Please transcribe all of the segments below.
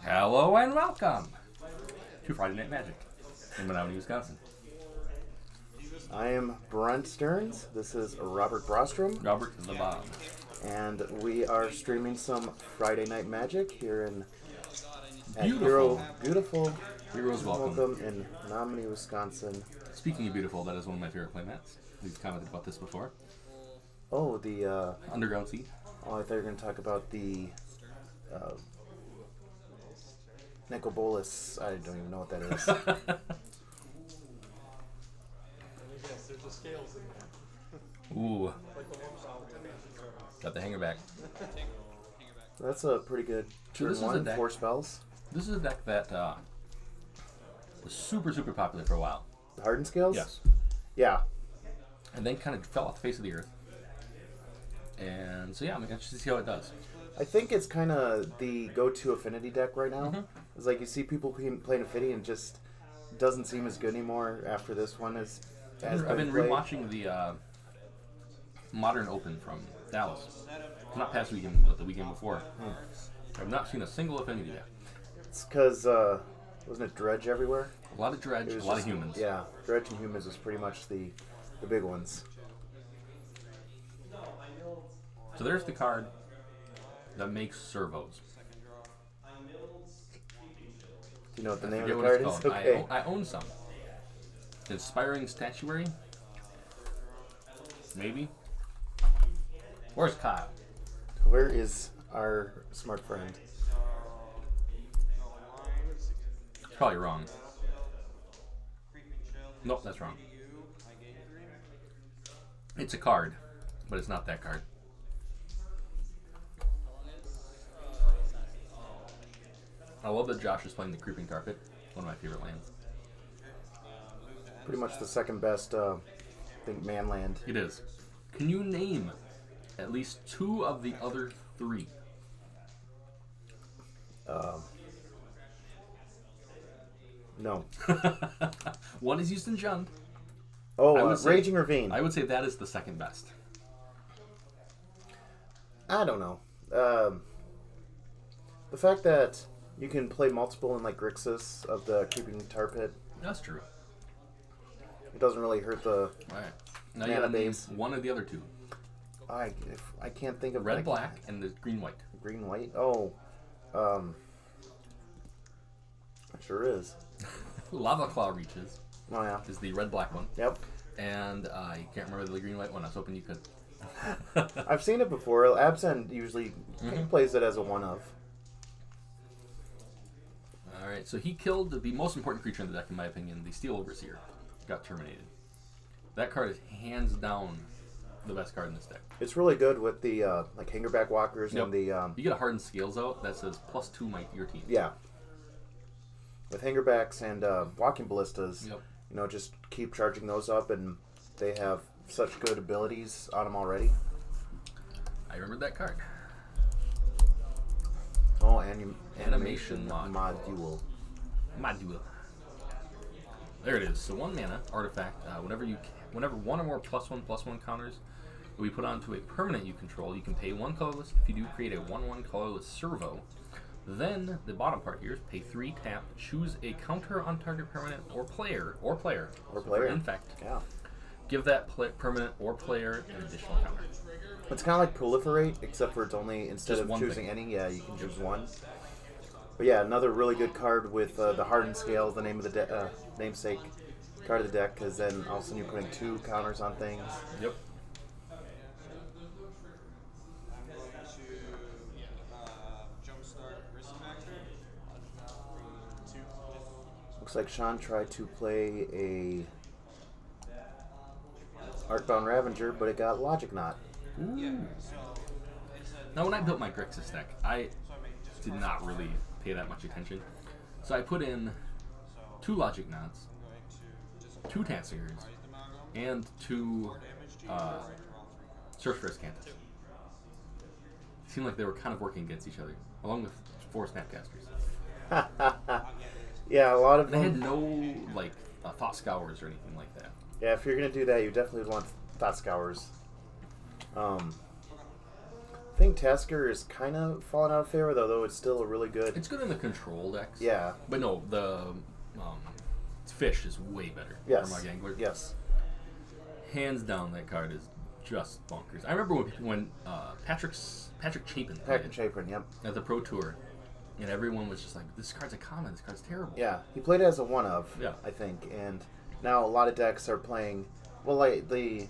Hello and welcome to Friday Night Magic in Menominee, Wisconsin. I am Brent Stearns. This is Robert Brostrom. Robert the Bomb. And we are streaming some Friday Night Magic here in beautiful Heroes welcome in Menominee, Wisconsin. Speaking of beautiful, that is one of my favorite playmats. We've commented about this before. Oh, the Underground Sea. Oh, I thought you were going to talk about the Nicobolus. I don't even know what that is. There's the scales in there. Ooh. Got the hanger back. That's a pretty good turn one, 4 spells. This is a deck that was super popular for a while. The Hardened scales? Yes. Yeah. And then kind of fell off the face of the earth. And so yeah, I'm interested to see how it does. I think it's kind of the go-to affinity deck right now. It's like you see people playing affinity and just doesn't seem as good anymore after this one has I've been rewatching the Modern Open from Dallas. Not past weekend, but the weekend before. I've not seen a single affinity deck. It's because, wasn't it Dredge everywhere? A lot of Dredge, a lot of humans. Yeah, Dredge and humans is pretty much the big ones. So there's the card that makes servos. Do you know what the name of forget the what card it's is? called. Okay. I own some. Inspiring Statuary? Maybe? Where's Kyle? Where is our smart friend? It's probably wrong. Nope, that's wrong. It's a card, but it's not that card. I love that Josh is playing the Creeping Carpet, one of my favorite lands. Pretty much the second best, I think, man land. It is. Can you name at least 2 of the other 3? No. One is used in Jund. Oh, Raging Ravine. I would say that is the second best. I don't know. The fact that you can play multiple in like Grixis of the Creeping Tar Pit. That's true. It doesn't really hurt the Alright. Now you mana gotta name base. one of the other 2. I can't think of Red, black, and the green, white. Green, white. Oh, it sure is. Lava Claw Reaches Oh yeah. is the red, black one. Yep. And you can't remember the green, white one. I was hoping you could. I've seen it before. Absent usually plays it as a one of. Alright, so he killed the most important creature in the deck, in my opinion, the Steel Overseer. Got terminated. That card is hands down the best card in this deck. It's really good with the like Hangerback Walkers and the You get a Hardened Scales out that says +2 your team. yeah. With Hangerbacks and Walking Ballistas, Yep. you know, just keep charging those up, and they have such good abilities on them already. I remembered that card. Oh, Animation module. Module. There it is. So 1 mana artifact. Whenever 1 or more +1/+1 counters will be put onto a permanent you control, you can pay 1 colorless. If you do create a 1/1 colorless servo, then the bottom part here is pay 3 tap, choose a counter on target permanent or player. So for Infect. Yeah. Give that permanent or player an additional counter. It's kind of like Proliferate, except for it's only, instead Just of one choosing thing. any, yeah, you can choose 1. But yeah, another really good card with the Hardened Scales, the name of the namesake card of the deck, because then all of a sudden you're putting 2 counters on things. Yep. Looks like Sean tried to play a Arcbound Ravager, but it got Logic Knot. Ooh. Now, when I built my Grixis deck, I did not really pay that much attention. So I put in 2 Logic Knots, 2 Tansigers, and 2 Sorceress Cantus. It seemed like they were kind of working against each other, along with 4 Snapcasters. Yeah, a lot of And they them. had no like Thought Scours or anything like that. Yeah, if you're gonna do that, you definitely want Thought Scours. I think Tasker is kind of falling out of favor, though it's still a really good. It's good in the control decks. Yeah. But no, the fish is way better. Yes. For my Angler. Yes. Hands down, that card is just bonkers. I remember when Patrick Chapin played it Chapin, yep. at the Pro Tour, and everyone was just like, "This card's a common. This card's terrible." Yeah, he played it as a one of. Yeah. I think, and now a lot of decks are playing. Well, like the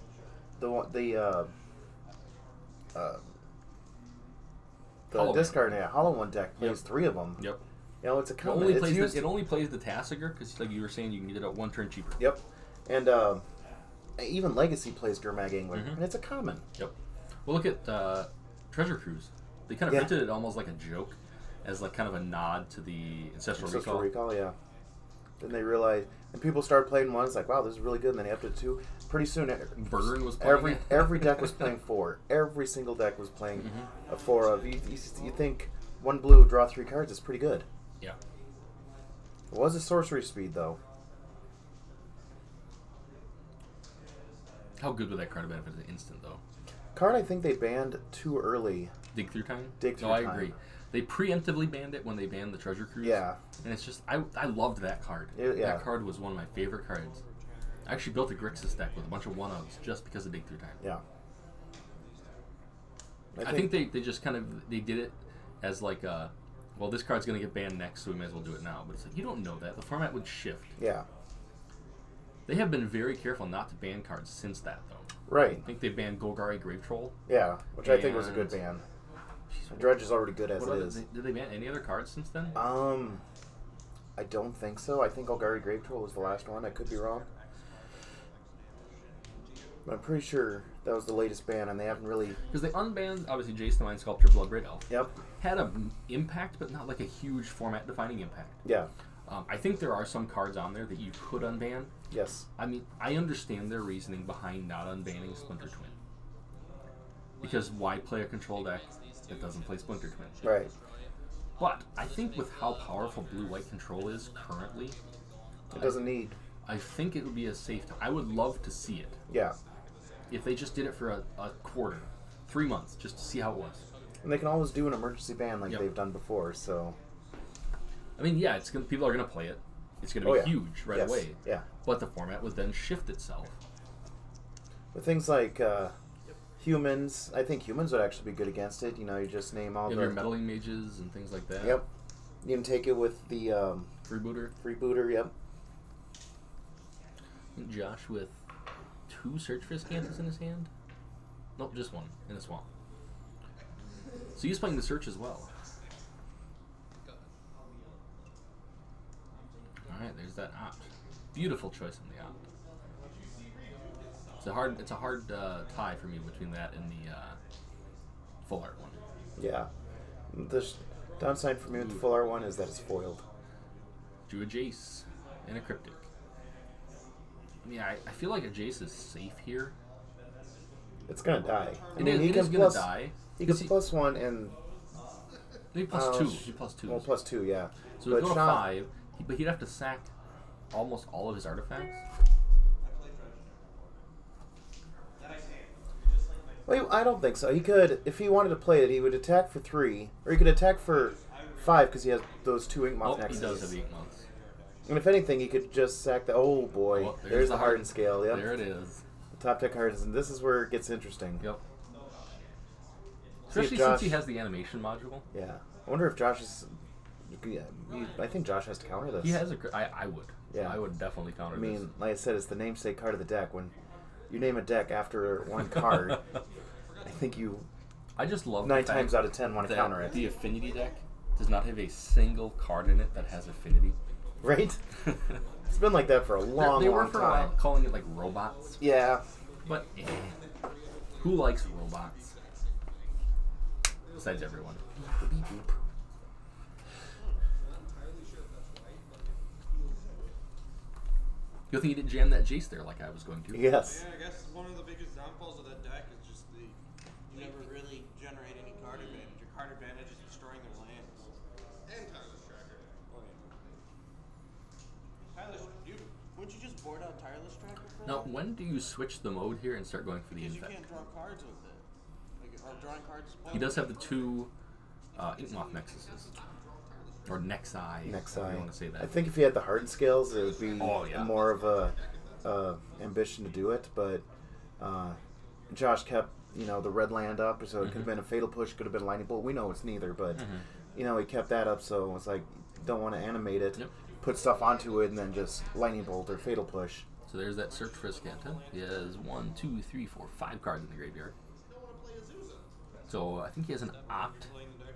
Hollow discard Hollow One deck plays 3 of them. Yep. You know, it's a It common. only, It's plays used, it only plays the Tassiger because, like you were saying, you can get it at 1 turn cheaper. Yep. And even Legacy plays Gurmag Angler, Mhm. and it's a common. Yep. Well, look at Treasure Cruise. They kind of printed it almost like a joke, as like kind of a nod to the Ancestral Recall. Yeah. Then they realized, and people started playing one. It's like, wow, this is really good. And then after 2, pretty soon, Burn was playing every deck was playing 4. Every single deck was playing a 4 of. You think 1 blue draw 3 cards is pretty good. Yeah. It was a sorcery speed though. How good would that card have been if it was instant though? Card I think they banned too early. Dig Through Time? Dig Through I Time. agree. They preemptively banned it when they banned the Treasure Cruise. Yeah. And it's just, I loved that card. Yeah. That card was one of my favorite cards. I actually built a Grixis deck with a bunch of 1-ofs just because of Dig Through Time. Yeah. I think they just kind of, they did it as like, well, this card's going to get banned next, so we may as well do it now. But it's like, you don't know that. The format would shift. Yeah. They have been very careful not to ban cards since that, though. Right. I think they banned Golgari Grave Troll. Yeah, which I think was a good ban. Dredge is already good as it is. Did they ban any other cards since then? I don't think so. I think Golgari Grave Troll was the last one. I could be wrong. But I'm pretty sure that was the latest ban, and they haven't really... Because they unbanned, obviously, Jace the Mind Sculptor, Bloodbraid Elf. Yep. Had an impact, but not like a huge format-defining impact. Yeah. I think there are some cards on there that you could unban. Yes. I mean, I understand their reasoning behind not unbanning Splinter Twin. Because why play a control deck that doesn't play Splinter Twin? Right. But I think with how powerful blue-white control is currently... It doesn't need... I think it would be a safe... I would love to see it. Yeah. If they just did it for a quarter, 3 months, just to see how it was. And they can always do an emergency ban like they've done before, so... I mean, yeah, people are going to play it. It's going to be huge right away. Yeah. But the format would then shift itself. With things like humans, I think humans would actually be good against it. You know, you just name all Your meddling mages and things like that. Yep. You can take it with the... Freebooter. Freebooter, yep. Josh with 2 Search for Scantus in his hand? Nope, just 1 in a swamp. So he's playing the Search as well. Alright, there's that opt. Beautiful choice in the opt. It's a hard tie for me between that and the full art one. Yeah. The downside for me with the full art one is that it's foiled. Drew a Jace and a Cryptic. I mean, I feel like a Jace is safe here. It's gonna die. It is gonna die. He can plus 1 and... Maybe plus 2. He plus 2. Well, plus 2, yeah. So we'd go to 5, but he'd have to sack almost all of his artifacts. Well, I don't think so. He could, if he wanted to play it, he would attack for 3, or he could attack for 5 because he has those 2 Inkmoth nexuses. He does have Inkmoths. And if anything, he could just sack the... Oh, boy. Well, there's the Hardened scale, yep. There it is. The top deck Hardens, and this is where it gets interesting. Yep. Especially since he has the animation module. Yeah. I wonder if Josh is... I think Josh has to counter this. He has I would. Yeah. I would definitely counter this. I mean, like I said, it's the namesake card of the deck. When you name a deck after one card, I think you... I just love 9 times out of 10 want to counter it. The Affinity deck does not have a single card in it that has Affinity. Right? It's been like that for a long, they long were for time. a while calling it like robots. Yeah. But who likes robots? Besides everyone. Beep, beep. Good thing you didn't jam that Jace there like I was going to. Yes. Yeah, I guess one of the biggest downfalls of that deck is just you never really generate any card advantage. Your card advantage is destroying their lands. And Tireless Tracker. Oh, yeah. Wouldn't you just board out Tireless Tracker for Now, when do you switch the mode here and start going for the Because you infect? can't draw cards with it. Like, Or drawing cards? He does have the 2 Inkmoth Nexuses. Or Nexi. Nexi. You want to say that. I think if he had the Hardened scales, it would be Oh, yeah. more of a ambition to do it. But Josh kept, you know, the red land up, so it could have been a Fatal Push, could have been a Lightning Bolt. We know it's neither, but you know, he kept that up, so it's like, don't want to animate it, put stuff onto it, and then just Lightning Bolt or Fatal Push. So there's that search for a Scanta. He has 1, 2, 3, 4, 5 cards in the graveyard. So I think he has an opt.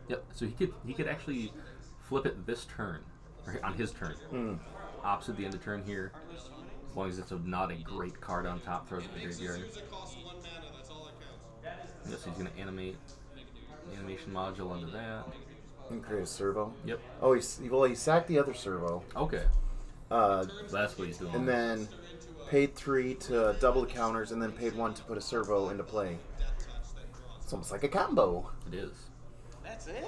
Yep. So he could actually flip it this turn, or on his turn. Opts at the end of turn here, as long as it's not a great card on top. Throws it in the graveyard. Yes, he's gonna animate animation module under that. And create a servo. Yep. Oh, he sacked the other servo. Okay. That's what he's doing. And then paid 3 to double the counters, and then paid 1 to put a servo into play. It's almost like a combo. It is. That's it.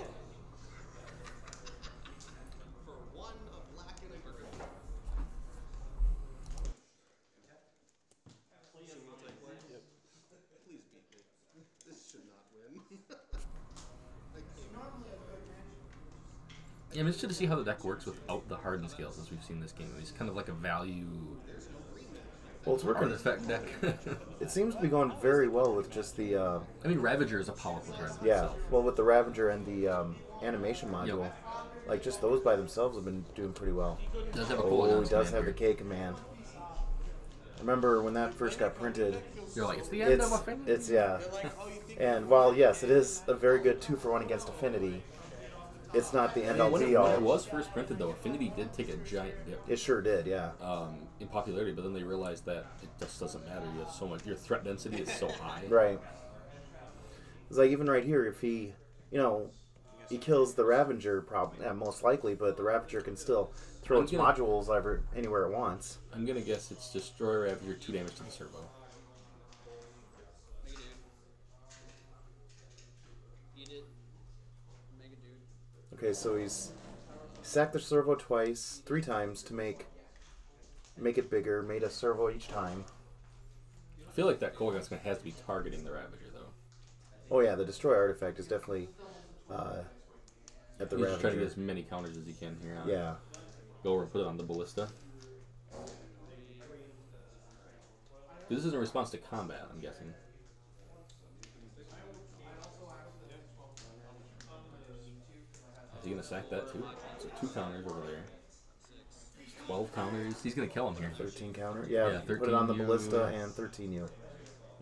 Yeah, I'm interested to see how the deck works without the Hardened scales, as we've seen this game. It's kind of like a value Well, it's working. artifact deck. It seems to be going very well with just the. I mean, Ravager is a powerful card. Yeah, itself. well, with the Ravager and the animation module, Yep. like just those by themselves have been doing pretty well. It does have a Oh, he does have the K. K command. Remember when that first got printed? You're like, it's the end of Affinity. It's yeah, and while yes, it is a very good 2-for-1 against Affinity. It's not the end all When be it all. was first printed, though, Affinity did take a giant dip It sure did, yeah. in popularity, but then they realized that it just doesn't matter. You have so much. Your threat density is so high. Right. It's like even right here, if he, you know, he kills the Ravager, most likely, but the Ravager can still throw its modules anywhere it wants. I'm gonna guess it's Destroy Ravager, 2 damage to the servo. Okay, so he's sacked the servo twice, 3 times to make it bigger, made a servo each time. I feel like that Kolaghan's gonna have to be targeting the Ravager, though. Oh yeah, the Destroy artifact is definitely at the He's Ravager. trying to get as many counters as he can here. Huh? Yeah. Go over and put it on the Ballista. This is in response to combat, I'm guessing. Is he gonna sack that too? So 2 counters over there. 12 counters. He's gonna kill him here. 13 counter. Yeah, Yeah, put it on the 13U. Ballista and 13U.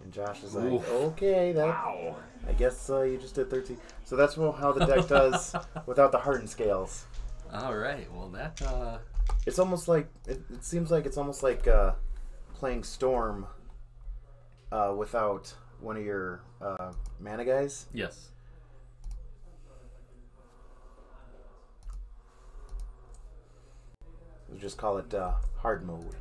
And Josh is like, Oof. okay, that. Wow. I guess you just did 13. So that's how the deck does without the Hardened scales. All right. Well, that. It's almost like it seems like it's almost like playing Storm without one of your mana guys. Yes. We just call it hard mode.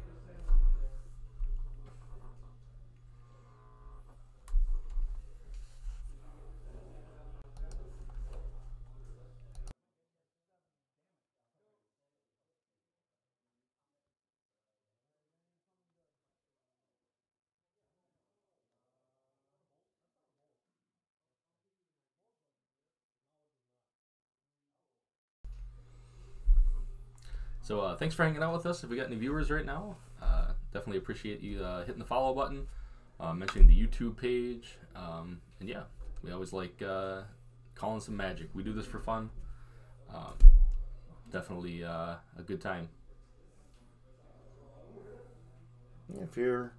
So thanks for hanging out with us. If we got any viewers right now, definitely appreciate you hitting the follow button, mentioning the YouTube page, and yeah, we always like calling some magic. We do this for fun. Definitely a good time. If you're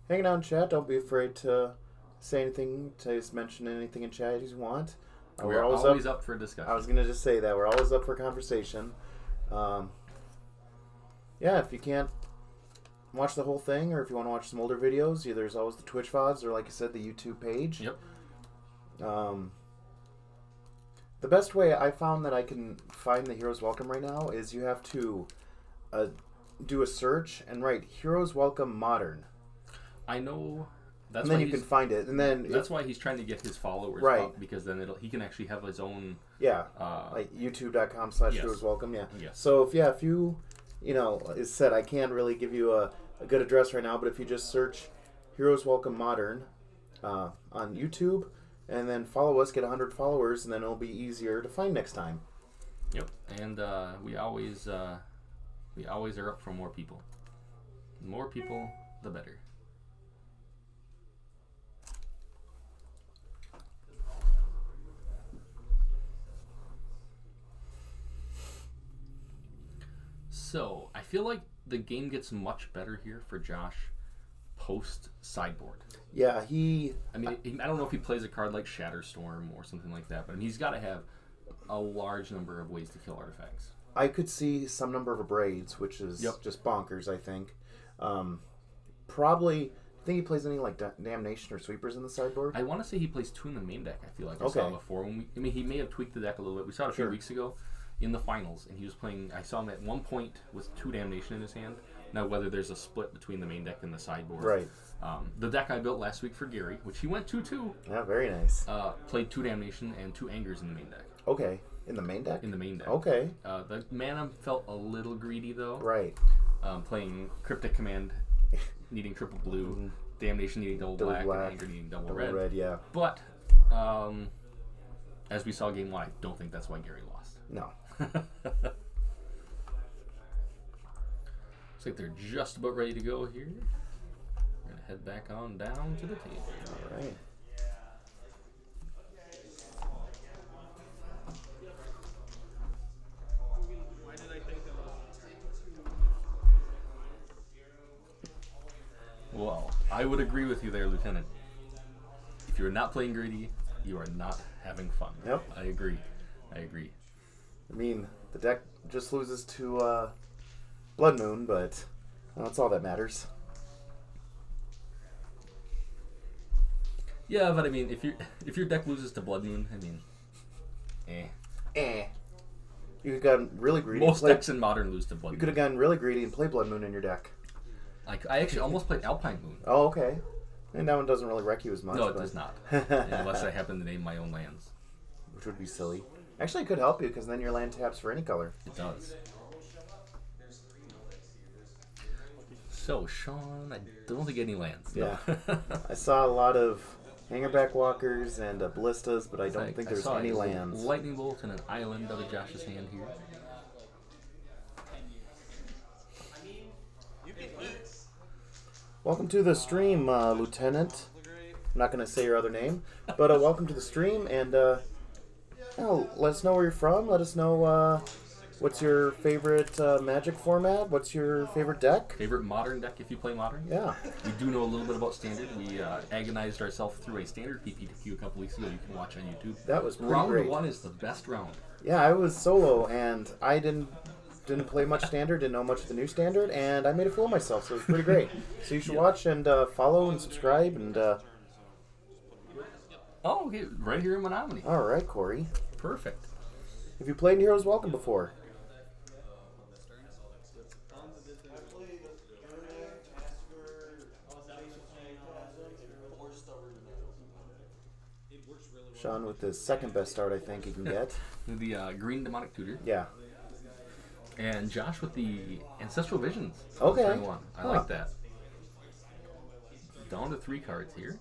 hanging out in chat, don't be afraid to say anything, to just mention anything in chat you want. We're always up for a discussion. I was going to just say that. We're always up for conversation. Yeah, if you can't watch the whole thing, or if you want to watch some older videos, there's always the Twitch VODs, or like I said, the YouTube page. Yep. The best way I found that I can find the Heroes Welcome right now is you have to do a search and write Heroes Welcome Modern. I know. That's and then why you can find it, and then that's why he's trying to get his followers up, because then he can actually have his own. Yeah, like youtube.com/Heroes Welcome. Yeah. Yes. So if you as said, I can't really give you a good address right now, but if you just search Heroes Welcome Modern on YouTube, and then follow us, get 100 followers, and then it'll be easier to find next time. Yep, and we always are up for more people. The more people, the better. So, I feel like the game gets much better here for Josh post sideboard. Yeah, I don't know if he plays a card like Shatterstorm or something like that, but he's got to have a large number of ways to kill artifacts. I could see some number of abrades, which is just bonkers, I think. Probably, I think he plays any like Damnation or Sweepers in the sideboard? I want to say he plays 2 in the main deck, I feel like I saw before. He may have tweaked the deck a little bit. We saw it a few weeks ago in the finals, and he was playing, I saw him at one point with 2 Damnation in his hand. Now, whether there's a split between the main deck and the sideboard. Right. The deck I built last week for Gary, which he went 2-2. Yeah, very nice. Played 2 Damnation and 2 Angers in the main deck. Okay. In the main deck? In the main deck. Okay. The mana felt a little greedy, though. Right. Playing Cryptic Command, needing triple blue, Damnation needing double black, and Anger needing double red. Yeah. But, as we saw game 1, I don't think that's why Gary lost. No. Looks like they're just about ready to go here. We're going to head back on down to the table. All right. Why did I think that was... Well, I would agree with you there, Lieutenant. If you're not playing greedy, you are not having fun. Yep. I agree. I mean, the deck just loses to Blood Moon, but that's all that matters. Yeah, but I mean, if your deck loses to Blood Moon, I mean, You could have gotten really greedy. Most decks in Modern lose to Blood Moon. You could have gotten really greedy and play Blood Moon in your deck. Like, I actually almost played Alpine Moon. Oh, okay. And that one doesn't really wreck you as much. No, it does not. Unless I happen to name my own lands. Which would be silly. Actually, it could help you, because then your land taps for any color. It does. So, Sean, I don't think any lands. No. Yeah. I saw a lot of Hangerback Walkers and Ballistas, but I don't think there's any lands. Lightning Bolt and an island out of Josh's hand here. Welcome to the stream, Lieutenant. I'm not going to say your other name, but welcome to the stream, and let us know where you're from. Let us know what's your favorite Magic format. What's your favorite deck? Favorite Modern deck if you play Modern? Yeah. We do know a little bit about Standard. We agonized ourselves through a Standard PPTQ a couple weeks ago. You can watch on YouTube. That was pretty round great. 1 is the best round. Yeah, I was solo, and I didn't play much Standard, didn't know much of the new Standard, and I made a fool of myself, so it was pretty great. So you should watch and follow and subscribe, and... Oh, okay. Right here in Menominee. All right, Corey. Perfect. Have you played in Heroes Welcome before? Sean with the second best start I think he can get. The Green Demonic Tutor. Yeah. And Josh with the Ancestral Visions. Okay. Turn 1. I like that. Down to 3 cards here.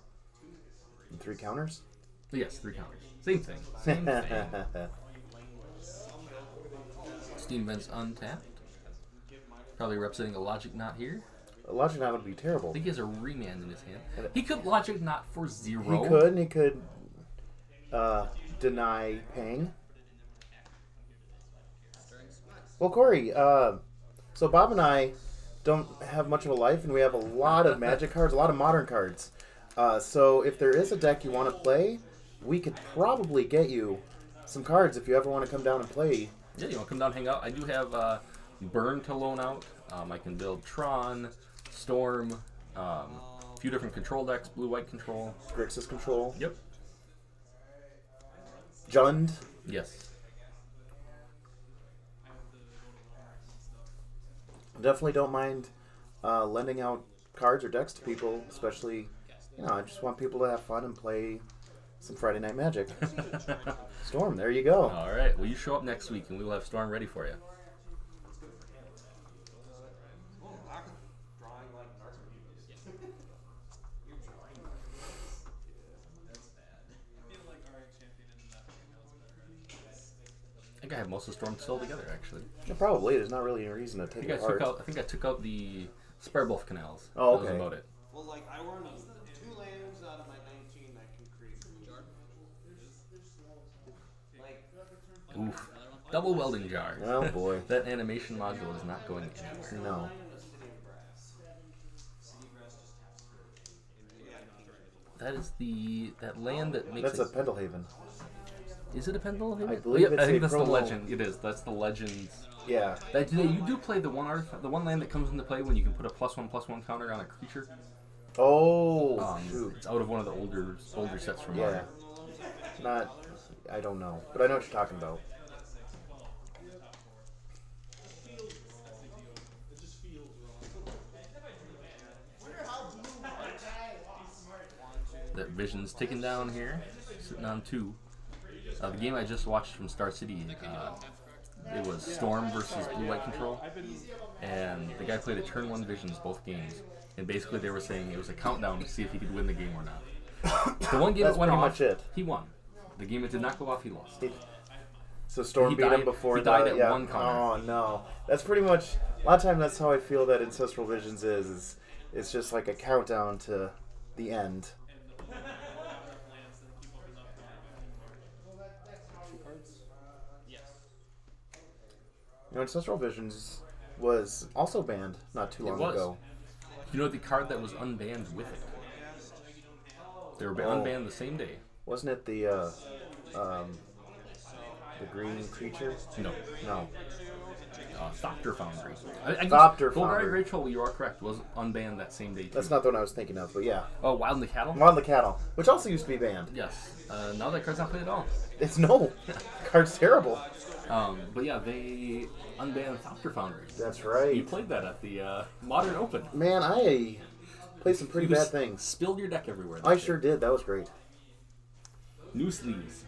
And 3 counters? Yes, 3 counters. Same thing. Same thing. Steam Vents untapped. Probably representing a Logic Knot here. A Logic Knot would be terrible. I think he has a Remand in his hand. He could Logic Knot for 0. He could, and he could deny paying. Well, Corey, so Bob and I don't have much of a life, and we have a lot of Magic cards, a lot of Modern cards. So if there is a deck you want to play, we could probably get you some cards if you ever want to come down and play. Yeah, you want to come down and hang out? I do have Burn to loan out. I can build Tron, Storm, a few different control decks, blue-white control. Grixis control. Yep. Jund. Yes. Definitely don't mind lending out cards or decks to people, especially, I just want people to have fun and play some Friday Night Magic. Storm, there you go. All right. Well, you show up next week, and we will have Storm ready for you. I have most of the storm still together, actually. Yeah, probably. There's not really a reason to take it apart. I think I took out the Sparebolt canals. Oh, okay. That was about it. Well, like, I won 2 lands out of my 19 that can create. Like, Oof. Double welding jar. Oh, boy. That animation module is not going anywhere. No. That is that land that makes That's a Pendelhaven. Is it a Pendelhaven? I believe it's I think a that's the promo. legend. It is. That's the legends. Yeah. You do play the one land that comes into play when you can put a +1/+1 counter on a creature. Oh, shoot. It's out of one of the older sets from Yeah. I don't know. But I know what you're talking about. That Vision's ticking down here, sitting on 2. The game I just watched from Star City, it was Storm versus Blue-White Control, and the guy played a turn 1 Visions both games, and basically they were saying it was a countdown to see if he could win the game or not. The one game that went off, he won. The game that did not go off, he lost. So Storm beat him before he died at yeah. 1 counter. Oh, no. That's pretty much... A lot of time that's how I feel that Ancestral Visions is it's just like a countdown to the end. You know, Ancestral Visions was also banned not too long ago. You know the card that was unbanned with it? They were unbanned the same day. Wasn't it the green creature? No. No. Thopter Foundry. Thopter Golgari Foundry. Great Troll, you are correct, was unbanned that same day too. That's not the one I was thinking of, but yeah. Oh, Wild and the Cattle? Wild and the Cattle, which also used to be banned. Yes. Now that card's not played at all. It's no. Card's terrible. But yeah, they unbanned Thopter Foundry. That's right. You played that at the Modern Open. Man, I played some pretty bad things. Spilled your deck everywhere. I sure did. That was great. New sleeves.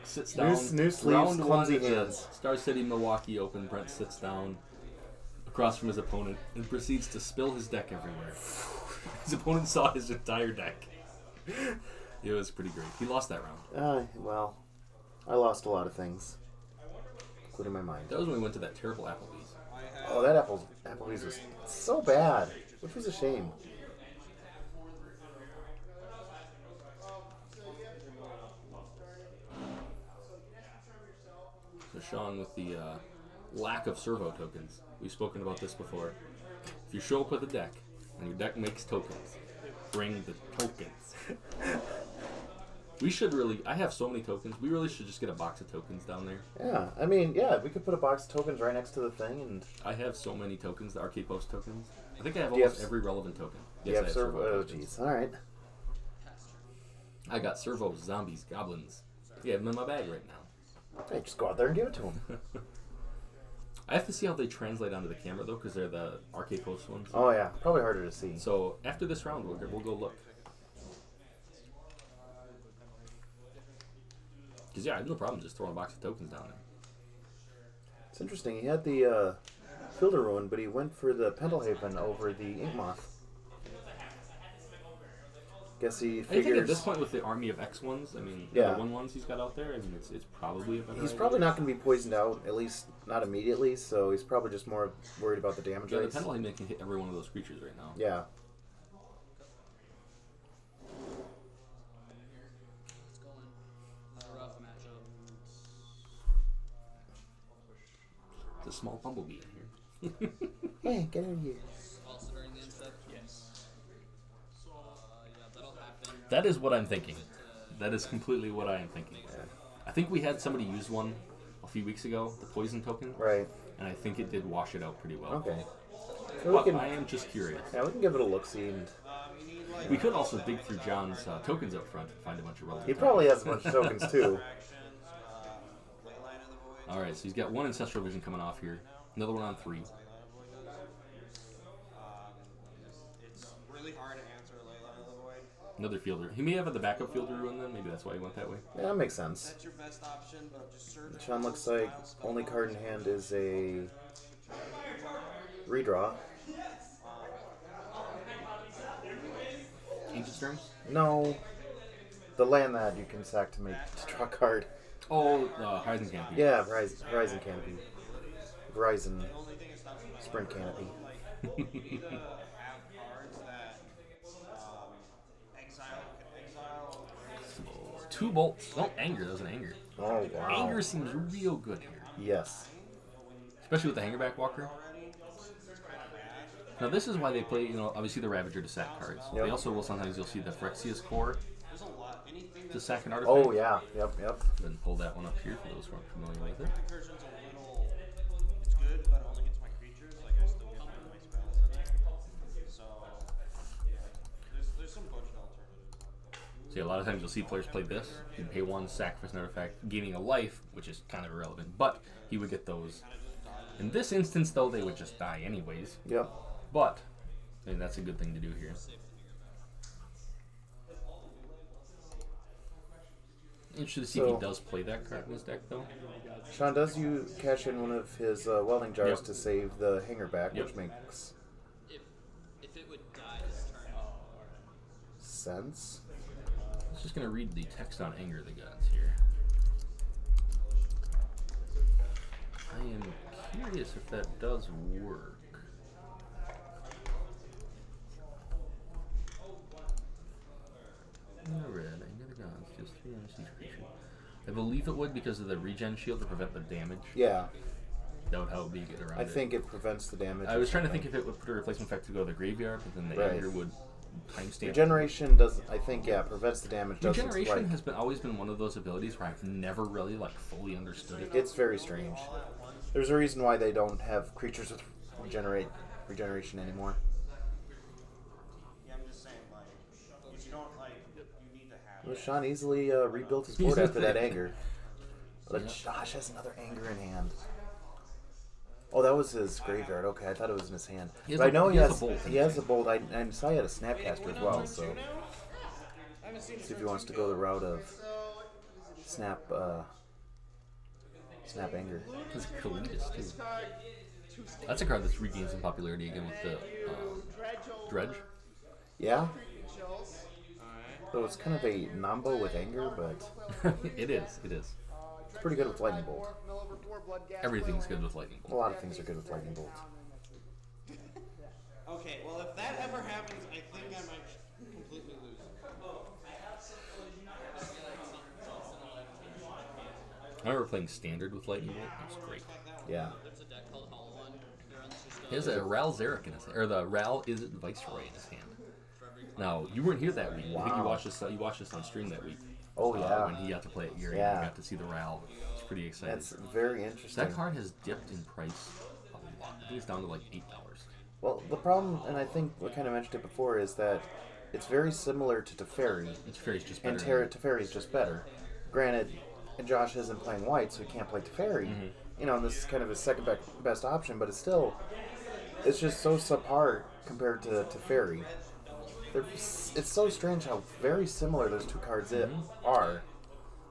Sits down. New sleeves, round clumsy 1 at the hands. Star City Milwaukee Open. Brent sits down across from his opponent and proceeds to spill his deck everywhere. His opponent saw his entire deck. It was pretty great. He lost that round. Well, I lost a lot of things, including my mind. That was when we went to that terrible Applebee's. Oh, that Applebee's was so bad, which was a shame. So Sean, with the lack of servo tokens, we've spoken about this before. If you show up with a deck and your deck makes tokens, bring the tokens. We should really... I have so many tokens. We really should just get a box of tokens down there. Yeah, I mean, yeah, we could put a box of tokens right next to the thing, and... I have so many tokens, the Arcade Post tokens. I think I have almost every relevant token. Yes, I have servo Oh, tokens. jeez. All right. I got servos, zombies, goblins. Yeah, I have them in my bag right now. Hey, just go out there and give it to them. I have to see how they translate onto the camera, though, because they're the Arcade Post ones. Oh, yeah. Probably harder to see. So, after this round, we'll go look. Because, yeah, I have no problem just throwing a box of tokens down there. It's interesting. He had the Fielder Ruin, but he went for the Pendelhaven over the Inkmoth. Guess he figures... I think at this point with the army of X ones, I mean, the 1/1s he's got out there, I mean, it's probably a better He's idea. probably not going to be poisoned out, at least not immediately, so he's probably just more worried about the damage Yeah, the rates. Pendelhaven can hit every one of those creatures right now. Yeah. It's a small bumblebee in here. Hey, get in here. Also during the end step? Yes. That'll happen. That is what I'm thinking. That is completely what I am thinking. Yeah. I think we had somebody use one a few weeks ago, the poison token, Right. and I think it did wash it out pretty well. Okay. So But we can, I am just curious. yeah, we can give it a look-see. And We could also dig through John's tokens up front and find a bunch of relevant he probably has a bunch of tokens, too. Alright, so he's got one Ancestral Vision coming off here. Another one on 3. It's really hard to answer Leyline of the Void. Another Fielder. He may have the backup Fielder Ruin then. Maybe that's why he went that way. Yeah, that makes sense. That's your best option, but just search. Sean looks like only card in hand is a redraw. Ancient Stearns? No. The land that you can sack to draw a card. Oh, Horizon Canopy. Yeah, Horizon Canopy. Verizon Sprint Canopy. You need to have cards that exile. 2 bolts. Oh, anger. That was an anger. Oh, wow. Anger seems real good here. Yes. Especially with the Hangerback Walker. Now this is why they play, obviously the Ravager to sack cards. Yep. They also will sometimes you'll see the Phyrexia's Core There's a lot. Anything to sack an artifact. Oh, yeah. Yep. Then pull that one up here for those who aren't familiar with it. incursion's a little. It's good, but it only gets my creatures. Like I still get my spells in it. So yeah, there's some budget alternatives. See, a lot of times you'll see players play this. You can pay 1, sacrifice an artifact, gaining a life, which is kind of irrelevant. But he would get those. In this instance, though, they would just die anyways. Yep. But I mean, that's a good thing to do here. Interested to see if he does play that card in his deck, though. Sean, does you cash in one of his welding jars Yep. to save the Hangerback, Yep. which makes If it would die this turn, sense. I was just going to read the text on Anger the Gods here. I am curious if that does work. Red, Anger the Gods, just 3 damage to each creature. I believe it would because of the regen shield to prevent the damage. Yeah, That would help me get around I it. think it prevents the damage. I was trying to think if it would put a replacement effect to go to the graveyard, but then the Right. Anger would timestamp. Regeneration does, I think, prevents the damage. Doesn't, Regeneration like, has always been one of those abilities where I've never really fully understood it. It's very strange. There's a reason why they don't have creatures with regeneration anymore. Yeah, I'm just saying, if you don't you need to have. Well, Sean easily rebuilt his board after that anger. But Josh has another anger in hand. Oh, that was his graveyard. Okay, I thought it was in his hand. But I know he has a bolt. I saw he had a Snapcaster as well. So see if he wants to go the route of snap anger. It's Kalidas, too. That's a card that's regained some popularity again with the Dredge. Yeah. So it's kind of a Nambo with anger, but It is. it's pretty good with lightning bolt. Everything's good with Lightning A Bolt. lot of things are good with lightning bolt. Okay, well, if that ever happens, I think I might completely lose it. I remember playing Standard with Lightning Bolt. That was great. Yeah. there's a deck called Hollow One. It runs through He has a Ral Zarek in his hand, or the Ral is it Viceroy in his hand. Now, you weren't here that week. I think you watched this on stream that week. Oh, yeah. When he got to play at Yuri Yeah. and got to see the Ral. It's pretty exciting. That's very interesting. That card has dipped in price a lot. I think it's down to like $8. Well, the problem, and I think we kind of mentioned it before, is that it's very similar to Teferi. It's Fairy's just better. And Teferi is just better. Granted, Josh isn't playing white, so he can't play Teferi. And this is kind of his second best option, but it's just so subpar compared to Teferi. It's so strange how very similar those two cards are.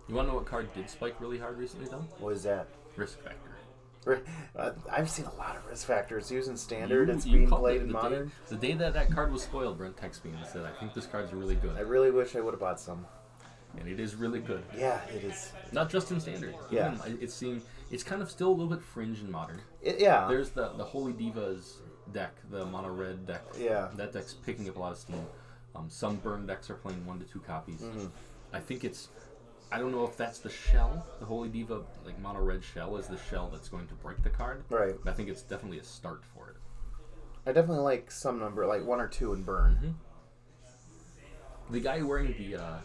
You want to know what card did spike really hard recently, though? What is that? Risk Factor. I've seen a lot of risk factors using Standard. It's You being called played it in the Modern. Day, the day that card was spoiled, Brent texted me and said, I think this card's really good. I really wish I would have bought some. And it is really good. Yeah, it is. Not just in Standard. Yeah. It's kind of still a little bit fringe in Modern. Yeah. There's the Holy Divas deck, the mono red deck. Yeah. That deck's picking up a lot of steam. Some burn decks are playing 1 to 2 copies. I think I don't know if that's the shell, the Holy Diva mono red shell is the shell that's going to break the card. Right. But I think it's definitely a start for it. I definitely like some number, like 1 or 2 in burn. The guy wearing the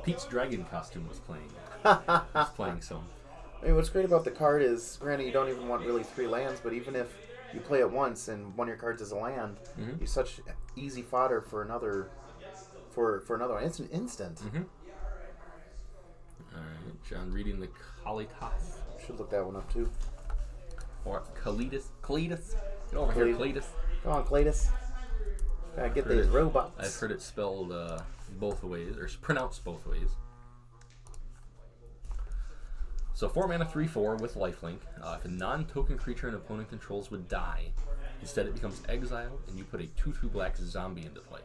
Pete's Dragon costume was playing. Some. I mean, what's great about the card is, granted, you don't even want really 3 lands, but even if you play it once and one of your cards is a land, you're such easy fodder for another one. It's an instant. Alright, John reading the Kalitas. Should look that one up too. Or Kalitas. Get over here, Kalitas. Come on, Cletus. Gotta get these robots. I've heard it spelled both ways, or pronounced both ways. So 4 mana 3/4 with lifelink. If a non-token creature an opponent controls would die, instead it becomes exiled, and you put a 2/2 black zombie into play.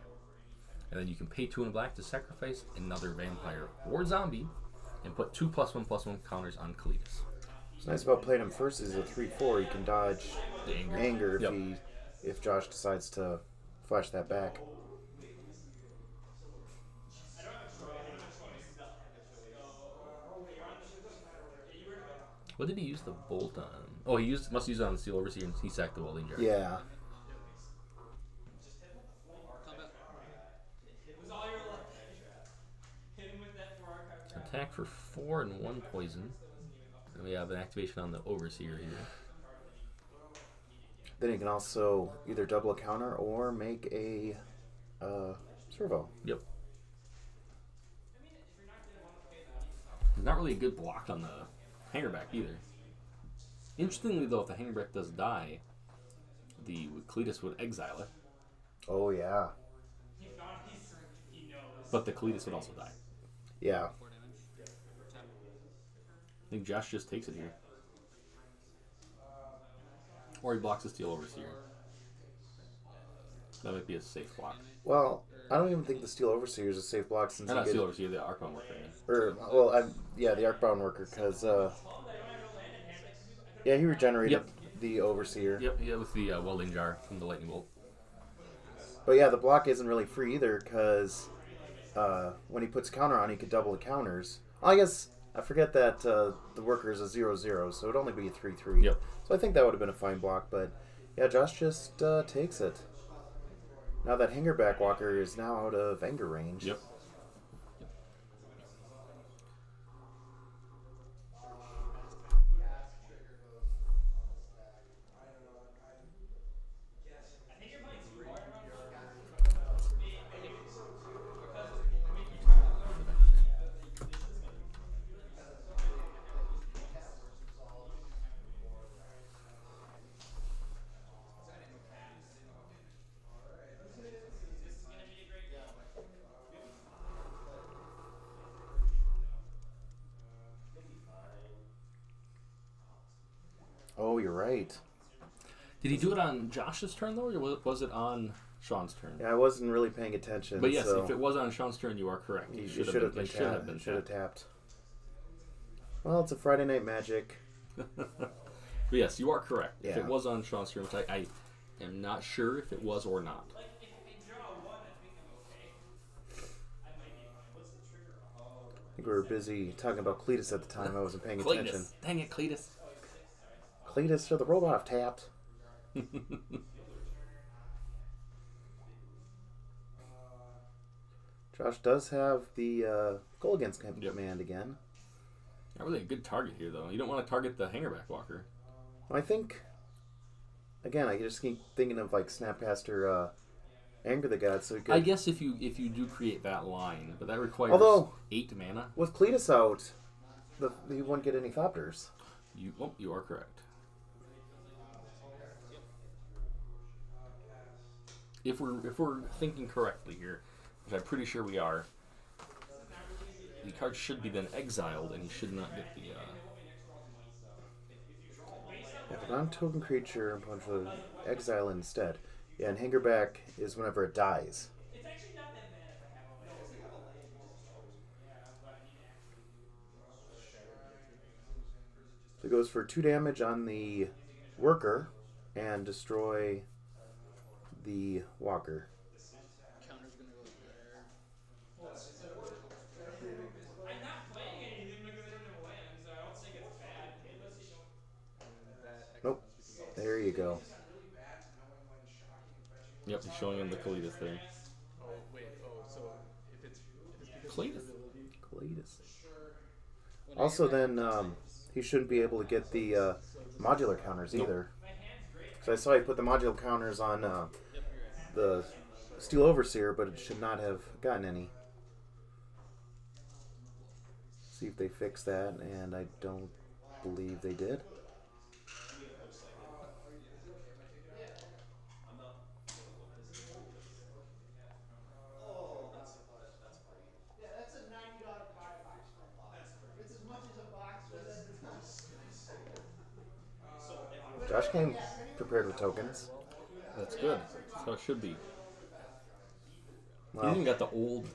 And then you can pay 2 and a black to sacrifice another vampire or zombie, and put 2 +1/+1 counters on Cletus. What's nice about playing him first is a 3/4. He can dodge The anger Yep. if Josh decides to flash that back. What did he use the bolt on? Oh, he must use it on the Steel Overseer, and he sacked the welding jar. Yeah. Attack for 4 and 1 poison. And we have an activation on the Overseer here. Then he can also either double a counter or make a servo. Yep. There's not really a good block on the hangerback either. Interestingly, though, if the hangerback does die, the Cletus would exile it, Oh, yeah. but the Cletus would also die. Yeah. I think Josh just takes it here. Or he blocks the Steel Overseer. That might be a safe block. Well, I don't even think the Steel Overseer is a safe block since Or he not could... Steel Overseer, the Archon Worker. Yeah, the Arcbound Worker, because... yeah, he regenerated the Overseer. Yep, yeah, with the welding jar from the lightning bolt. But yeah, the block isn't really free either, because when he puts counter on, he could double the counters. I guess, I forget that the Worker is a 0/0, so it would only be a 3/3. Yep. So I think that would have been a fine block, but yeah, Josh just takes it. Now that Hangerback Walker is now out of anger range. Yep. Oh, you're right. Did he do it on Josh's turn, though, or was it on Sean's turn? Yeah, I wasn't really paying attention. But yes, so if it was on Sean's turn, you are correct. he He should have been tapped. Well, it's a Friday Night Magic. But yes, you are correct. If Yeah. it was on Sean's turn, which I am not sure if it was or not. I think we were busy talking about Cletus at the time. I wasn't paying attention. Cletus. Dang it, Cletus. Cletus, or the robot I've tapped. Josh does have the goal against command again. Not really a good target here, though. You don't want to target the Hangerback Walker. I think, again, I just keep thinking of like Snapcaster Anger the God. So I guess if you do create that line, but that requires Although, 8 mana. with Cletus out, he won't get any Thopters. You are correct. If we're thinking correctly here, which I'm pretty sure we are, the card should be then exiled, and he should not get the. If a non-token creature punch with exile instead. Yeah, and Hangerback is whenever it dies. So it goes for 2 damage on the worker and destroy the walker. Counter's gonna go there. I'm not playing anything because I don't have land, so I don't think it's bad. Nope. There you go. Yep, he's showing him the Cletus there. Oh wait, so if it's Cletus. Cletus. Also, then he shouldn't be able to get the modular counters either. So I saw he put the modular counters on the Steel Overseer, but it should not have gotten any. See if they fix that, and I don't believe they did. Josh came prepared with tokens. That's good. That's how it should be. Well, He even got the old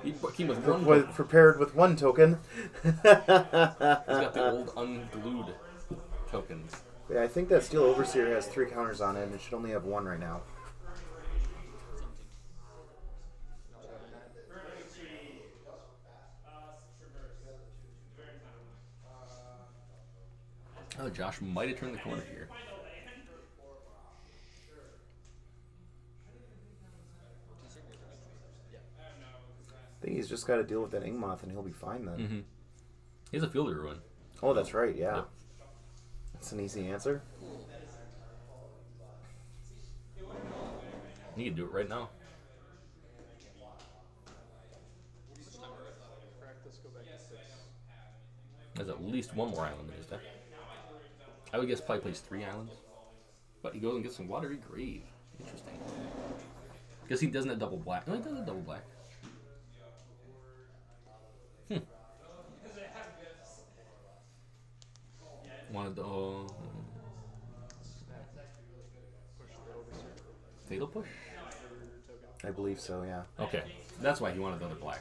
He came with one token. Prepared with one token. He's got the old unglued tokens. Yeah, I think that Steel Overseer has 3 counters on it, and it should only have 1 right now. Oh, Josh might have turned the corner here. I think he's just got to deal with that Ingmoth, and he'll be fine then. Mm-hmm. He has a fielder ruin. Oh, that's right, yeah. Yep. That's an easy answer. You can do it right now. There's at least one more island in his deck. I would guess probably plays 3 islands. But he goes and gets some Watery Grave. Interesting. Because he doesn't have double black. No, he does have double black. Wanted to... Fatal Push? I believe so, yeah. Okay. That's why he wanted the other black.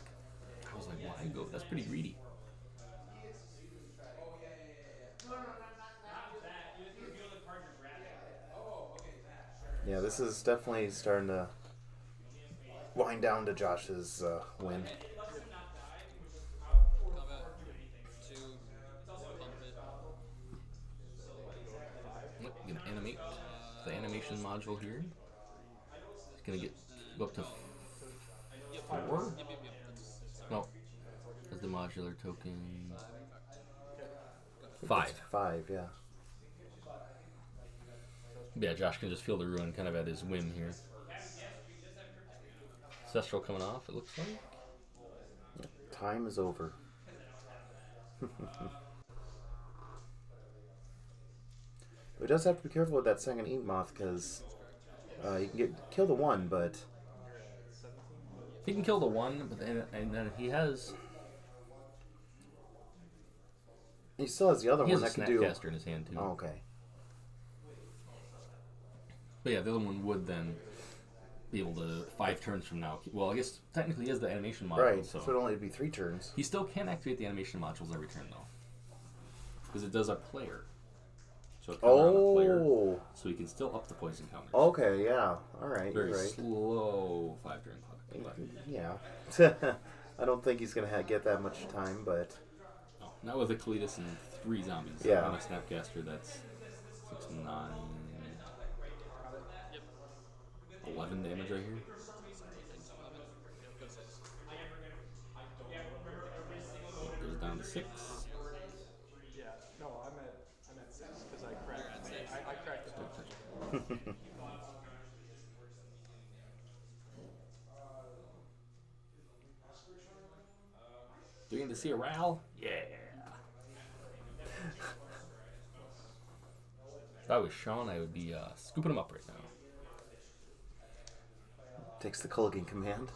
I was like, why go? That's pretty greedy. Yeah, this is definitely starting to wind down to Josh's win. Gonna animate the animation module here. It's gonna go up to 4. No, that's the modular token. 5. 5, yeah. Yeah, Josh can just feel the ruin kind of at his whim here. Ancestral coming off, it looks like. Time is over. He does have to be careful with that second Inkmoth because you can kill the one, but he can kill the one, but then he has. He still has the other He one has that a can do. Snapcaster in his hand too. Oh, okay. But yeah, the other one would then be able to 5 turns from now. Well, I guess technically he has the animation module, Right. so So it'd only be 3 turns. he still can activate the animation modules every turn though, because it does a player. So it comes around the player, so he can still up the poison counters. Okay. Yeah. All right. Very You're right. slow 5-turn clock. Yeah. I don't think he's gonna get that much time, but No, not with a Cletus and 3 zombies. Yeah. On a Snapcaster, that's 6, 9, 11 damage right here. Goes down to 6. Yeah, no, I'm at 6 because I cracked. I cracked the Do you get to see a Ral? Yeah. If I was Sean, I would be scooping him up right now. takes the Culligan command.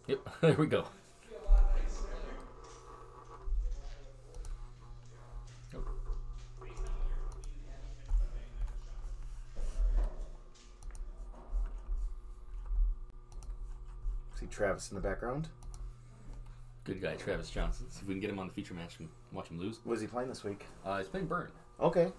Yep, there we go. See Travis in the background. Good guy, Travis Johnson. See if we can get him on the feature match and watch him lose. What is he playing this week? He's playing Burn. Okay.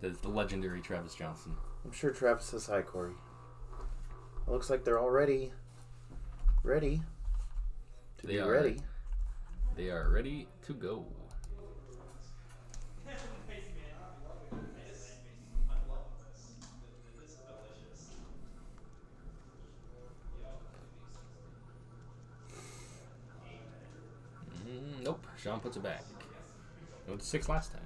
That is the legendary Travis Johnson. I'm sure Travis says hi, Corey. It looks like they're all ready. Ready. To be ready. They are ready to go. Nope. Sean puts it back. It was 6 last time.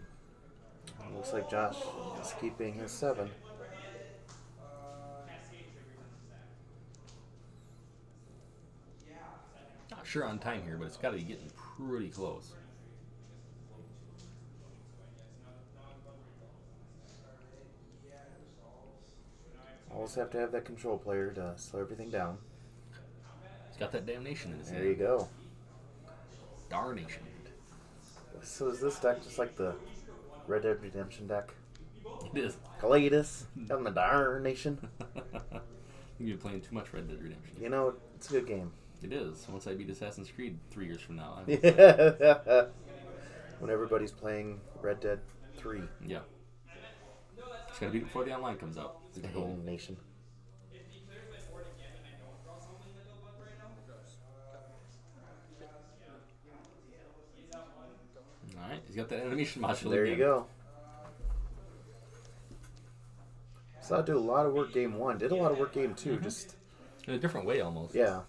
Looks like Josh is keeping his 7. Not sure on time here, but it's got to be getting pretty close. Always have to have that control player to slow everything down. He's got that damnation in his There hand. you go. Darnation. So is this deck just like the Red Dead Redemption deck? It is. Calidas and the Darnation. You've been playing too much Red Dead Redemption. You know, it's a good game. It is. Once I beat Assassin's Creed 3 years from now. Yeah. When everybody's playing Red Dead 3. Yeah. It's got to be before the online comes out. Nation. Alright, he's got that animation module There again. you go. So I do a lot of work game 1. Did a lot of work game 2. Just In a different way, almost. yeah.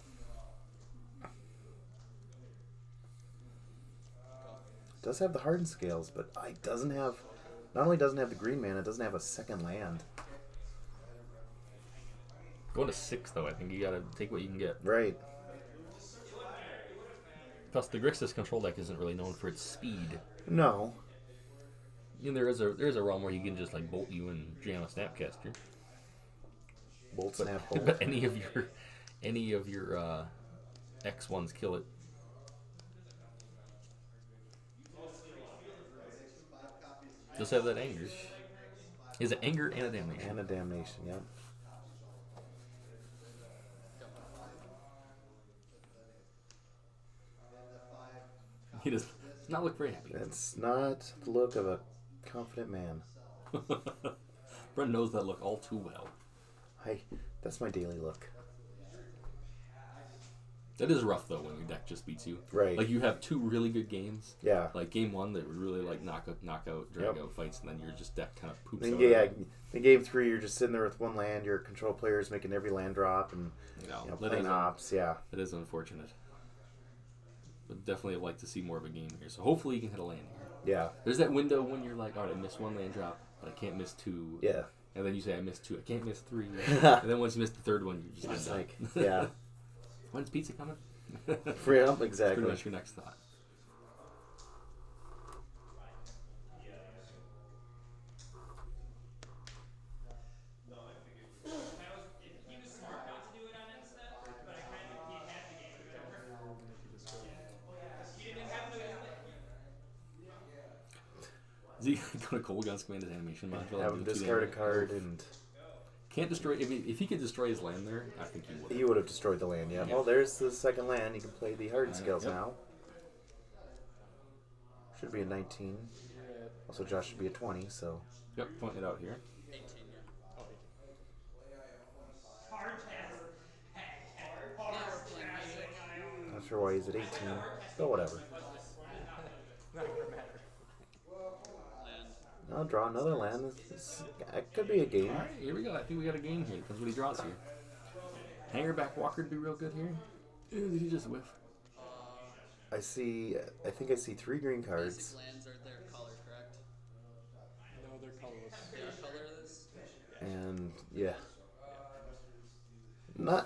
Does have the hardened scales, but it doesn't have. Not only doesn't have the green mana, it doesn't have a second land. Going to 6, though, I think you got to take what you can get. Right. Plus, the Grixis control deck isn't really known for its speed. No. You know, there is a realm where you can just like bolt you and jam a Snapcaster. Bolt snap bolt. But any of your X ones kill it. Does have that anger. Is it anger and a damnation? And a damnation, yep. He does not look very happy. That's not the look of a confident man. Brent knows that look all too well. That's my daily look. That is rough though when your deck just beats you. Right. Like you have 2 really good games. Yeah. Like game 1 that were really like knockout, drag out fights, and then your just deck kind of poops Then, out. yeah, in game 3, you're just sitting there with 1 land. Your control player is making every land drop and No, playing ops. Yeah. That is unfortunate. But definitely I'd like to see more of a game here. So hopefully you can hit a land here. Yeah. There's that window when you're like, all right, I missed 1 land drop, but I can't miss 2. Yeah. And then you say, I missed 2. I can't miss 3. And then once you miss the 3rd one, you just It's end like, up. yeah. When's pizza coming? Free up, That's exactly. pretty much your next thought. He was smart not to do it on Insta, but he had the game over. He didn't have the Is he going to cold guns command his animation module? Have him and do 2 discard a damage? card, and Can't destroy. If he could destroy his land there, I think he would. he would have destroyed the land. Yeah. Yeah. Well, there's the second land. You can play the hardened scales Yep. now. Should be a 19. Also, Josh should be a 20. So Yep, pointing it out here. 18, yeah. Oh, 18. hard task. not sure why he's at 18. But whatever. Not gonna matter. Land. I'll draw another land. It could be a game. Alright, here we go. I think we got a game here. Depends what he draws here. Hangerback Walker would be real good here. Ew, did he just whiff? I think I see 3 green Basic cards. lands are their color, correct? No, they're colorless. They are colorless? And yeah.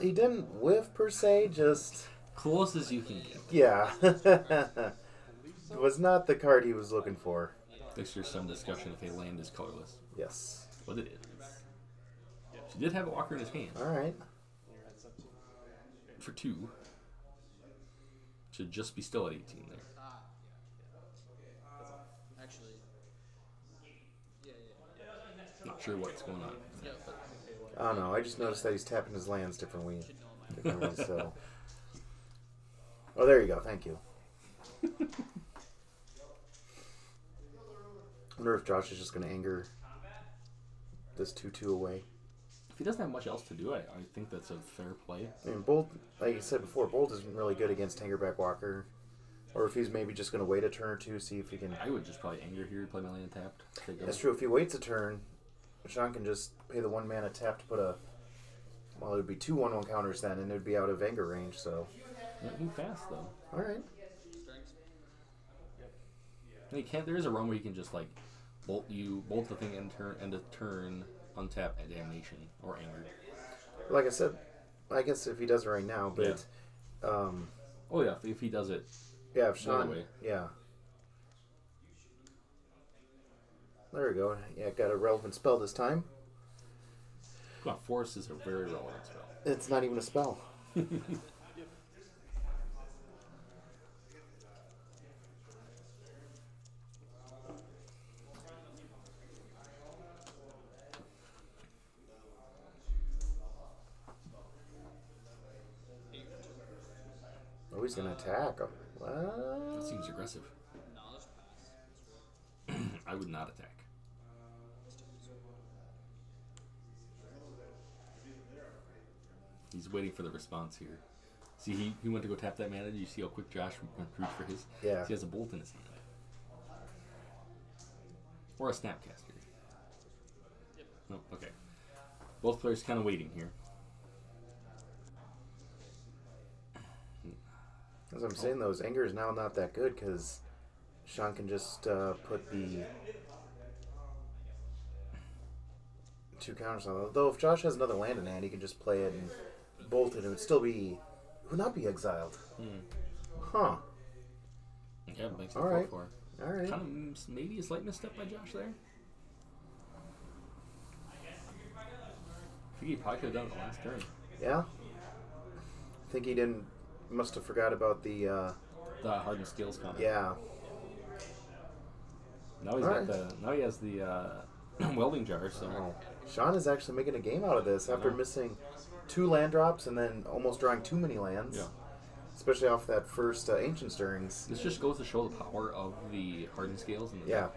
He didn't whiff per se, just Close as you can get. yeah. It was not the card he was looking for. There's some discussion if a land is colorless. Yes. But it is. She did have a Walker in his hand Alright. Your head's up to. for 2. Should just be still at 18 there. Ah, yeah. Actually. Yeah. Not sure what's going on. Yeah, but I don't know. I just noticed that he's tapping his lands differently. So. Oh, there you go. Thank you. I wonder if Josh is just going to anger this 2/2 away. If he doesn't have much else to do, I think that's a fair play. I mean, Bolt, like I said before, Bolt isn't really good against Hangerback Walker. Or if he's maybe just going to wait a turn or 2, see if he can... I would just probably anger here, play my land tapped. Take That's over. true. If he waits a turn, Sean can just pay the 1 mana tap to put a... Well, it would be 2 1/1 counters then, and it would be out of anger range, so... Not move fast, though. Alright. Stearns? And there is a run where you can just like bolt the thing and turn, untap at Damnation or Anger. Like I said, I guess if he does it right now, but oh yeah, if he does it, yeah, if Sean, way. yeah. There we go. Yeah, got a relevant spell this time. Come on, Force is a very relevant spell. It's not even a spell. Oh, he's gonna attack him. What? That seems aggressive. Knowledge pass. I would not attack. He's waiting for the response here. See, he went to go tap that mana. Did you see how quick Josh went reach for his? Yeah. He has a bolt in his hand. Or a Snapcaster. Yep. No, okay. Both players kind of waiting here. As I'm saying, though, his anger is now not that good because Sean can just put the 2 counters on it. Though if Josh has another land in hand, he can just play it and bolt it, and it would still be, would not be exiled. Huh. Yeah, it makes it All right. 4/4. All right. Kind of maybe a slight misstep by Josh there. I think he probably could have done it the last turn. Yeah. I think he didn't. Must have forgot about the. The Hardened skills comment. Yeah. Now now he has the welding jar. So Oh. Sean is actually making a game out of this after missing 2 land drops and then almost drawing too many lands. yeah, Especially off that first Ancient Stearns. this just goes to show the power of the Hardened scales. And the Yeah.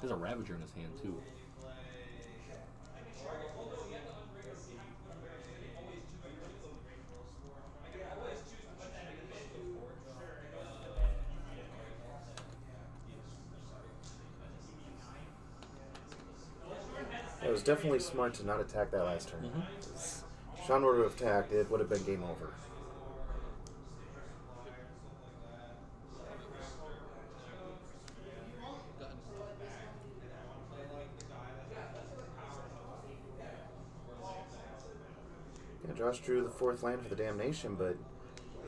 There's a Ravager in his hand too. It was definitely smart to not attack that last turn. 'Cause Sean would have attacked, it would have been game over. Go ahead. Yeah, Josh drew the 4th land for the Damnation, but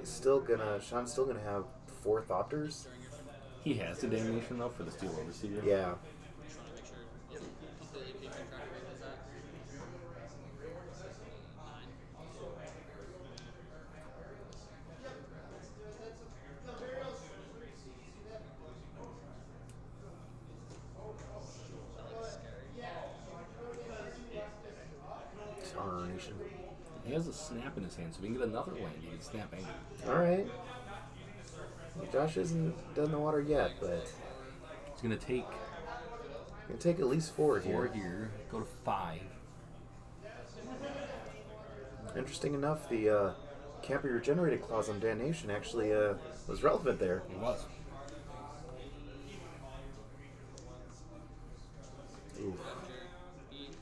Sean's still gonna have 4 Thopters. He has the Damnation though for the Steel Overseer. Yeah. Just want to make sure it wasn't completely keeping track of what was that. 9. That looks scary. Tarnation. He has a Snap in his hand, so if he can get another land, he can Snap Anger. Alright. Josh isn't done the water yet, but He's gonna take gonna take at least 4 4 here. here, go to 5. Interesting enough, the can't be regenerated clause on Damnation actually was relevant there. It was. Oof. Ravager, eat.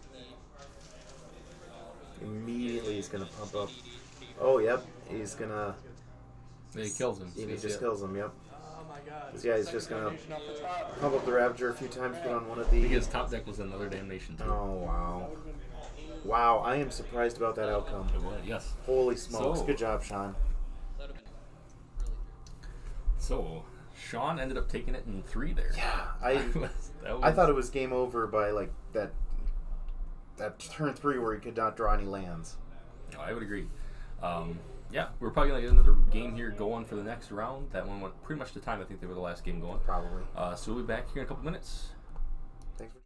Immediately he's gonna pump up. Oh, yep. He's gonna. He kills him. He so just yeah. kills him, yep. Oh my god. Yeah, he's just gonna Damnation off the top. pump up the Ravager a few times, put on one of I think the. his top deck was another Damnation too. Oh, wow. Wow, I am surprised about that outcome. It was, yes. Holy smokes. So- Good job, Sean. That would have been really good. So Sean ended up taking it in 3 there. Yeah, That was- I thought it was game over by like that turn 3 where he could not draw any lands. No, I would agree. Yeah, we're probably going to get another game here going for the next round. That one went pretty much to time. I think they were the last game going. Probably. So we'll be back here in a couple minutes. Thanks for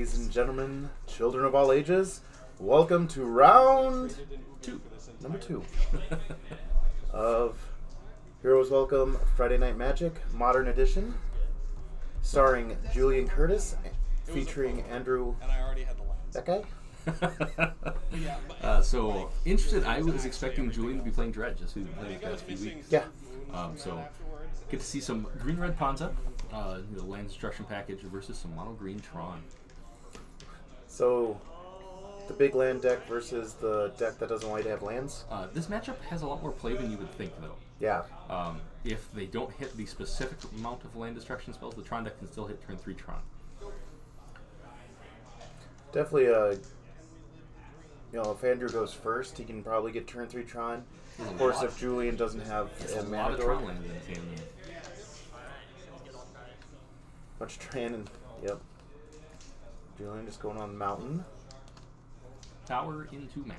Ladies and gentlemen, children of all ages, welcome to round number 2 of Heroes Welcome Friday Night Magic Modern Edition, starring Julian Curtis, featuring Andrew. And I already had the lens. That guy? So interested, I was expecting Julian to be playing Dredge, just who's been playing the past few weeks. Yeah. So get to see some green-red Ponza, the land destruction package versus some mono-green Tron. So, the big land deck versus the deck that doesn't like to have lands? This matchup has a lot more play than you would think, though. Yeah. If they don't hit the specific amount of land destruction spells, the Tron deck can still hit turn 3 Tron. Definitely, if Andrew goes first, he can probably get turn 3 Tron. Of course, if Julian doesn't have a a lot of mana Tron dork, lands in his hand. bunch of Tran and yep. Julian just going on the mountain. Tower into map.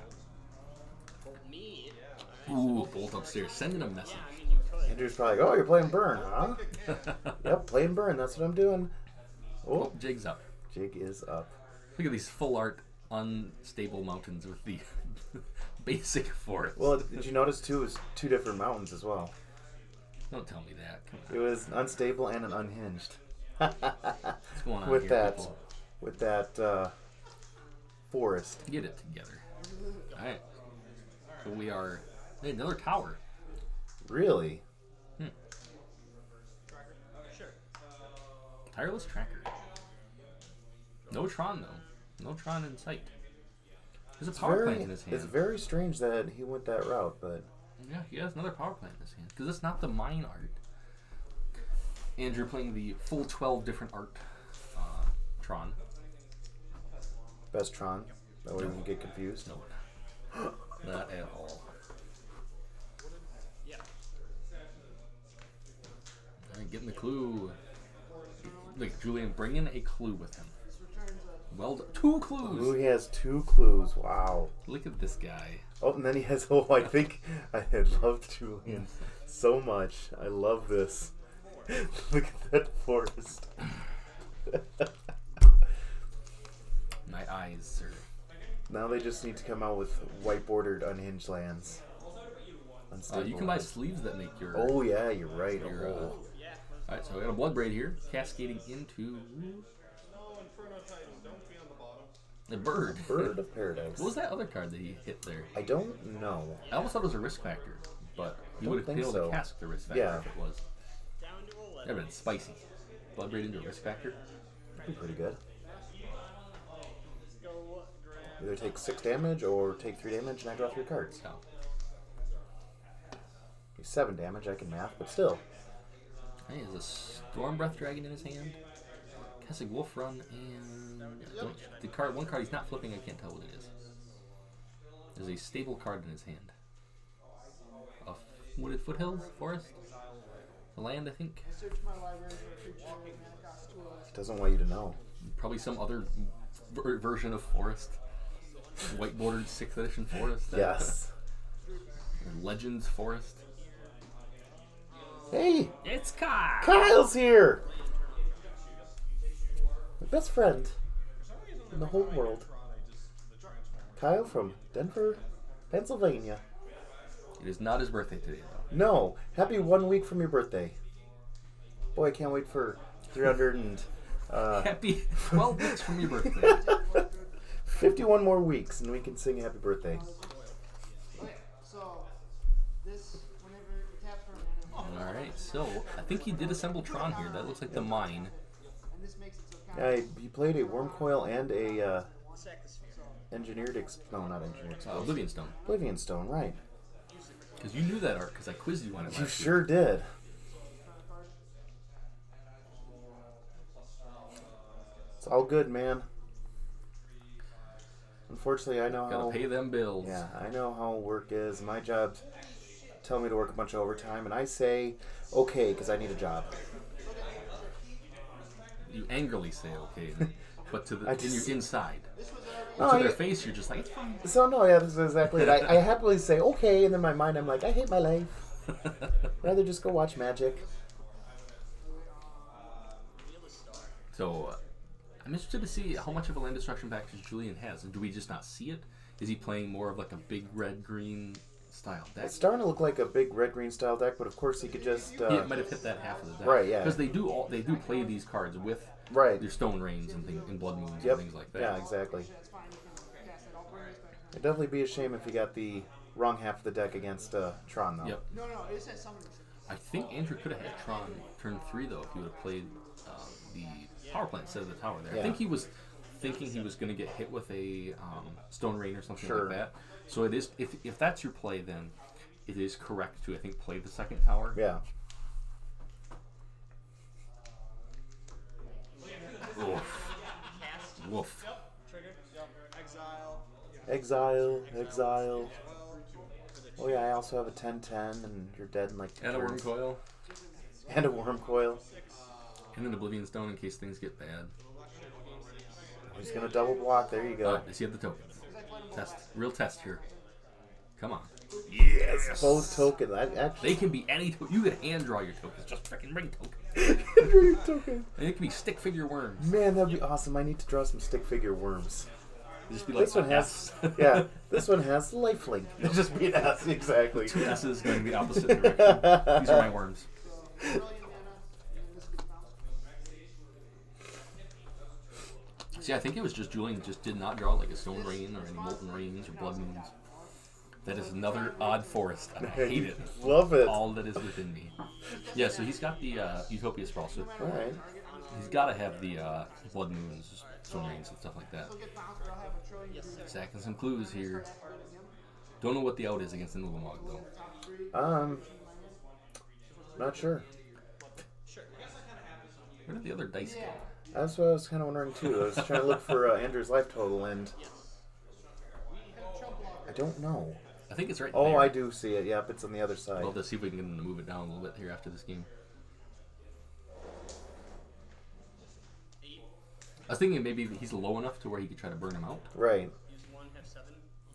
Me? Ooh, bolt upstairs, sending a message. Yeah, I mean, you could. Andrew's probably like, "Oh, you're playing Burn, huh?" Yep, playing Burn. That's what I'm doing. Oh, jig's up. Jig is up. Look at these full art, unstable mountains with the basic forest. Well, did you notice too? It was 2 different mountains as well. Don't tell me that. Come on. It was an unstable and an unhinged. What's going on with here, that, people? with that forest. Get it together. Alright. So we are... Hey, another tower. Really? Tireless Tracker. No Tron, though. No Tron in sight. There's a power plant in his hand. It's very strange that he went that route, but Yeah, he has another power plant in his hand. Because it's not the mine art. Andrew playing the full 12 different art Tron. best Tron. That way we can get confused. No. Not at all. Alright, getting the clue. Look, Julian, bring in a clue with him. Well done. 2 clues! Ooh, he has 2 clues. Wow. Look at this guy. Oh, and then he has. Oh, I think I had loved Julian so much. I love this. Look at that forest. My eyes, sir. Now they just need to come out with white bordered unhinged lands. You can buy sleeves that make your... Oh yeah, you're right. Your, Oh. Alright, so I got a Blood Braid here, cascading into the bird. Bird of Paradise. What was that other card that he hit there? I don't know. I almost thought it was a risk factor, but you Don't would have think been able so. to cast the risk factor Yeah. if it was. Down to 11. That would have been spicy. Blood Braid into a risk factor. That'd be pretty good. Go grab. Either take 6 damage or take 3 damage and I draw 3 cards. So, 7 damage, I can math, but still. he has a Storm Breath Dragon in his hand, casting Wolf Run, and one card he's not flipping. I can't tell what it is. There's a stable card in his hand. A Wooded Foothills Forest, the land, I think. Search my library for a creature mana cost 2 less. He doesn't want you to know. Probably some other version of Forest, white bordered 6th edition Forest. Yes. Legends Forest. Hey! It's Karl. Kyle's here! My best friend in the whole world. Kyle from Denver, Pennsylvania. It is not his birthday today, though. No, happy 1 week from your birthday. Boy, I can't wait for 300 and Happy 12 weeks from your birthday. 51 more weeks, and we can sing happy birthday. Okay, so this, whenever it taps for a mana, Alright, so I think he did assemble Tron here. That looks like the mine. and this makes it so kind Yeah, he played a worm coil and a Sack the sphere. engineered no, not engineered explosive. Oblivion Stone. Oblivion Stone, right? Because you knew that art, because I quizzed you on it You last sure did. It's all good, man. Unfortunately, I know week. Gotta how. pay them bills. Yeah, I know how work is. My job's tell me to work a bunch of overtime, and I say okay because I need a job. You angrily say okay, but to the I in just- your inside. No, To I- their face, you're just like, it's fine. So no, yeah, this is exactly it. I happily say okay, and in my mind I'm like, I hate my life. Rather just go watch magic. So, I'm interested to see how much of a land destruction package Julian has. And do we just not see it? Is he playing more of like a big red-green style deck? It's starting to look like a big red-green style deck, but of course he could just... He might have hit that half of the deck. Right, yeah. Because they do play these cards with Right. their Stone Rains and Blood Moons Yep. and things like that. Yeah, exactly. It'd definitely be a shame if he got the wrong half of the deck against Tron, though. Yep. No, it says summon. I think Andrew could have had Tron turn 3 though if he would have played the power plant instead of the tower there. Yeah. I think he was thinking he was going to get hit with a Stone Rain or something Sure. like that. So it is if that's your play, then it is correct to I think play the second tower. Yeah. Oof. Woof. Trigger. Exile. Exile. Oh yeah, I also have a 10/10, and you're dead in like 2 And a Worm turns. Coil. And a Worm Coil. And an Oblivion Stone in case things get bad. He's gonna double block. There you go. Does he have the tokens? Test. Real test here. Come on. Yes. Both tokens. They can be any token. You can hand draw your tokens. Just freaking bring tokens. Token. And it can be stick figure worms. Man, that'd be awesome. I need to draw some stick figure worms. Just be like This one has, yeah. This one has lifelink. It'll just be an S, exactly. 2 S's going the opposite direction. These are my worms. See, I think it was just Julian just did not draw like a Stone Rain or any Molten Rains or Blood Moons. That is another odd forest, and I hate it. Love it. All that is within me. Yeah, so he's got the Utopia Sprawl. So All right. he's got to have the Blood Moons, Stone Rains, and stuff like that. Stacking some clues here. Don't know what the out is against the Nulamog, though. Not sure. Where did the other dice go? That's what I was kind of wondering too. I was trying to look for Andrew's life total, and I don't know. I think it's right Oh, there. I do see it. Yep, it's on the other side. Well, let's see if we can get him to move it down a little bit here after this game. I was thinking maybe he's low enough to where he could try to burn him out. Right.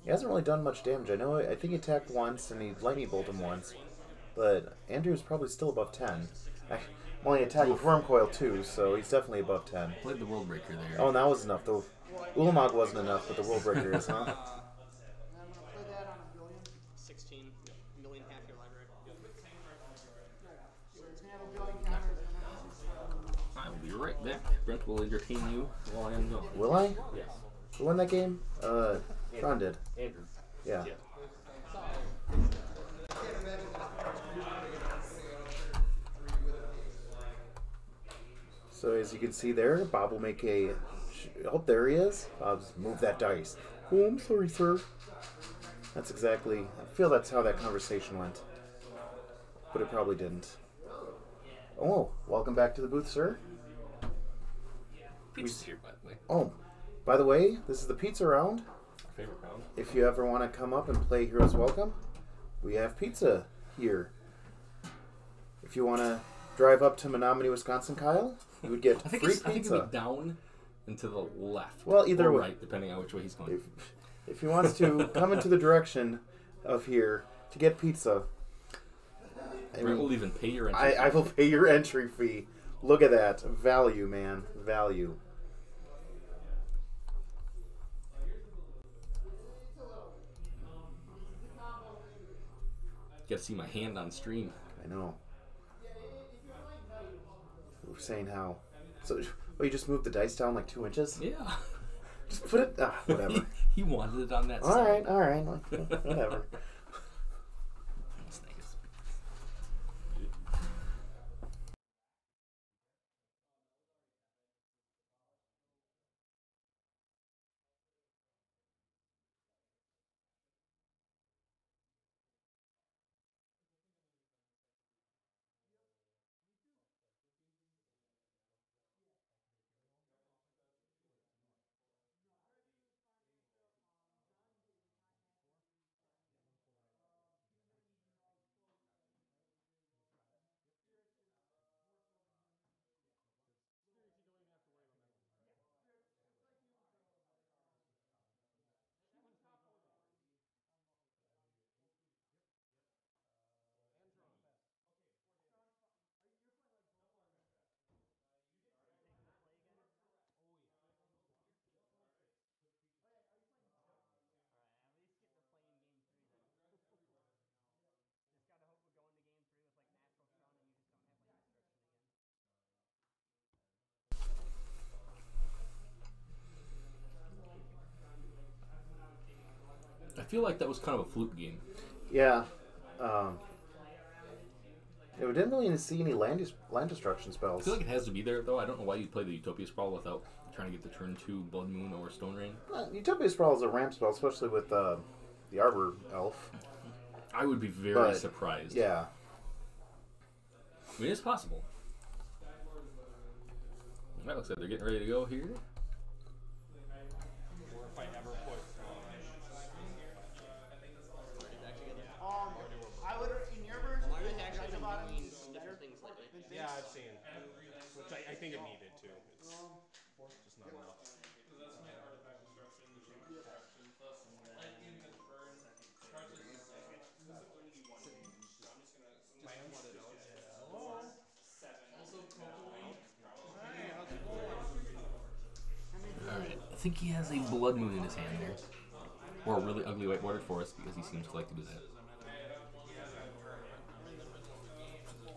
He hasn't really done much damage. I think he attacked once and he lightning bolted him once, but Andrew's probably still above 10. I'm only attacked with Worm Coil too, so he's definitely above 10. Played the World Breaker there. Oh, and that was enough. The Ulamog wasn't enough, but the World Breaker is, huh? 16 million half your library. I will be right back. Brent will entertain you while I am gone. Will I? Yes. Who won that game? Tron did. Andrew. Yeah. So as you can see there, Bob will make a... Oh, there he is. Bob's move that dice. Oh, I'm sorry, sir. That's exactly... I feel that's how that conversation went. But it probably didn't. Oh, welcome back to the booth, sir. Pizza's here, by the way. Oh, by the way, this is the pizza round. Our favorite round. If you ever want to come up and play Heroes Welcome, we have pizza here. If you want to drive up to Menominee, Wisconsin, Kyle, you would get I think free I think pizza. it'll be down and to the left. Well, either or way. right, depending on which way he's going. If he wants to come into the direction of here to get pizza, Brent will even pay your entry. I will pay your entry fee. Look at that. Value, man. Value. Got to see my hand on stream. I know. We're saying how. So, you just moved the dice down like 2 inches? Yeah. Just put it. Whatever. He wanted it on that All side. right. Whatever. feel like that was kind of a fluke game. Yeah. Yeah, we didn't really see any land destruction I spells. feel like it has to be there, though. I don't know why you'd play the Utopia Sprawl without trying to get the turn 2 Blood Moon or Stone Rain. Utopia Sprawl is a ramp spell, especially with the Arbor Elf. I would be very surprised. Yeah. I mean, it's possible. That looks like they're getting ready to go here. Or if I ever put. I would, in your version, Why are they actually doing some different things lately? Yeah, I've seen. Which I think it needed to. It's just not enough. Alright, I think he has a Blood Moon in his hand here. Or a really ugly white bordered forest, because he seems to like to do that.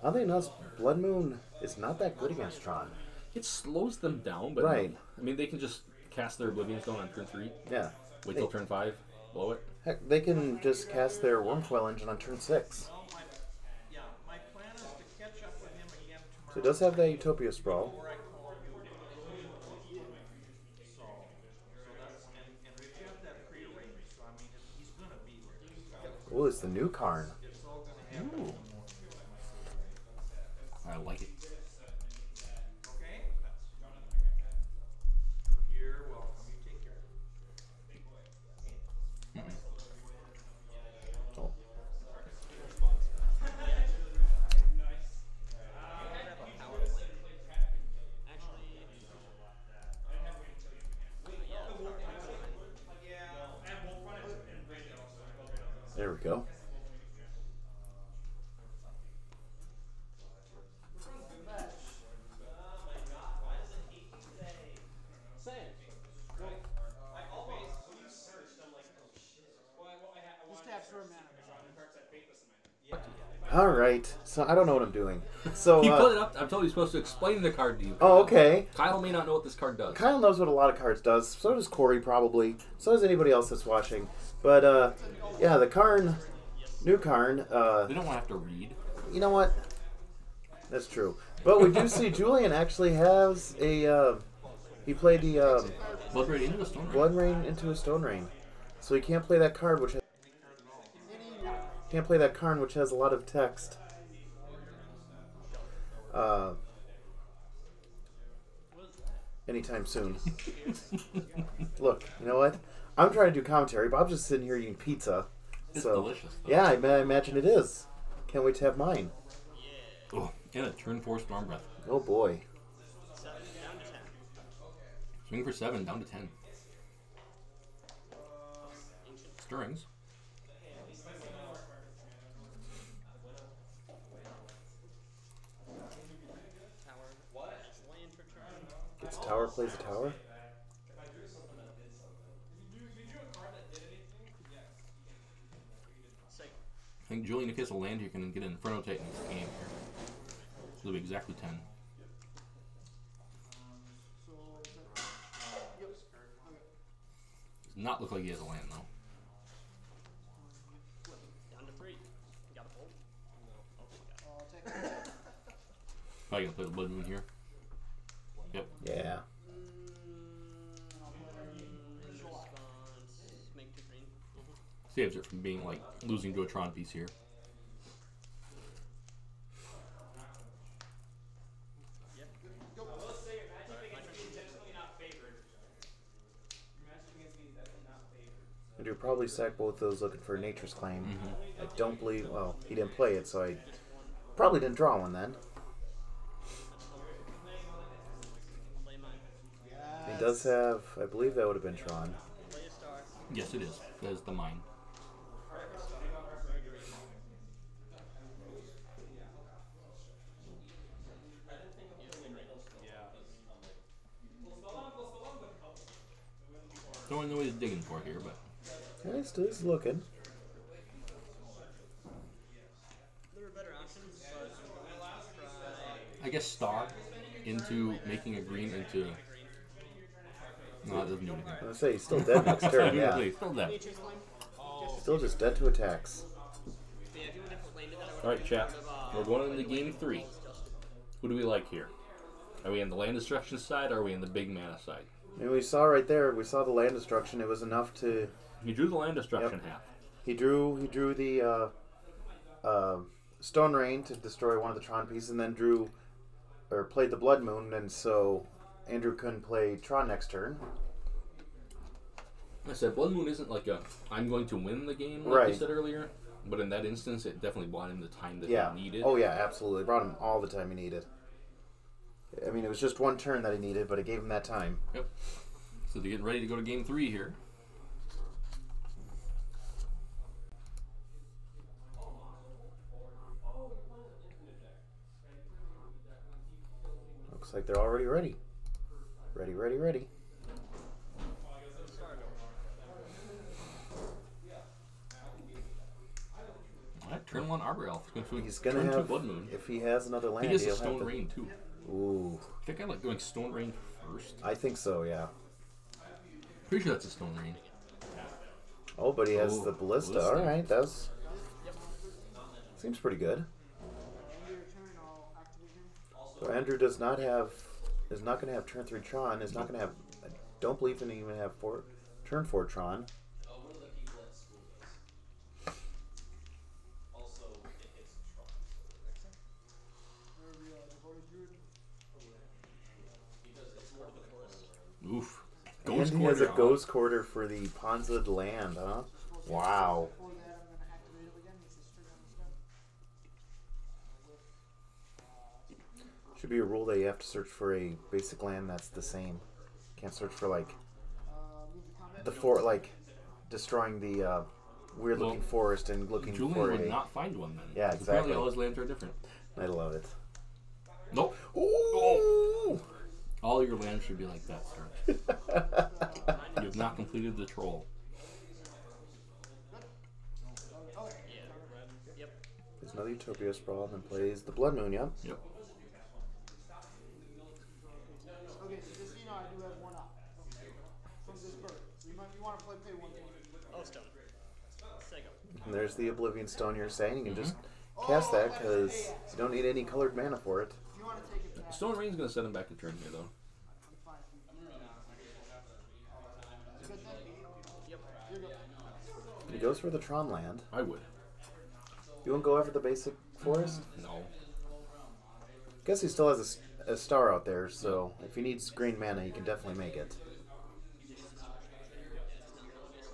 I think enough, Blood Moon is not that good against Tron. It slows them down, but Right. no. I mean, they can just cast their Oblivion Stone on turn 3, Yeah. wait till turn 5, blow it. Heck, they can just cast their Wormcoil Engine on turn 6. yeah, my plan is to catch up with him again tomorrow. So it does have that Utopia Sprawl. Before I call you. So that's, and we've got that prearranged, so I mean, he's gonna be there. Oh, it's the new Karn. It's all gonna happen. Ooh. I like it. Okay? You're welcome. You take care. Oh. There we go. All right. So I don't know what I'm doing. So He put it up. I'm told he's supposed to explain the card to you. oh, okay. Kyle may not know what this card does. Kyle knows what a lot of cards does. So does Corey probably. So does anybody else that's watching. But yeah, the Karn, new Karn. They don't want to have to read. You know what? That's true. But we do see Julian actually has a. He played the Blood Rain into a Stone Rain. Blood Rain into a Stone Rain, so he can't play that card, which can't play that card, which has a lot of text. Anytime soon. Look, you know what? I'm trying to do commentary. Bob's just sitting here eating pizza. It's so, delicious, though. Yeah, I imagine it is. Can't wait to have mine. Oh, and a turn 4 Storm Breath. Oh boy. Down to 10. Swing for 7, down to 10. Stirrings. Tower. Land for turn. Gets tower, plays a tower. Six. I think Julian, if he has a land, you can get an Inferno Titan in this game here. So it'll be exactly 10. Does not look like he has a land, though. Down to 3. You got a fold? No. Oh, Probably gonna play the Blood Moon here. Yep. Yeah. response. Make 2 green. Saves it from being like losing to a Tron piece here. I do probably sack both those looking for a Nature's Claim. I don't believe. Well, he didn't play it, so I probably didn't draw one then. Play mine. He does have. I believe that would have been Tron. Play a star. Yes, it is. That is the mine. Don't really know what he's digging for here, but Yeah, he's looking. There were better options, but I guess star into making a green into. No, that doesn't do anything. I was gonna say he's still dead next turn. Yeah. Still dead. Nature's Claim. Oh, Still just dead to attacks. Yeah, if you would have explained it, then I would All right, chat. We're going into game 3. Who do we like here? Are we on the land destruction side, or are we in the big mana side? I mean, we saw right there. We saw the land destruction. It was enough to. He drew the land destruction half. He drew the Stone Rain to destroy one of the Tron pieces, and then played the Blood Moon, and so Andrew couldn't play Tron next turn. I said Blood Moon isn't like I'm going to win the game, like you said earlier. But in that instance, it definitely bought him the time that he needed. Oh yeah, absolutely. It brought him all the time he needed. I mean, it was just one turn that he needed, but it gave him that time. Yep. So they're getting ready to go to game 3 here. Looks like they're already ready. Ready. Alright, turn 1 Arbor Elf. He's gonna turn have 2 Blood Moon. If he has another land, He gets a he'll Stone have to... Rain too. Ooh. I think I like doing Stone Rain first. I think so, yeah. Pretty sure that's a Stone Rain. Oh, but he has the Ballista. All right, that's seems pretty good. So Andrew is not going to have turn 3 Tron. Is not going to have. I don't believe he even have turn 4 Tron. Oof. And he has a Ghost Quarter for the Ponza land, huh? Wow. Should be a rule that you have to search for a basic land that's the same. Can't search for like destroying the weird looking forest and looking Julian for would not find one then. Yeah, exactly. Apparently all his lands are different. I love it. Nope. Ooh. All your lands should be like that, sir. You have not completed the troll. There's another Utopia Sprawl and plays the Blood Moon, yep. Yep. Okay, so just so you know, I do have one up from this bird. So you want to pay 1 point. Oh, stone. And there's the Oblivion Stone you're saying. You can just cast that because you don't need any colored mana for it. If you want to take it back. Stone Rain's going to send him back to turn here, though. He goes for the Tron land. I would. You won't go after the basic forest? No. Guess he still has a star out there, so if he needs green mana, he can definitely make it.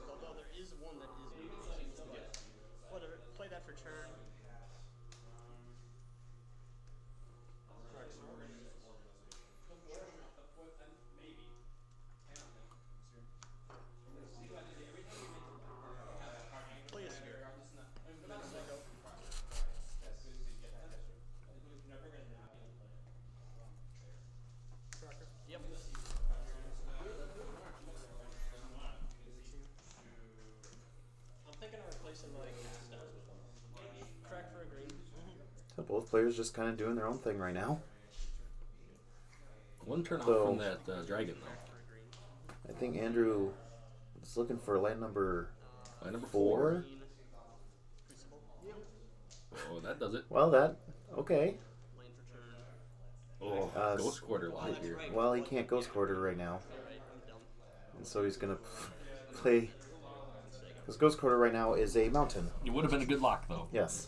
Although there is one that is whatever. Play that for turn. Play a sphere. Yep. I'm thinking of replacing my cast downs with them. Crack for a green. So both players just kind of doing their own thing right now. One turn off So- from that dragon, though. I think Andrew is looking for land number Line number 4. Oh, that does it. Well, okay. Lane for turn. Oh, Ghost Quarter live here. Well, he can't Ghost Quarter right now. Alright, I'm done. And so he's going to play... Because Ghost Quarter right now is a mountain. It would have been a good lock, though. Yes.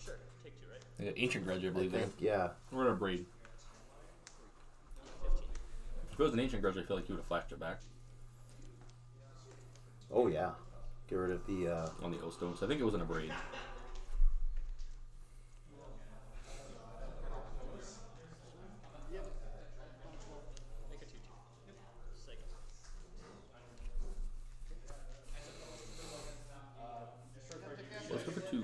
Sure, take 2, right? They got Ancient Grudge, I I believe. think, yeah. We're in a braid. If it was an Ancient Grudge, I feel like he would have flashed it back Oh, yeah. Get rid of the... on the O-Stones. I think it was in a braid. Make a 2-2. Second. Let's go for 2.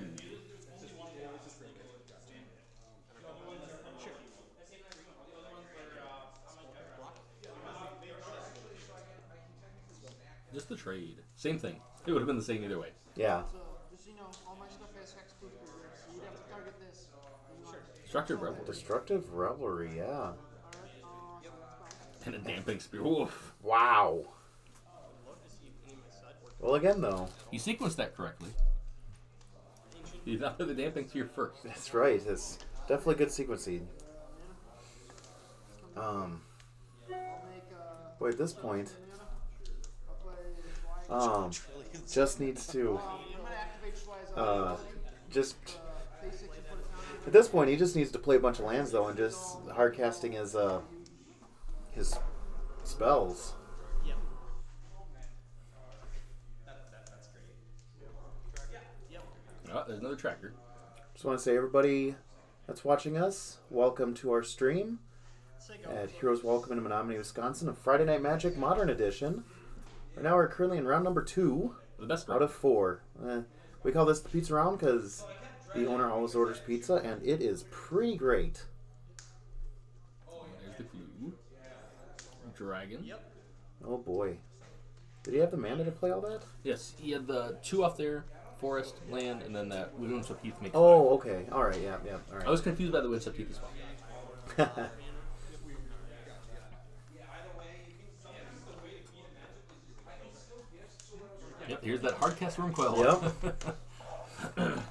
Just the trade. Same thing. It would have been the same either way. Yeah. So, just so you know, all my stuff has hex proof here, so you'd have to target this. Destructive Revelry. Destructive Revelry, yeah. Alright, so And a damping spear. Oof. Wow. I'd love to see any of my sideboard. Well, again, though, You sequenced that correctly. You thought of the damping spear first. that's right. It's definitely good sequencing. Boy, at this point, just needs to, just, at this point, he just needs to play a bunch of lands, though, and just hard casting his spells. Yep. That's great. Yep. Oh, there's another tracker. Just want to say, everybody that's watching us, welcome to our stream Say go. at Heroes Welcome in Menominee, Wisconsin, of Friday Night Magic Modern Edition. Right now we're currently in round number 2 The best out of 4. We call this the pizza round because the owner always orders pizza, and it is pretty great. There's the clue. Dragon. Yep. Oh boy. Did he have the mana to play all that? Yes, he had the 2 off there, forest, land, and then that Windswept Heath makes Oh, okay. Alright, yeah, I alright. was confused by the Windswept Heath as well. Yep, here's that hardcast worm coil. Yep.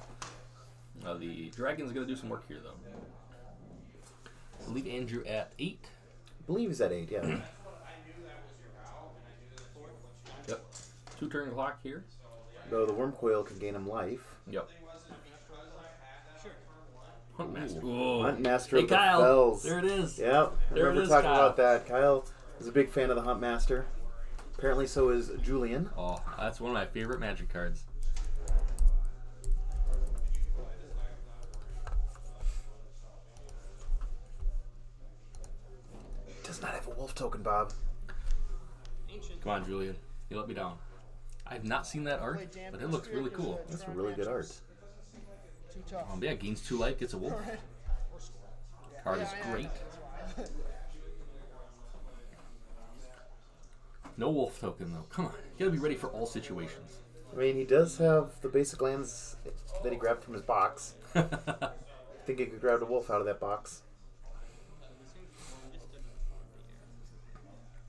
The dragon's going to do some work here, though. We'll leave Andrew at 8. I believe he's at 8, yeah. Yep. 2 turn clock here. Though the worm coil can gain him life. Yep. Sure. Hunt Master. Whoa. Hunt Master Hey, of the Kyle. Fells. There it is. Yep. I There it remember is, talking Kyle. about that. Kyle is a big fan of the Hunt Master. Apparently so is Julian. Oh, that's one of my favorite Magic cards. Does not have a wolf token, Bob. Ancient. Come on, Julian. You let me down. I have not seen that art, but it looks really cool. That's a really good art. Too tough. Yeah, gains 2 life, gets a wolf. Alright. Card is Yeah, great. that's why. No wolf token, though. Come on. You gotta be ready for all situations. I mean, he does have the basic lands that he grabbed from his box. I think he could grab a wolf out of that box.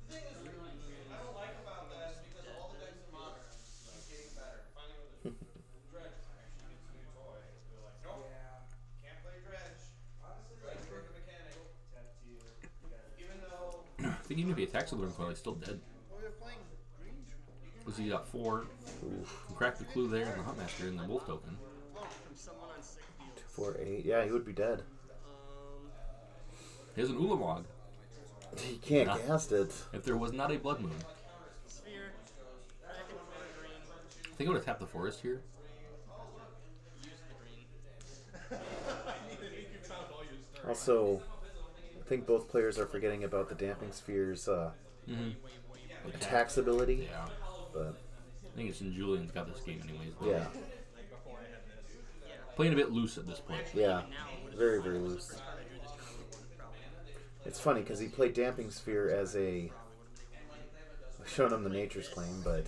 I don't like about that is because all the decks in modern keep getting better. Finally with the Dredge actually gets a new toy. They're like, nope, can't play Dredge. Dredge broke the mechanic. Even though I think even if he attacks with the coil, he's still dead. Well, they're playing green. Because he got 4. Crack the clue there in the Hunt Master and the wolf token. From someone on sick field. 4, 8. Yeah, he would be dead. He has an Ulamog. He can't Yeah. cast it. If there was not a Blood Moon. Sphere. Kraken for a green. I think I would have tapped the forest here. Use the green. Also, I think both players are forgetting about the Damping Sphere's attacks ability. Yeah. But, I think it's in Julian's got this game anyways. yeah. Playing a bit loose at this point. Yeah. Very, very loose. It's funny because he played Damping Sphere as a... I've shown him the Nature's Claim, but...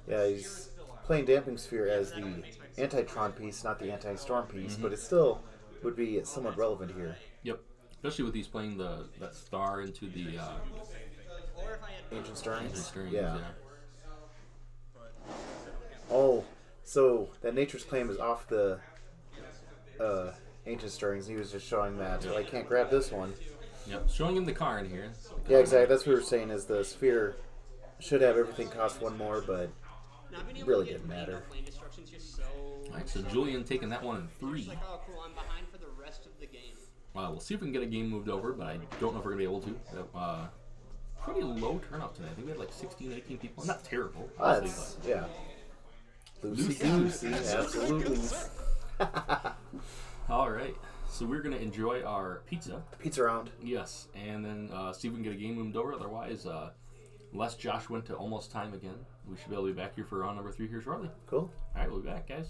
Yeah, he's playing Damping Sphere as the anti-Tron piece, not the anti-Storm piece, but it still would be somewhat relevant here. Yep. Especially with these playing that star into the Or if I had Ancient Stearns? strings. Yeah. Oh, so that Nature's Claim is off the Ancient Stearns. He was just showing that. Well, I can't grab this one. Yep. Showing him the car in here. Yeah, exactly. That's what we were saying is the Sphere should have everything cost 1 more, but not being able really to get didn't matter. lane destruction's just so. Alright, so Julian taking that one in 3. It's like, oh cool, I'm behind for the rest of the game. We'll see if we can get a game moved over, but I don't know if we're going to be able to. Pretty low turnout tonight. I think we had like 16, 18 people. Not terrible. That's, yeah. Loosey-goosey, absolutely. Alright, so we're going to enjoy our pizza. Pizza round. Yes, and then see if we can get a game moved over. Otherwise, unless Josh went to almost time again, we should be able to be back here for round number 3 here shortly. Cool. Alright, we'll be back, guys.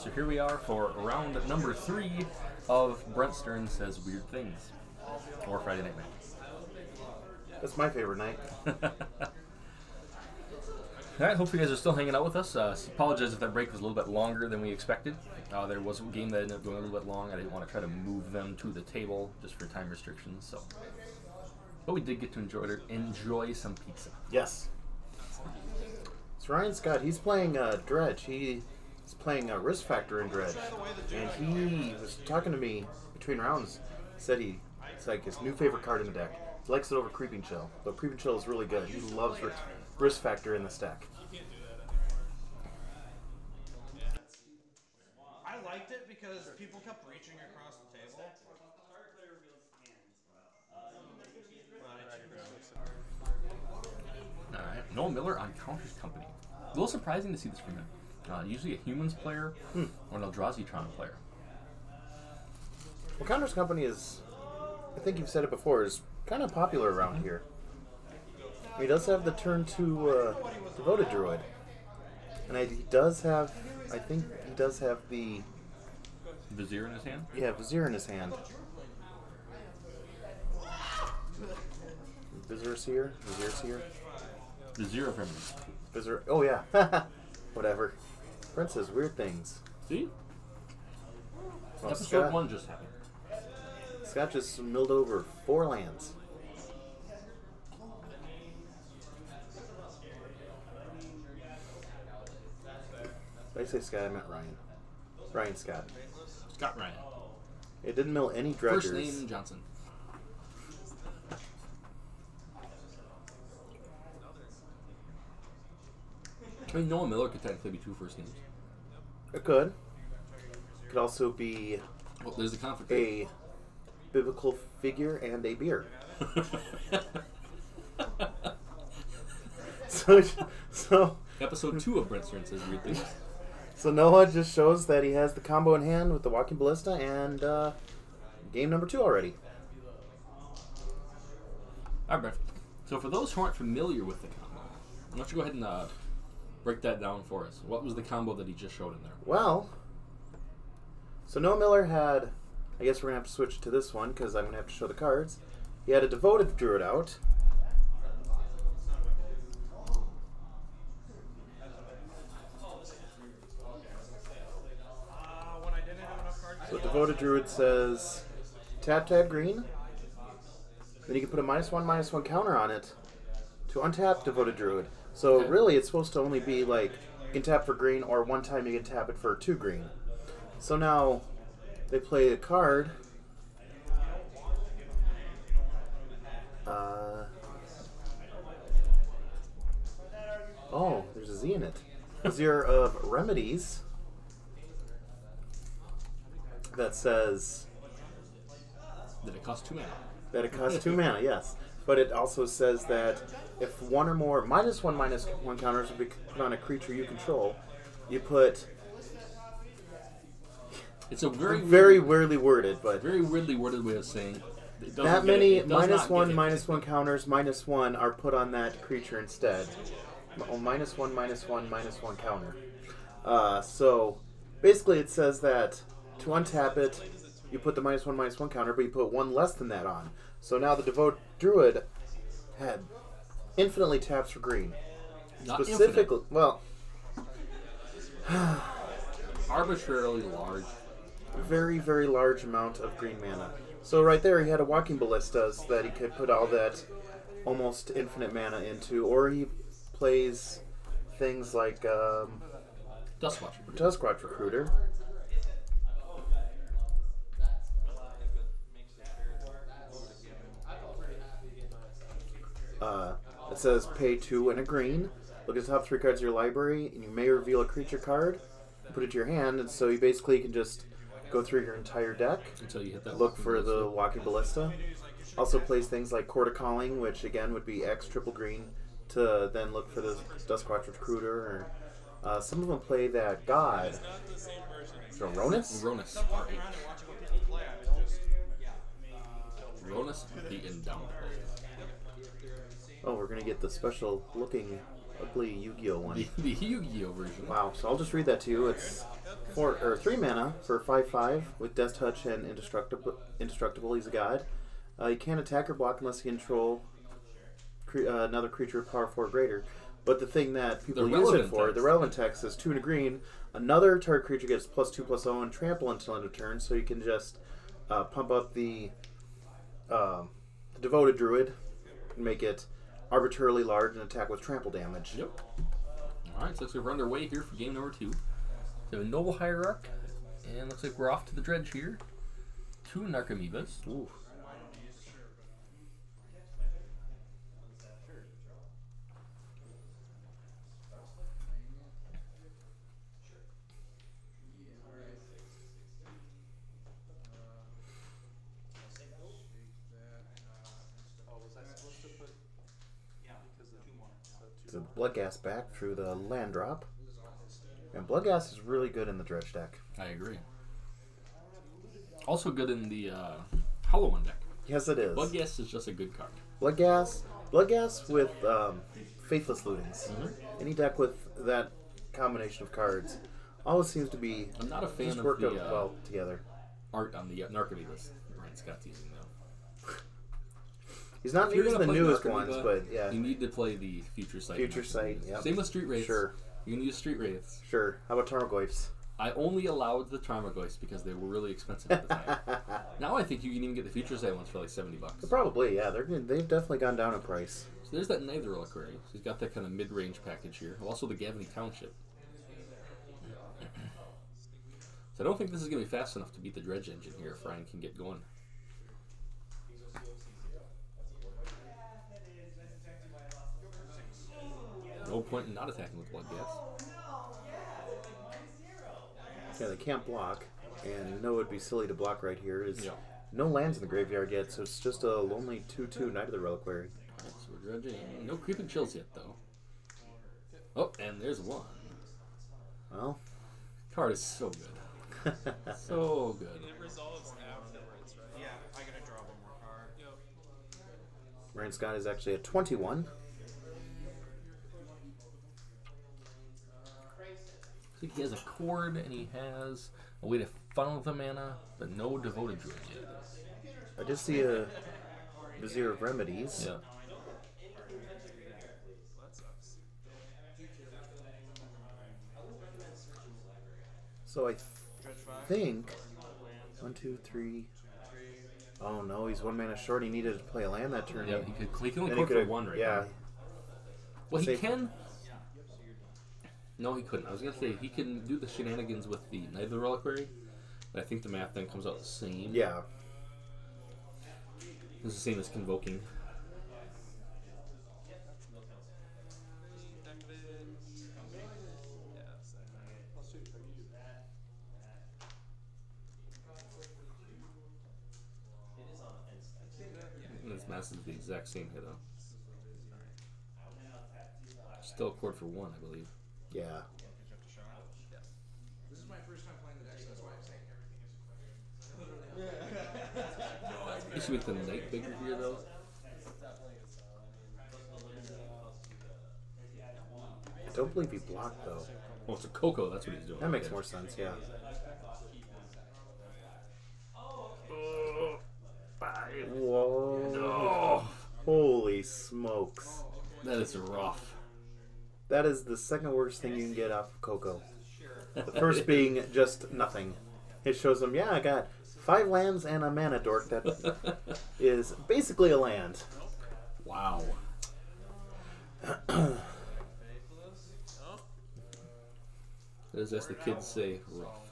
so here we are for round number 3 of Brent Stearns Says Weird Things. Or Friday Night Magic. That's my favorite night. Alright, hope you guys are still hanging out with us. Apologize if that break was a little bit longer than we expected. There was a game that ended up going a little bit long. I didn't want to try to move them to the table just for time restrictions. But we did get to enjoy some pizza. Yes. So Ryan Scott, he's playing Dredge. He's playing Risk Factor in Dredge. And he was talking to me between rounds. Said it's like his new favorite card in the deck. He likes it over Creeping Chill. But Creeping Chill is really good. He loves Risk Factor in the stack. I liked it because people kept reaching across the table. Alright, Noah Miller on Counters Company. A little surprising to see this from him. Usually a Humans player or an Eldrazi Tron player. Well, Counters Company is, I think you've said it before, is kind of popular around here. He does have the turn 2 Devoted Druid. And he does have, I think he does have the... Vizier in his hand? Yeah, Vizier in his hand. Vizier Seer? Vizier Seer? Vizier of Remedy. Vizier, oh yeah. Whatever. Brent Says Weird Things. See? Well, Episode 1 just happened. Scott just milled over 4 lands. Did I say Scott? I meant Ryan. Ryan Scott. Scott Ryan. It didn't mill any dredgers. First name Johnson. I mean, Noah Miller could technically be 2 first names. It could. Could also be Well, there's the conflict. a biblical figure and a beer. So Episode 2 of Brent Stearns Says Weird Things. So Noah just shows that he has the combo in hand with the Walking Ballista and game number 2 already. Alright, Brent. So for those who aren't familiar with the combo, why don't you go ahead and break that down for us. What was the combo that he just showed in there? Well, so Noah Miller had, I guess we're going to have to switch to this one because I'm going to have to show the cards. He had a Devoted Druid out. So Devoted Druid says, tap green. Then you can put a -1/-1 counter on it to untap Devoted Druid. So really it's supposed to only be like, you can tap for green or one time you can tap it for 2 green. So now they play a card. Oh, there's a Z in it. Vizier of Remedies. That says Did it cost 2 mana? that it costs 2 mana, yes. But it also says that if one or more -1/-1 counters will be put on a creature you control, you put... It's a very weirdly worded, but very weirdly worded way of saying it doesn't that get many it does not get it. -1/-1 counters -1 are put on that creature instead. -1/-1 counter. So basically it says that to untap it, you put the -1/-1 counter, but you put 1 less than that on. So now the Devote Druid had infinitely taps for green. Not Specifically, well, arbitrarily large. very, very large amount of green mana. So right there he had a Walking Ballistas that he could put all that almost infinite mana into, or he plays things like Duskwatch Recruiter. It says pay 2 and a green. Look at the top 3 cards of your library, and you may reveal a creature card. Put it to your hand, and so you basically can just go through your entire deck. Until you hit that. Look for the Walking Ballista. Also plays things like Court of Calling, which again would be X triple green, to then look for the Duskwatch Recruiter. Or some of them play that God. Ronus? Ronus. Ronus the Indomitable. Oh, we're gonna get the special looking ugly Yu-Gi-Oh one. The Yu-Gi-Oh version. Wow, so I'll just read that to you. It's 3 mana for 5/5 with Death Touch and Indestructible. He's a god. You can't attack or block unless you control another creature with power 4 or greater. But the thing that people use it for, the relevant text, is 2 and a green. Another target creature gets +2/+0 and trample until end of turn, so you can just pump up the Devoted Druid and make it arbitrarily large and attack with trample damage. Yep. Alright, so looks like we're underway here for game number 2. So a Noble Hierarch, and looks like we're off to the Dredge here. 2 Narcomoebas. Ooh. The Bloodghast back through the land drop. And Bloodghast is really good in the Dredge deck. I agree. Also good in the Hollow One deck. Yes, it is. Bloodghast is just a good card. Bloodghast with Faithless Lootings. Any deck with that combination of cards always seems to be I'm not a fan just of work the out well together. art on the Narcomoebas Brent Scott's using though. He's not If you're using the gonna play newest Narcomoeba, ones, but yeah. You need to play the Future Sight. Future Sight, yep. Same with Street Wraiths. Sure. You can use Street Wraiths. Sure. How about Tarmogoyfs? I only allowed the Tarmogoyfs because they were really expensive at the time. Now I think you can even get the Future Sight ones for like $70. Probably, yeah. They've definitely gone down in price. So there's that Nether Reliquary. So he's got that kind of mid-range package here. Also the Gavany Township. So I don't think this is going to be fast enough to beat the Dredge engine here if Ryan can get going. No point in not attacking with Bloodghast. Yeah, they can't block, and you know it would be silly to block right here. Is Yeah. no lands in the graveyard yet, so it's just a lonely 2/2 Knight of the Reliquary. Alright, so we're dredging. No creeping chills yet, though. Oh, and there's one. Well, Card is so good. So good. It resolves afterwards, right? Yeah, I gotta draw one more card. Yep. Ryan Scott is actually at 21. I think he has a cord and he has a way to funnel the mana, but no Devoted Druid yet. I just see a Vizier of Remedies. Yeah. So I think 1, 2, 3. Oh no, he's 1 mana short. He needed to play a land that turn. Yeah, he can only Then cord for could've- 1 right yeah. now. Well, he Save- can. No, he couldn't. I was gonna say he can do the shenanigans with the Knight of the Reliquary, but I think the math then comes out the same. Yeah. It's the same as convoking. And this math is the exact same hit, though. Still a cord for 1, I believe. Yeah. This is my first time playing the deck, so that's why I'm saying everything is You should make the Knight bigger here, though. I don't believe he blocked though. Oh, it's a Coco. That's what he's doing. That makes Okay. more sense. Yeah. Whoa. Oh, Holy smokes. that is rough. That is the second worst thing you can get off of Coco. The first being just nothing. It shows him, yeah, I got 5 lands and a mana dork that is basically a land. Wow. As the kids say, rough.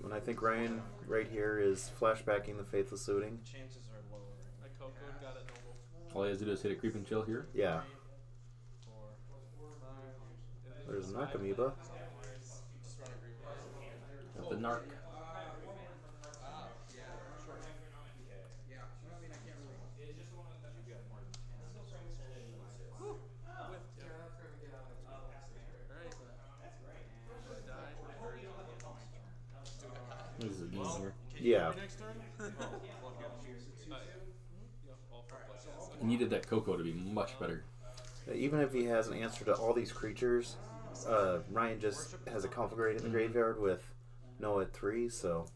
And I think Ryan right here is flashbacking the Faithless Suiting. Chances are lower. I Coco got it noble. All he has to do is hit a creeping chill here. Yeah. There's an Narcomoeba. Got the Narc. This is a game here. Yeah. Next turn? He needed that Coco to be much better. Even if he has an answer to all these creatures, Ryan just has a Conflagrate in the graveyard with Noah at 3, so.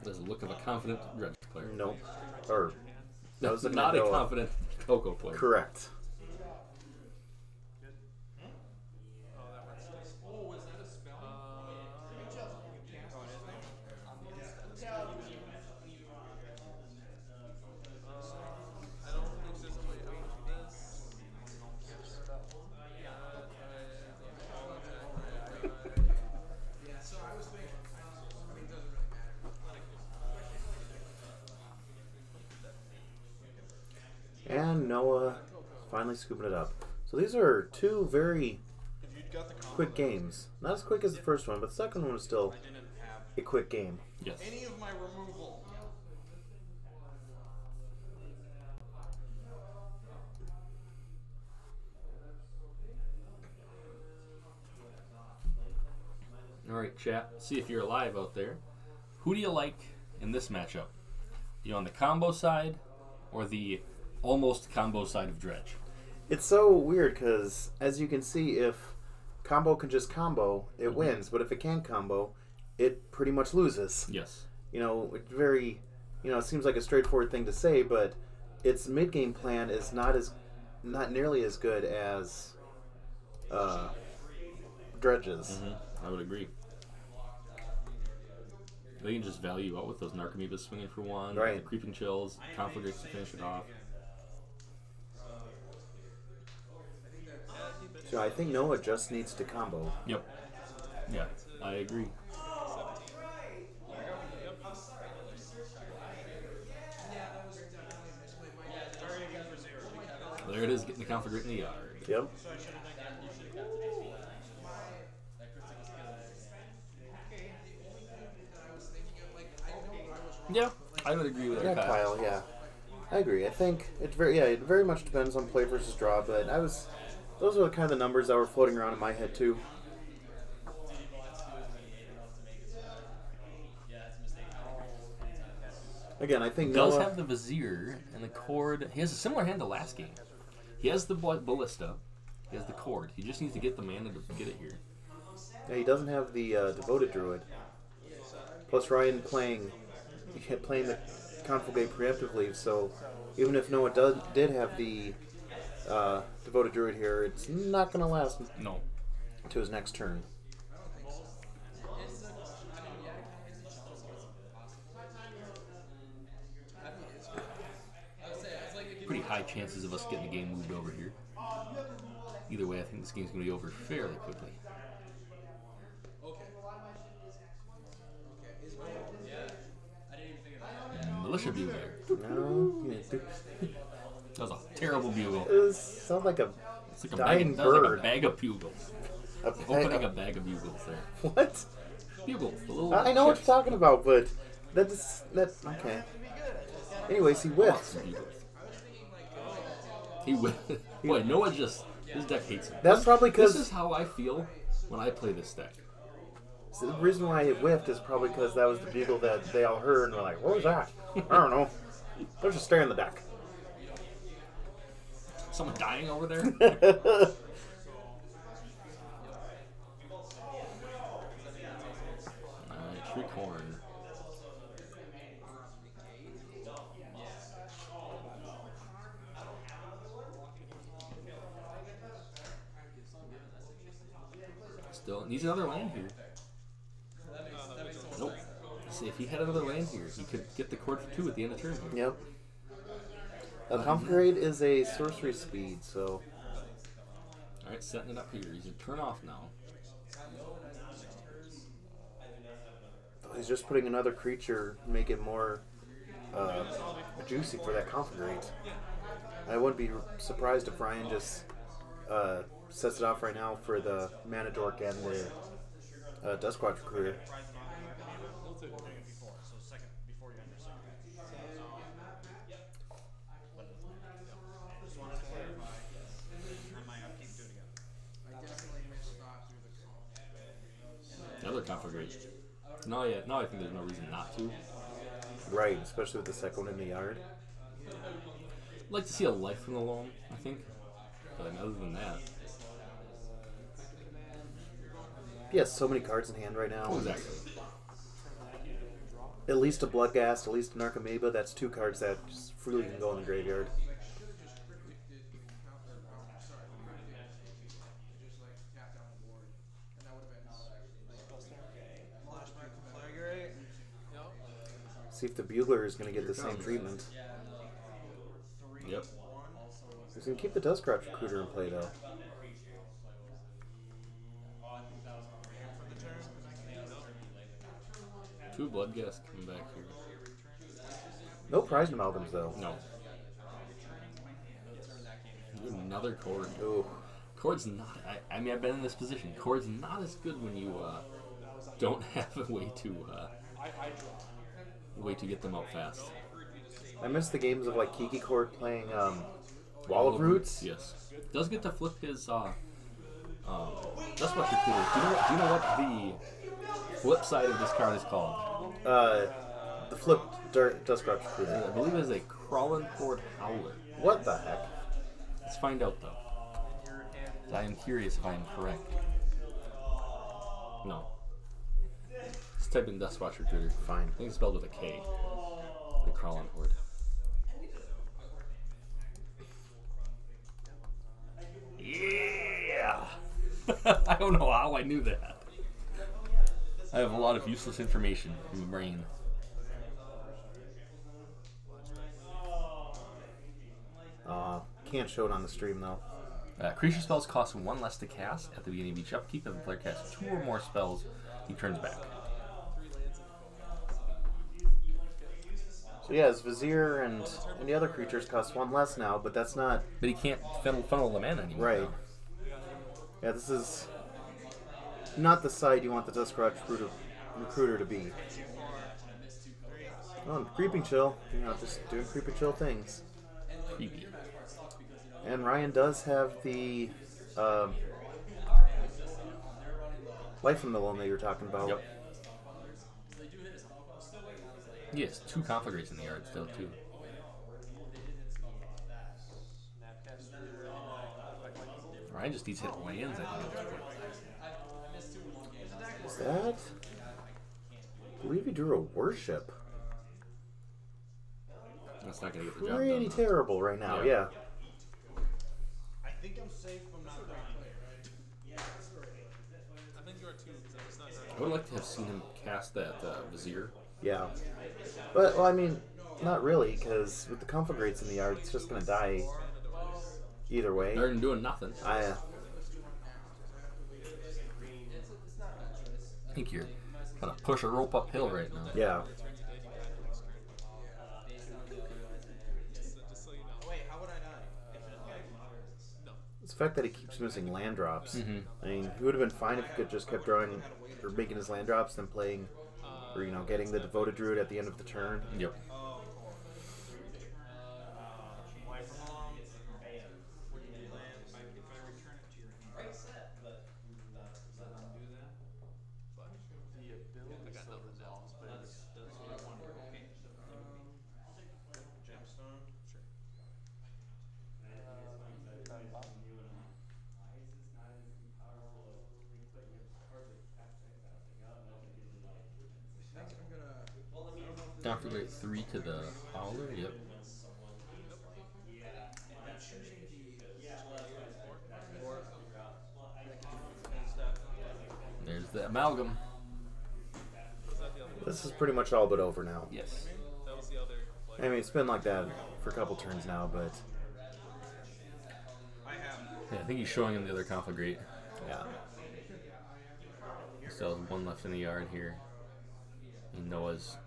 There's a look of a confident Dredge player. Nope. Or, that was Not a Noah. confident Coco player. Correct. Oh, was that a spell? I don't think this way. Yeah, so I was thinking, I mean, it doesn't really matter. And Noah finally scooping it up. So these are two very quick games. Not as quick as the first one, but the second one was still a quick game. Yes. Any of my removal. All right, chat. See if you're alive out there. Who do you like in this matchup? You on the combo side or the almost combo side of Dredge? It's so weird because, as you can see, if combo can just combo, it wins. But if it can't combo, it pretty much loses. Yes. You know, it's very, it seems like a straightforward thing to say, but its mid-game plan is not nearly as good as Dredge's. I would agree. They can just value out with those Narcomoebas swinging for one, Right. the Creeping Chills, Conflagrates to finish it off. So I think Noah just needs to combo. Yep. Yeah, I agree. There it is, getting the Conflagrate in the yard. Yep. Yeah, I would agree with that, Yeah, Kyle. Kyle, yeah. I agree. I think it very much depends on play versus draw, but those are the kind of the numbers that were floating around in my head too. Again, I think He does Noah have the Vizier and the Cord. He has a similar hand to last game. He has the Ballista. He has the Cord. He just needs to get the mana to get it here. yeah, he doesn't have the Devoted Druid. Plus Ryan playing the Conflagrate preemptively, so even if Noah did have the Devoted Druid here, it's not going to last No. to his next turn. Pretty high chances of us getting the game moved over here. Either way, I think this game's going to be over fairly quickly. Militia Bugler. No, That was a terrible bugle. it sounds like a It's like a dying bag, that was like a bird. bag of bugles. Opening a bag of bugles there. What? Bugles. The little I know what chips. you're talking about, but that's okay. Anyways, he whiffs. Awesome bugles. He whiffed. Boy, Noah just his deck hates him. That's probably This because is how I feel when I play this deck. the reason why it whiffed is probably because that was the bugle that they all heard and were like, "What was that?" I don't know. They're just staring at the deck. Someone dying over there? Alright, Shriek Horn. Still needs another land here. Nope. See, if he had another land here, he could get the cord for 2 at the end of turn. Yep. A Conflagrate is a sorcery speed, so Alright, setting it up here. He's a turn off now. he's just putting another creature, make it more juicy for that Conflagrate. I wouldn't be surprised if Ryan just sets it off right now for the Mana Dork and the Dust Quadra Recruiter. Another Conflagrate. No, yeah, no, I think there's no reason not to. Right, especially with the second one in the yard. I'd like to see a life from the loam, I think. But I mean, other than that, He has so many cards in hand right now. exactly. At least a Bloodghast, at least an Archamoeba. That's 2 cards that just freely can go in the graveyard. Should have just cryptic did counter. Sorry, cryptic just like tap down the board, and that would have been flashback to Flagrate. Yep. See if the Bugler is going to get the same treatment. Yep. He's going to keep the Duscroft Recruiter in play, though. Two Bloodghast coming back here. No Prized Amalgams, though. No. Another Cord. Ooh. Cord's not. I mean, I've been in this position. Cord's not as good when you don't have a way to get them out fast. I miss the games of like Kiki Cord playing Wall of Roots. Yes. Does get to flip his Dust Recruiter. Do you know what the flip side of this card is called? The flipped Duscroft Recruiter. I believe it is a Crawling Horde Howler. What the heck? Let's find out though. I am curious if I am correct. No. Let's type in Duskwatch Recruiter. Fine. I think it's spelled with a K. The Crawling Horde. Yeah! I don't know how I knew that. I have a lot of useless information in my brain. Can't show it on the stream, though. Creature spells cost 1 less to cast at the beginning of each upkeep. If the player casts 2 or more spells, he turns back. So yeah, his Vizier and the other creatures cost 1 less now, but that's not... But he can't funnel the mana anymore. Right. Now. Yeah, this is not the side you want the Duscroft Recruiter to be. Oh, Creeping Chill. You know, just doing Creeping Chill things. Creepy. And Ryan does have the Life in the Loam that you were talking about. Yep. Yes, 2 Conflagrates in the yard still, too. Ryan just needs hit lands, I think. Is that? I believe he drew a Worship. That's not going to get the job Pretty done. terrible right now, Yeah. yeah. I think I'm safe from not dying. I think you are too, because it's not I would like to have seen him cast that Vizier. Yeah. But, well, I mean, not really, because with the Conflagrates in the yard, it's just going to die either way. They're doing nothing. I think you're kind of push a rope uphill right now. yeah. Wait, how would I die? It's the fact that he keeps missing land drops. Mm-hmm. I mean, he would have been fine if he could just kept drawing or making his land drops, then playing, or you know, getting the Devoted Druid at the end of the turn. Yep. Gemstone? I think I'm gonna. Conflagrate 3 to the Howler. Yep. There's the Amalgam. This is pretty much all but over now. Yes. That was the other play. I mean, it's been like that for a couple turns now, but Yeah, I think he's showing him the other Conflagrate. yeah. He still has 1 left in the yard here. And Noah's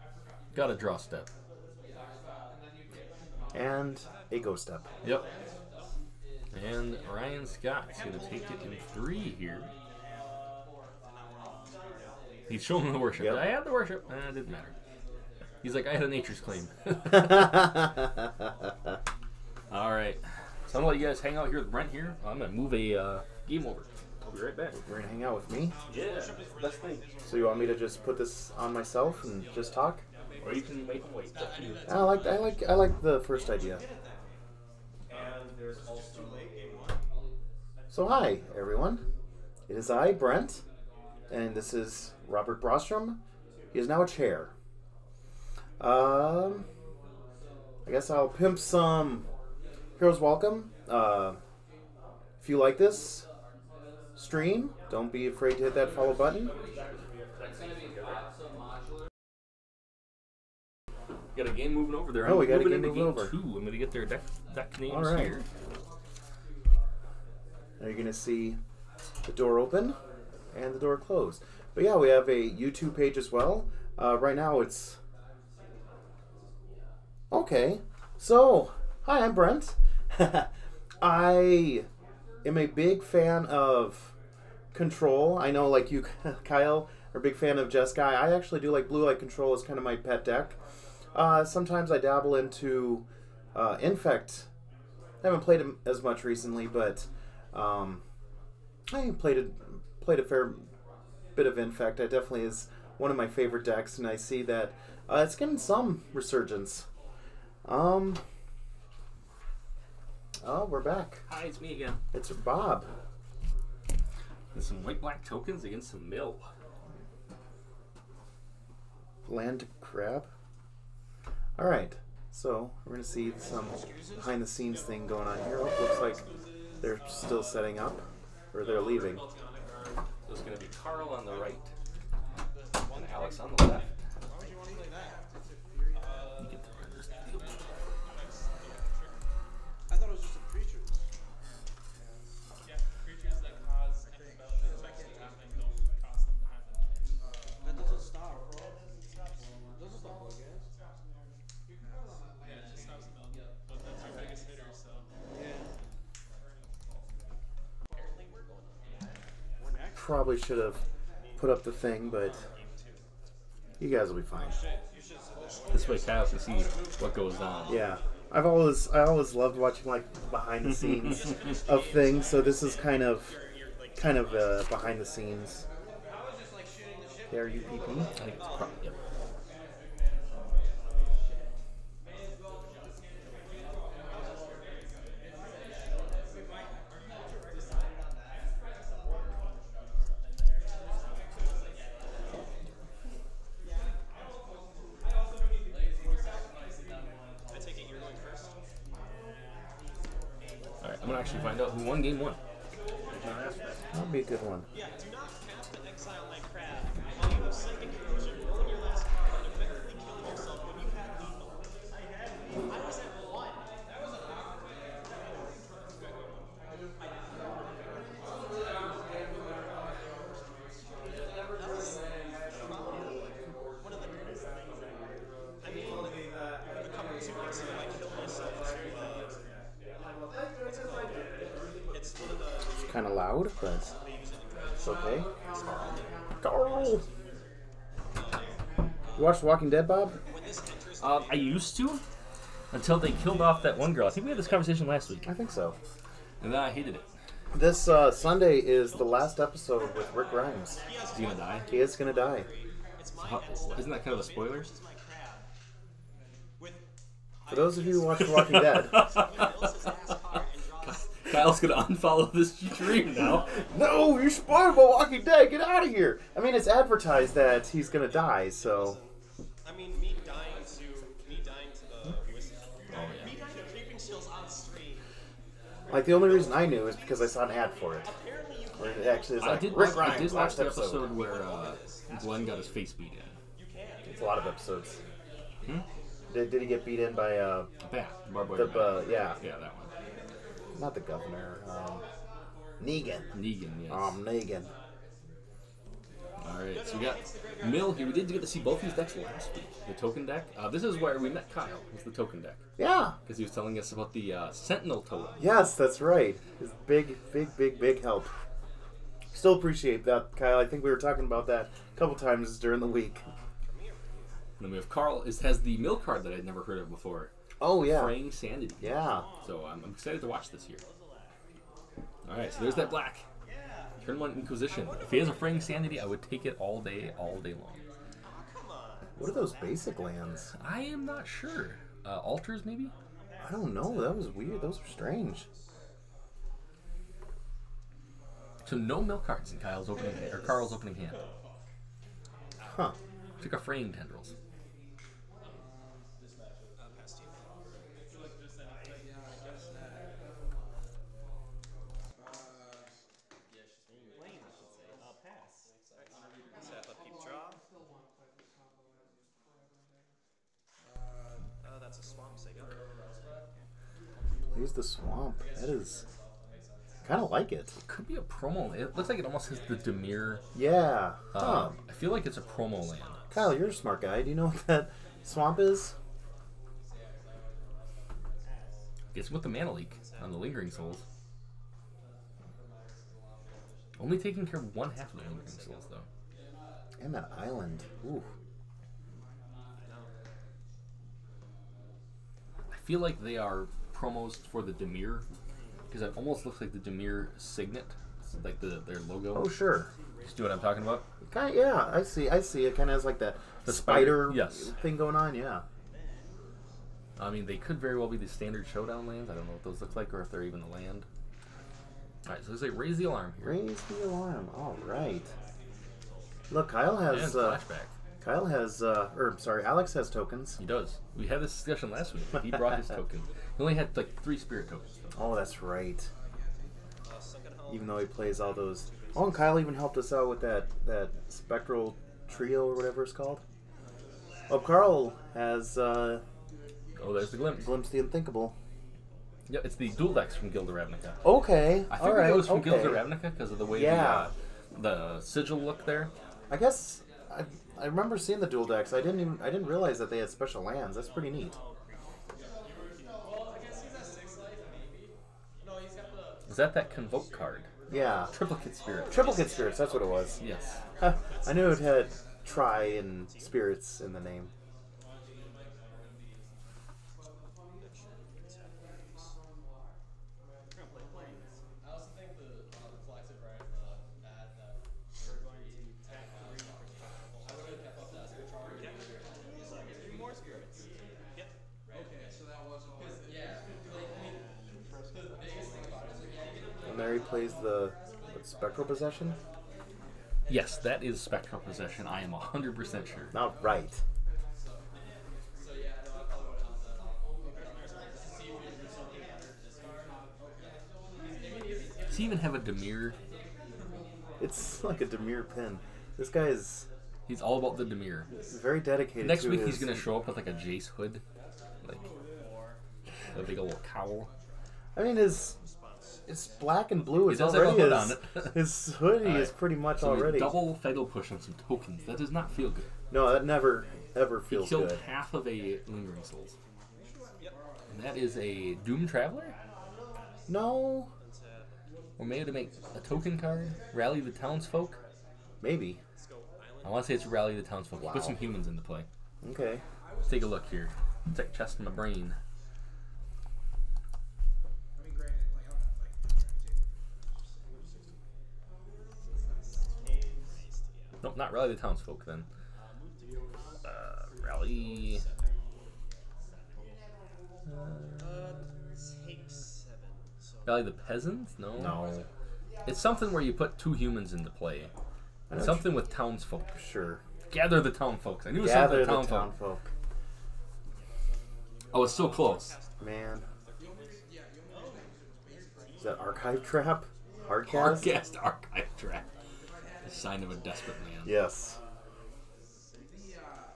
got a draw step. And a Go Step. Yep. And Ryan Scott's going to take it in 3 here. He's showing the worship. Yep. I had the worship. It didn't matter. He's like, I had a nature's claim. All right. So I'm going to let you guys hang out here with Brent here. I'm going to move a game over. I'll be right back. You're gonna hang out with me? Yeah. Best thing. So you want me to just put this on myself and just talk? Or you can wait and wait. It's up to you. I like the first idea. And there's also too late, game 1. So hi, everyone. It is I, Brent, and this is Robert Brostrom. He is now a chair. I guess I'll pimp some Heroes Welcome. If you like this stream, don't be afraid to hit that follow button. Got a game moving over there. Oh, we got a moving game into moving over. 2. I'm going to get their deck names All right. here. Now you're going to see the door open and the door closed. But yeah, we have a YouTube page as well. Right now it's... Okay. So, hi, I'm Brent. I am a big fan of Control. I know, like you, Kyle, are a big fan of Jeskai. I actually do like Blue Light Control as kind of my pet deck. Sometimes I dabble into Infect. I haven't played it as much recently, but I played a fair bit of Infect. It definitely is one of my favorite decks, and I see that it's getting some resurgence. Oh, we're back. Hi, it's me again. It's Bob. And some white-black tokens against some mill. Land crab. Alright, so we're going to see some behind-the-scenes thing going on here. Oh, looks like they're still setting up, or they're leaving. So it's going to be Karl on the right and Alex on the left. Why would you want to play that? You get the render deal. I thought it was just a creature. Yeah, creatures that cause effects to happen don't cause them to happen. That doesn't stop, bro. Doesn't stop, I guess. Yeah, it just stops the build. But that's your biggest hitter, so. Yeah. Apparently we're going on. We're next. Probably should have put up the thing, but you guys will be fine. This way Kyle can see what goes on. Yeah, I always loved watching like behind the scenes of things. So this is kind of behind the scenes. KRUPP. I think it's Krupp. Yep. I take it you're going first. Alright, I'm going to actually find out who won game 1. That'll be a good one. Yeah, do not tap to exile my crab. While you have psychic fusion, roll your last card and effectively kill yourself when you have lethal. I was at 1. That was probably one of the weirdest things. I mean, the couple of times that I killed myself to, it's one of the It's kind of loud, but they use it in it's okay. Karl. You watched Walking Dead, Bob? When this enters I used to until they killed off that one girl. I think we had this conversation last week. I think so. And then I hated it. This Sunday is the last episode with Rick Grimes. Is he going to die? He is gonna die. it's my How, isn't that kind of a spoiler? my crab. With For those of you who watch Walking Dead, mills his ass card and draws. Kyle's going to unfollow this stream now. no, you're spoiled by Walking Dead. Get out of here. I mean, it's advertised that he's gonna die, so I mean, me dying to the whiskey. Oh, yeah. Me dying to creeping chills on stream. like the only reason I knew is because I saw an ad for it. Apparently you Where it actually is I like did Rick watch, Grimes watch last the episode. episode where Glenn got his face beat in. It's a lot of episodes. Hmm? Did he get beat in by Bat. Barbed the wire bat. yeah, Yeah, that one. not the governor, Negan. Negan, yes. Negan. Alright, so we got Mill here. We did get to see both these decks last week. The token deck. This is where we met Kyle. It's the token deck. Yeah. Because he was telling us about the Sentinel totem. Yes, that's right. His big help. Still appreciate that, Kyle. I think we were talking about that a couple times during the week. And then we have Karl. Has the Mill card that I'd never heard of before. Oh yeah. Fraying Sanity. Yeah. So I'm excited to watch this here. Alright, so there's that black. Turn 1 Inquisition. If he has a Fraying Sanity, I would take it all day long. What are those basic lands? I am not sure. Altars, maybe? I don't know. That was weird. Those were strange. So no mill cards in Kyle's opening hand, or Karl's opening hand. Huh. Took a fraying tendrils. Pass to you. Step up, keep draw. That's a swamp, Sega. Here's the swamp. That is... kind of like it. Could be a promo. It looks like it almost has the Demir. Yeah. Huh. I feel like it's a promo land. Kyle, you're a smart guy. Do you know what that swamp is? It's with the mana leak on the Lingering Souls. Only taking care of one half of the Lingering Souls, though. And that island. Ooh. I feel like they are promos for the Demir, because it almost looks like the Demir signet, it's like their logo. Oh, sure. You see what I'm talking about? Kind of, yeah, I see. It kind of has like that The spider yes. thing going on. Yeah. I mean, they could very well be the standard showdown lands. I don't know what those look like, or if they're even a land. All right, so let's say raise the alarm here. Raise the alarm. All right. Look, Kyle has And flashback. Alex has tokens. He does. We had this discussion last week. He brought his token. He only had like 3 spirit tokens, though. Oh, that's right. Even though he plays all those. Oh, and Kyle even helped us out with that spectral trio or whatever it's called. Oh, Karl has Oh, there's the glimpse. Glimpse the Unthinkable. Yeah, it's the dual decks from Guild of Ravnica. Okay. I all figured right. it was from okay. Guild of Ravnica because of the way the sigil looked there. I guess I remember seeing the dual decks. I didn't realize that they had special lands. That's pretty neat. Well, I guess he's at 6 life, maybe. No, he's got the. Is that Convoke card? Yeah. Triplicate Spirit. Triplicate Spirits. That's what it was. Yes. I knew it had Tri and Spirits in the name. I also think the flexive right ad that we're going to tap 3 for special. I would have kept up that spiritual. Give me more spirits. Yep. Okay, so that wasn't because The biggest thing about it is And there he plays the Spectral Possession. Yes, that is Spectral Possession. I am 100% sure. Not right. So yeah, no, I probably would have held that off. To see if we do something better to discard. Does he even have a Demir? It's like a Demir pin. This guy is He's all about the Demir. very dedicated. Next to week his, he's going to show up with like a Jace hood. Like a big old cowl. I mean, it's black and blue. He It's does have a already hood his, on it. his hoodie Alright. is pretty much So already. double fatal push on some tokens. That does not feel good. No, that never ever He feels killed good. half of a Lingering Souls. And that is a Doom Traveler? No, Or maybe to make a token card? Rally the Townsfolk? maybe. I want to say it's Rally the Townsfolk. Wow. Put some humans into play. Okay. Let's take a look here. Tech chest in my brain. I mean, granted, like I'm not like Nope, not Rally the Townsfolk then. Rally. Take 7. So Rally the Peasants? No. No. It's something where you put 2 humans into play. I know Something with townsfolk. Sure. Gather the townfolks. I knew it was Gather something the with townfolk. townfolk. Oh, it's so close. Man. Is that Archive Trap? Hardcast? Hardcast Archive Trap. The sign of a desperate man. Yes.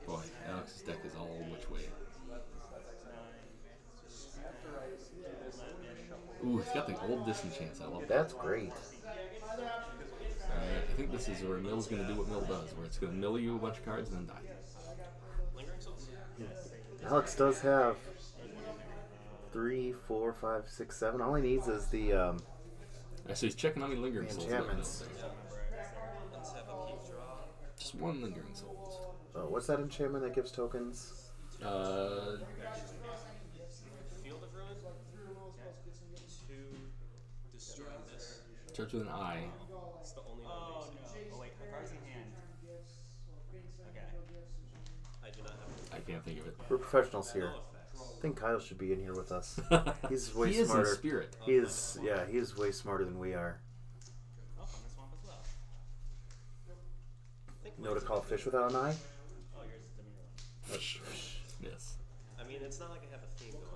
Boy, Alex's deck is all which way. Ooh, it's got the old disenchants. I love that. That's great. I think this is where Mill's going to do what Mill does, where it's going to mill you a bunch of cards and then die. Lingering Souls? Alex does have 3, 4, 5, 6, 7. All he needs is the So he's checking how many Lingering Souls. enchantments. Let's have a keep draw. Just 1 Lingering Souls. What's that enchantment that gives tokens? Uh, Field of Ruin. To destroy this. starts with an I. It's the only Oh no. Oh wait, the cards in hand. Okay. I do not have. I can't think of it. We're professionals here. I think Kyle should be in here with us. He's way He is smarter. in spirit. He is, yeah, he is way smarter than we are. You know what to call fish without an eye? Oh, yours is the mirror one. Yes. I mean, it's not like I have a theme going on.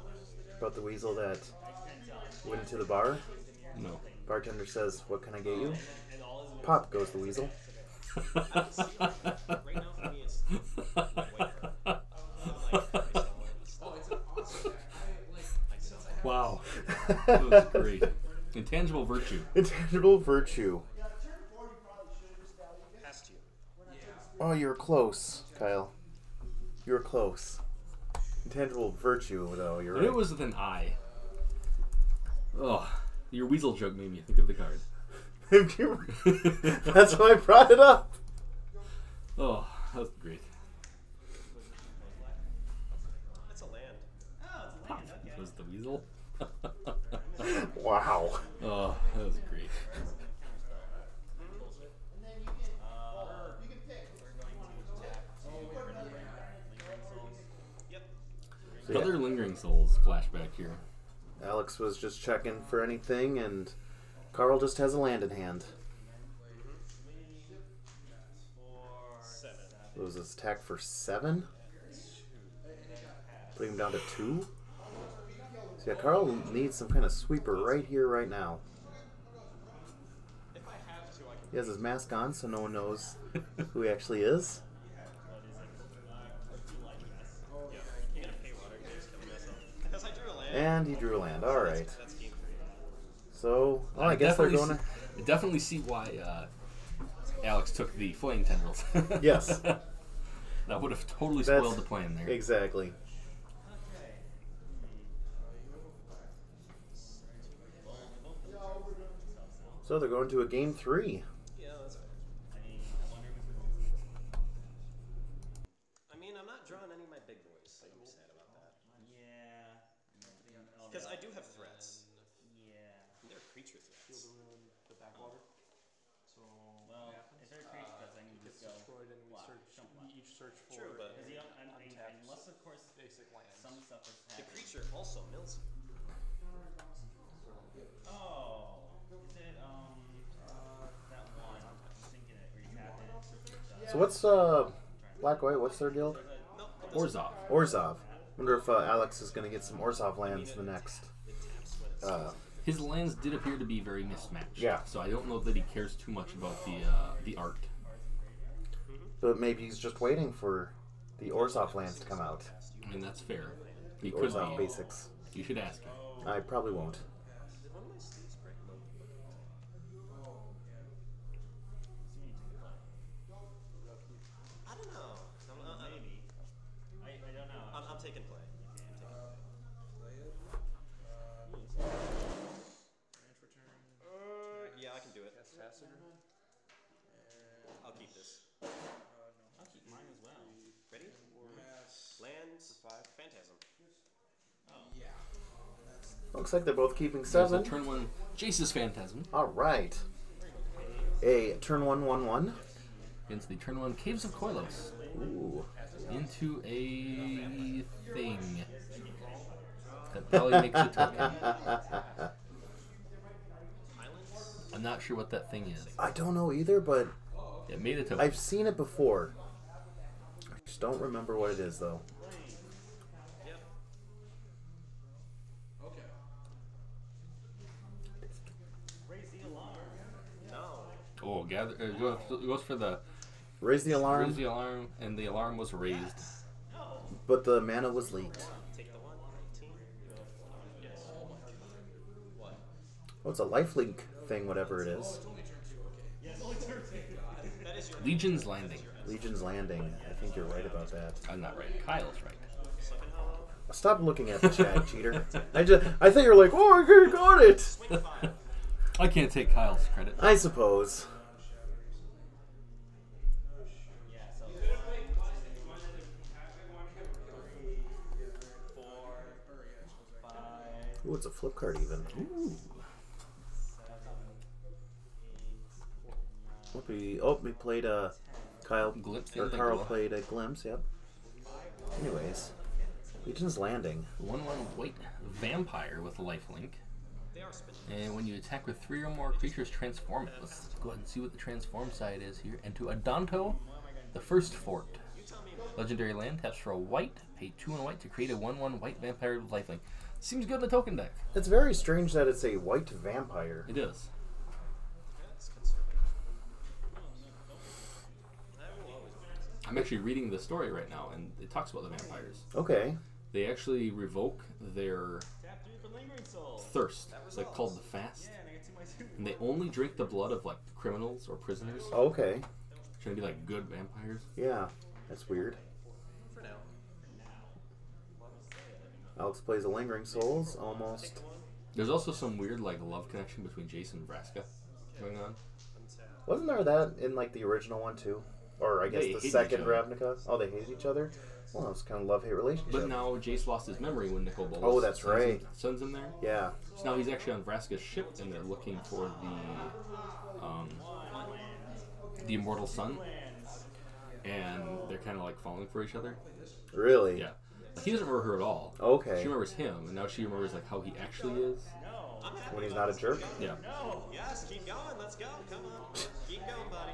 About the weasel that I can't tell. went into the bar. No. Bartender says, "What can I get you?" And all his Pop goes the weasel. Right now, for me, it's way Oh, it's an awesome deck. Since I have Wow. That was great. Intangible virtue. Intangible virtue. Has to. Oh, you were close, Kyle. You were close. Intangible virtue, though. You're And right. it was with an I. Oh, your weasel joke made me think of the card. That's why I brought it up. Oh, that was great. It's a land. Oh, it's a land. Okay. Was the weasel? Wow. Oh, that was great. Yep. So, yeah, Other lingering souls flashback here. Alex was just checking for anything, and Karl just has a land in hand. 7. What was his attack for 7? Putting him down to 2? So yeah, Karl needs some kind of sweeper right here, right now. If I have to, I can. He has his mask on, so no one knows who he actually is. You gonna pay water? You just killing myself. Because I drew a land. And he drew a land. All right. That's game 3. So, well, I guess they're going to... I definitely see why Alex took the flame tendrils. Yes. That would have totally That's- spoiled the plan there. Exactly. So they're going to a game 3. Yeah, that's fine. I mean, I'm not drawing any of my big boys, so I'm sad about that. Yeah. Because I do have threats. Yeah. They're creature threats. The backwater. So Well, if they're creature threats, I can just go. destroyed and we block, search. don't block. We each search for True, but- Because unless of course basic lands. some stuff is The happening. creature also mills you. Oh, is it that one? I'm thinking it where you tap it. So what's Black White? What's their guild? No, it doesn't. Orzhov. Orzhov. Wonder if Alex is going to get some Orzhov lands in the next. It taps when it's His lands did appear to be very mismatched. Yeah. So I don't know that he cares too much about the art. But maybe he's just waiting for the Orzhov lands to come out. I mean, that's fair. He The could Orzhov be. basics. You should ask him. I probably won't. Did one of my sleeves break? I don't know. Maybe. I don't know. I'm taking play. Yeah, I can do it. I'll keep this. I'll keep mine as well. Ready? Lands. 5. Phantasm. Looks like they're both keeping There's a 7. turn 1 Jace's Phantasm All right. A turn 1/1/1. against the turn 1 Caves of Koilos Ooh. into a thing that probably makes a token. Islands. I'm not sure what that thing is. I don't know either, but It made a token. I've seen it before. I just don't remember what it is, though. Yep. Okay. Raise the alarm. No. Oh, gather. It goes for the Raise the alarm, raise the alarm, and the alarm was raised. but the mana was leaked. Take the 1. 19. Yes. What? Oh, it's a lifelink thing, whatever it is. That is your Legion's Landing. Legion's Landing. I think you're right about that. I'm not right. Kyle's right. second hollow. Stop looking at the chat, cheater. I thought you were like, oh, I could have got it. Swing 5. I can't take Kyle's credit. I suppose. Yeah, so 4, 5, Ooh, it's a flip card even. Ooh. 7, 8, We played Kyle Glimpse or and Karl Lingola. played a glimpse. Yep. Anyways, Legion's Landing. 1/1 white vampire with lifelink. They are spinning. And when you attack with 3 or more creatures, transform it. Let's go ahead and see what the transform side is here. Into a Danto The First Fort. Legendary land, taps for a white, pay 2 and a white to create a 1/1 white vampire with lifelink. Seems good in the token deck. It's very strange that it's a white vampire. It is. I'm actually reading the story right now, and it talks about the vampires. Okay. They actually revoke their thirst. It's like called the fast. And they only drink the blood of like criminals or prisoners. Okay. Trying to be like good vampires. Yeah, that's weird. For now. Alex plays a Lingering Souls, almost. There's also some weird like love connection between Jason and Vraska going on. Wasn't there that in like the original one too? Or I guess They the hate second each other. Ravnica? Oh, they hate each other? Well, it was kind of love-hate relationship. But now Jace lost his memory when Nicol Bolas Oh, that's right. sends him there. Yeah. So now he's actually on Vraska's ship, and they're looking for the immortal sun, and they're kind of like falling for each other. Really? Yeah. He doesn't remember her at all. Okay. She remembers him, and now she remembers like how he actually is. When he's not a jerk? Yeah. Yes, keep going. Let's go. Come on. Keep going, buddy.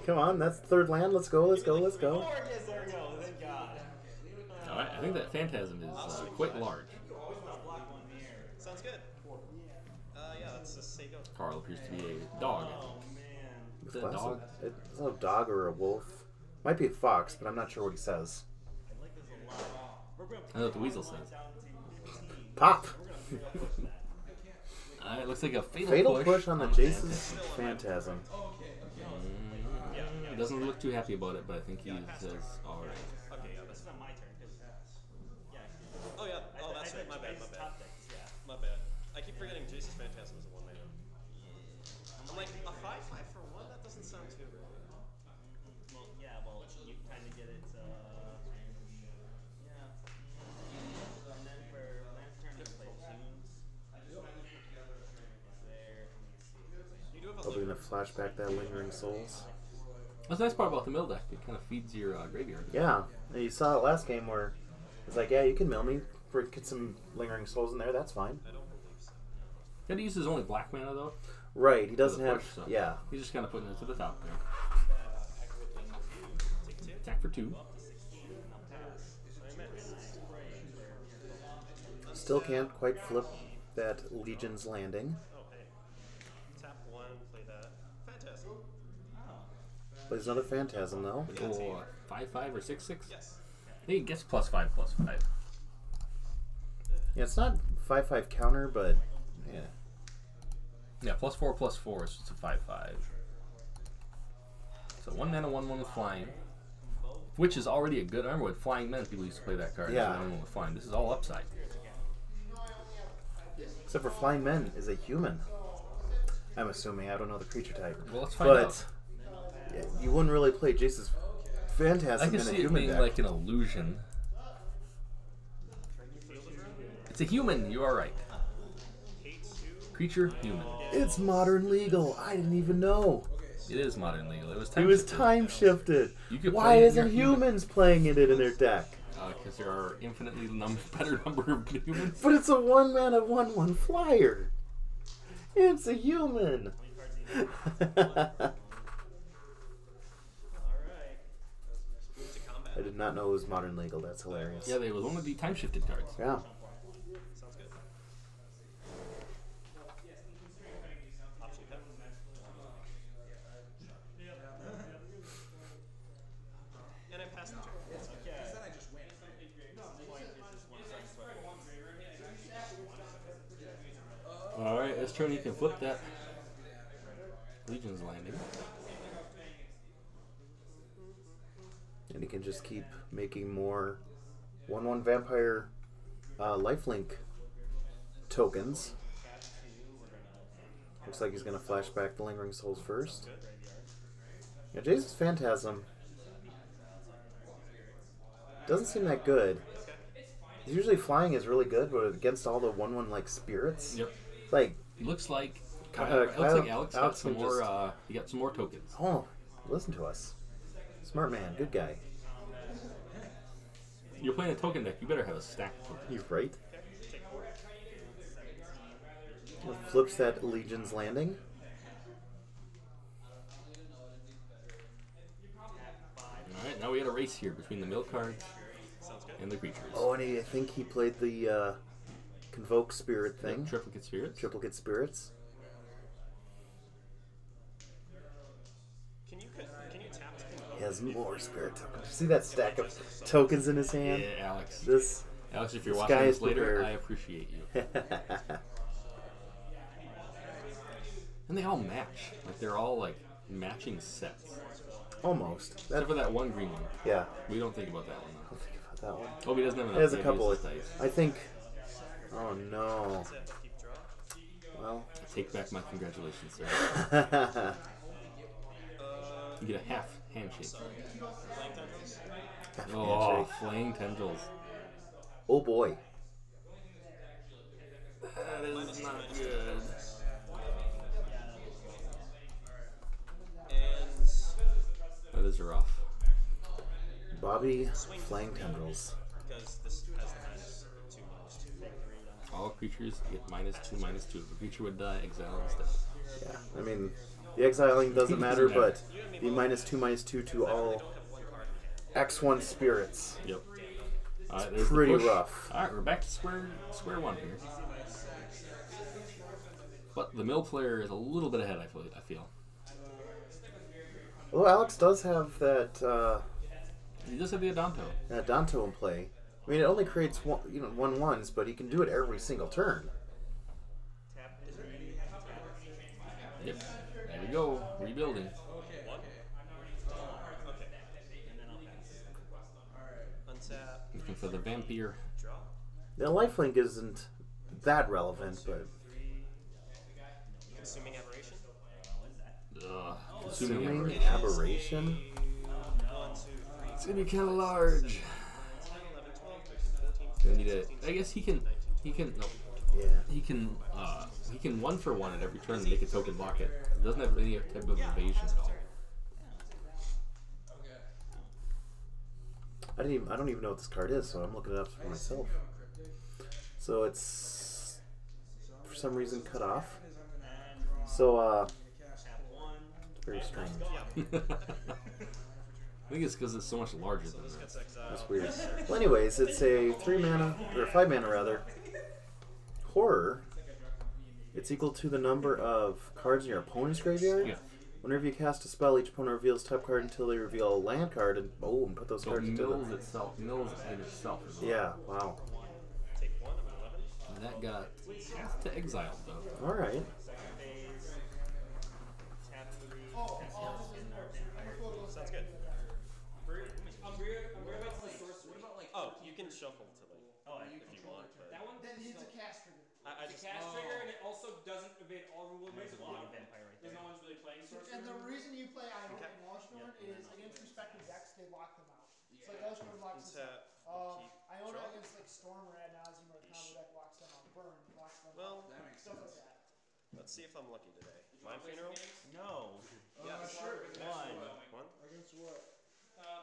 Come on, that's the third land. Let's go, let's go, let's go. Yes, there we go. Thank God. I think that Phantasm is quite large. Sounds good. Yeah, let's just say go. Karl appears to be a dog. Is it a dog? It's not a dog or a wolf. Might be a fox, but I'm not sure what he says. I know what the weasel says. Pop! It looks like a Fatal push on the Jace's Phantasm. Doesn't look too happy about it, but I think he says, alright. Okay, yeah, that's not my turn. Oh, yeah. Oh, that's right. My bad, my bad. My bad. I keep forgetting Jason's Phantasm is a 1-mana. I'm like, a 5/5 for 1? That doesn't sound too good. Well, yeah, well, you kind of get it, yeah. And then for last turn, you play Tunes. There, You do have a Probably gonna flashback that Lingering Souls. That's the nice part about the mill deck. It kind of feeds your graveyard. Yeah, and you saw it last game where it's like, yeah, you can mill me for get some Lingering Souls in there. That's fine. I don't believe so. Gotta use his only black mana though. Right, he doesn't For the have. push, so Yeah. He's just kind of putting it to the top there. Attack for 2. Still can't quite flip that Legion's Landing. Oh, hey. Tap 1, play that. Phantasm. Plays another Phantasm though. Or 5/5 or 6/6. Yes. I think it gets +5/+5. Yeah, it's not 5/5 counter, but yeah. Yeah, +4/+4, so it's a 5/5. So 1 mana, 1/1 with flying. Which is already a good. I remember what flying meant. People used to play that card. Yeah. 1/1 with flying. This is all upside. Except for Flying Men is a human. I'm assuming. I don't know the creature type. Well, let's find But out. yeah, you wouldn't really play Jace's I Phantasm can in a see it human being deck. like an illusion. It's a human. You are right. Creature, human. It's modern legal. I didn't even know. It is modern legal. It was It time was shifted. time shifted. You could Why play it in isn't your human. humans playing it in their deck? Because there are infinitely better number of humans. But it's a 1-mana 1/1 flyer. It's a human. I did not know it was modern legal. That's hilarious. Yeah, they was one of the time shifted cards. Yeah. Sounds good. Option cut. And I passed the turn. Because then I just win. Alright, this turn you can flip that Legion's Landing. And you can just keep making more 1/1 vampire lifelink tokens. Looks like he's going to flash back the Lingering Souls first. Yeah, Jason's Phantasm doesn't seem that good. Usually flying is really good, but against all the 1/1 like spirits, Yep. like Looks like Kyle- Alex got Alex some can more. just- He got some more tokens. oh, listen to us, smart man, good guy. You're playing a token deck. You better have a stack of tokens. You're right. Flips that Legion's Landing. now we had a race here between the mill cards and the creatures. Oh, and I think he played the Convoke Spirit thing. Yep, triplicate spirits. Triplicate Spirits. Can you tap to convoke? He has more spirit tokens. See that stack of tokens in his hand? Yeah, Alex. Alex, if you're watching this later, I appreciate you. And they all match. Like, they're all, like, matching sets. Almost. Except for that one green one. Yeah. We don't think about that one, though. Don't think about that one. Oh, he doesn't have enough. There's a couple of dice. I think... Oh, no. Well... I take back my congratulations, sir. You get a half handshake. Oh, flaying tendrils. Oh, boy. That is not good. That is rough. Bobby, flaying tendrils. Because this has the -2/-2. All creatures get -2/-2. If a creature would die, exile instead. Yeah, I mean, the exiling doesn't matter, but the -2/-2 to all X1 spirits. Yep. It's pretty rough. Alright, we're back to square one here. But the mill player is a little bit ahead, I feel. Well, Alex does have that He does have the Adanto. Danto in play. I mean, it only creates one ones, but he can do it every single turn. Yep. There we go. Rebuilding. Looking for the vampire. Now, lifelink isn't that relevant, but... Consuming aberration? Consuming aberration? It's gonna be kind of large. I guess he can. No. Yeah. He can 1-for-1 at every turn and make a token block it. It doesn't have any type of evasion at all. I don't even know what this card is, so I'm looking it up for myself. So it's for some reason cut off. So it's very strange. I think it's because it's so much larger than that. That's weird. Well, anyways, it's a 3 mana or 5 mana rather. Horror. It's equal to the number of cards in your opponent's graveyard. Yeah. Whenever you cast a spell, each opponent reveals top card until they reveal a land card, and boom, put those cards into mills itself. Mills in itself. Yeah. Wow. And that got half to exile though. All right. Sounds good. Oh, you can shuffle to if you want, but that one then needs a cast trigger. It's a cast trigger, and it also doesn't evade all rule limits. There's no one's really playing sorcery. And the reason you play Ion and Loutsch is against respective decks, they lock them out. It's like Loutsch locks them out. Iona against like Storm or Ad Nauseam or a combo deck locks them out. Burn locks them out. That makes Stuff sense. like that. let's see if I'm lucky today. Mind Funeral? No. Yes. Sure. One. Against what?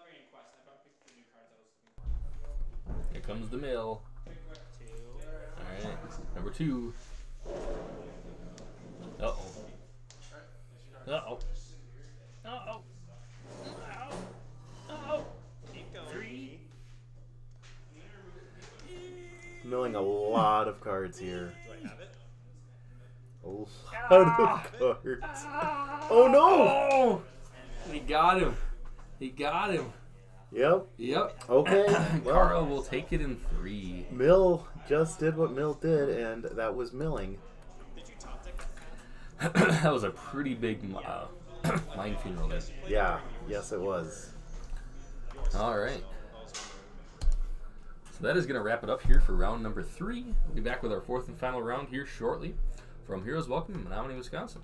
Bringing Quest. I picked the new cards I was looking for. Here comes the mill. 2. Alright. Number 2. Uh-oh. Uh-oh. Uh-oh. Uh-oh. Keep going. 3. Milling a lot of cards here. Do I have it? A lot of cards. Oh no! Oh! He got him. He got him. Yep. Yep. Okay. Well, Karl will take it in 3. Mill just did what Mill did, and that was milling. Did you top deck? That was a pretty big mind funeral there. Yeah. Yes, it was. Alright. So that is going to wrap it up here for round number 3. We'll be back with our 4th and final round here shortly from Heroes Welcome in Menominee, Wisconsin.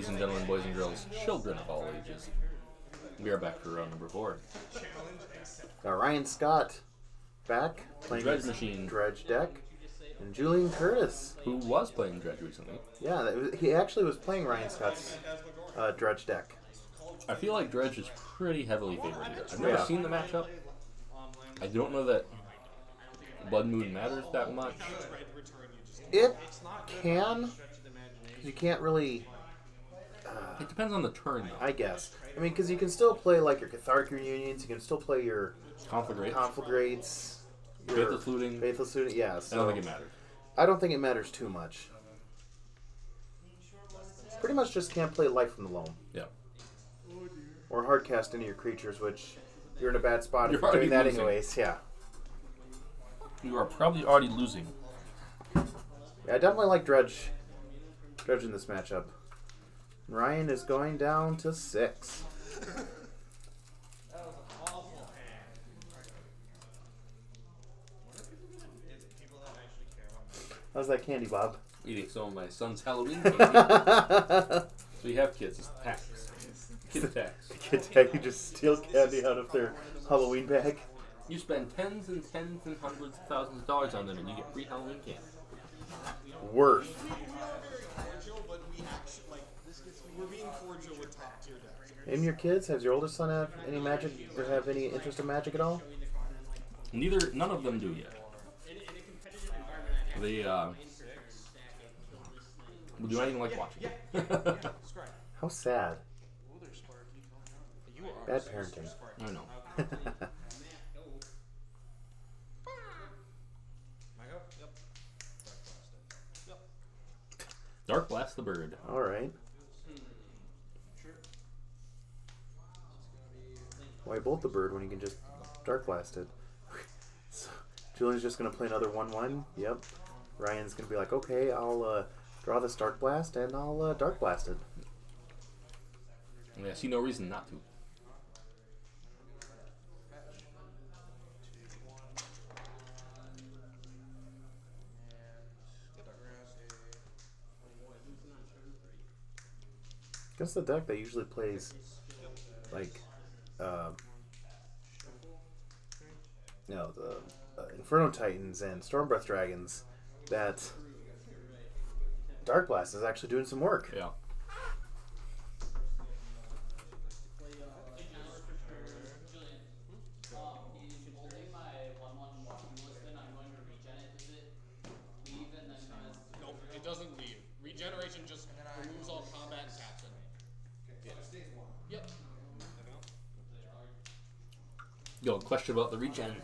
Ladies and gentlemen, boys and girls, children of all ages, we are back for round number 4. Got Ryan Scott back playing Dredge his machine. Dredge deck. And Julian Curtis. Who was playing Dredge recently. Yeah, he actually was playing Ryan Scott's Dredge deck. I feel like Dredge is pretty heavily favored here. I've never seen the matchup. I don't know that Blood Moon matters that much. It can. You can't really... It depends on the turn, though. I guess. I mean, because you can still play like your Cathartic Reunions, you can still play your Conflagrates, Faithless Looting. Faithless Looting, yeah. So I don't think it matters. I don't think it matters too much. Pretty much just can't play Life from the Loam. Yeah. Or hardcast any of your creatures, which you're in a bad spot if You're you're doing that already losing. anyways. Yeah. You are probably already losing. Yeah, I definitely like Dredge in this matchup. Ryan is going down to 6. How's that candy, Bob? Eating some of my son's Halloween candy. So you have kids, it's tax. Kid tax. Kid tax, you just steal candy out of their Halloween bag. You spend tens and hundreds of thousands of dollars on them and you get free Halloween candy. Worth. We're being cordial with top tier decks. Name your kids. Has your oldest son have any magic or have any interest in magic at all? None of them do yet. They will do anything like watching. How sad. Bad parenting. I know. Dark Blast the bird. All right. Why bolt the bird when you can just Dark Blast it? So, Julian's just going to play another 1/1. Yep. Ryan's going to be like, okay, I'll draw this Dark Blast and I'll Dark Blast it. I see no reason not to. Against the deck that usually plays like the Inferno Titans and Stormbreath Dragons, that Dark Blast is actually doing some work. Yeah. Nope, it doesn't leave. Regeneration just removes all combat and taps it. Yep. Yo, question about the regen.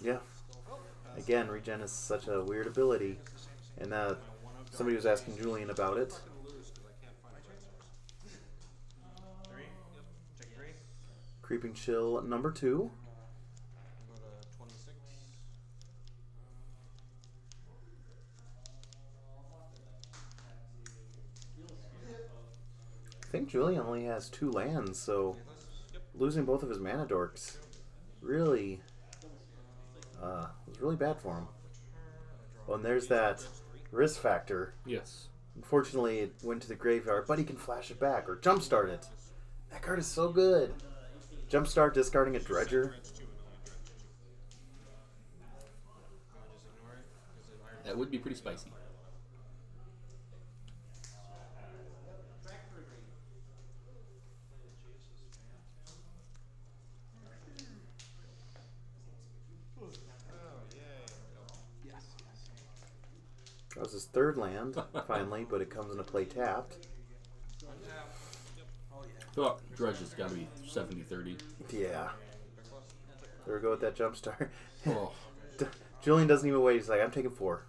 Yeah. Again, regen is such a weird ability, and somebody was asking Julian about it. Creeping Chill number 2. I think Julian only has 2 lands, so losing both of his mana dorks really was really bad for him. Oh, and there's that risk factor. Yes. Unfortunately, it went to the graveyard, but he can flash it back or jumpstart it. That card is so good. Jumpstart discarding a Dredger. That would be pretty spicy. That was his 3rd land, finally, but it comes into play tapped. Oh, Dredge has got to be 70-30. Yeah. There we go with that jumpstart. Oh. Julian doesn't even wait. He's like, I'm taking 4.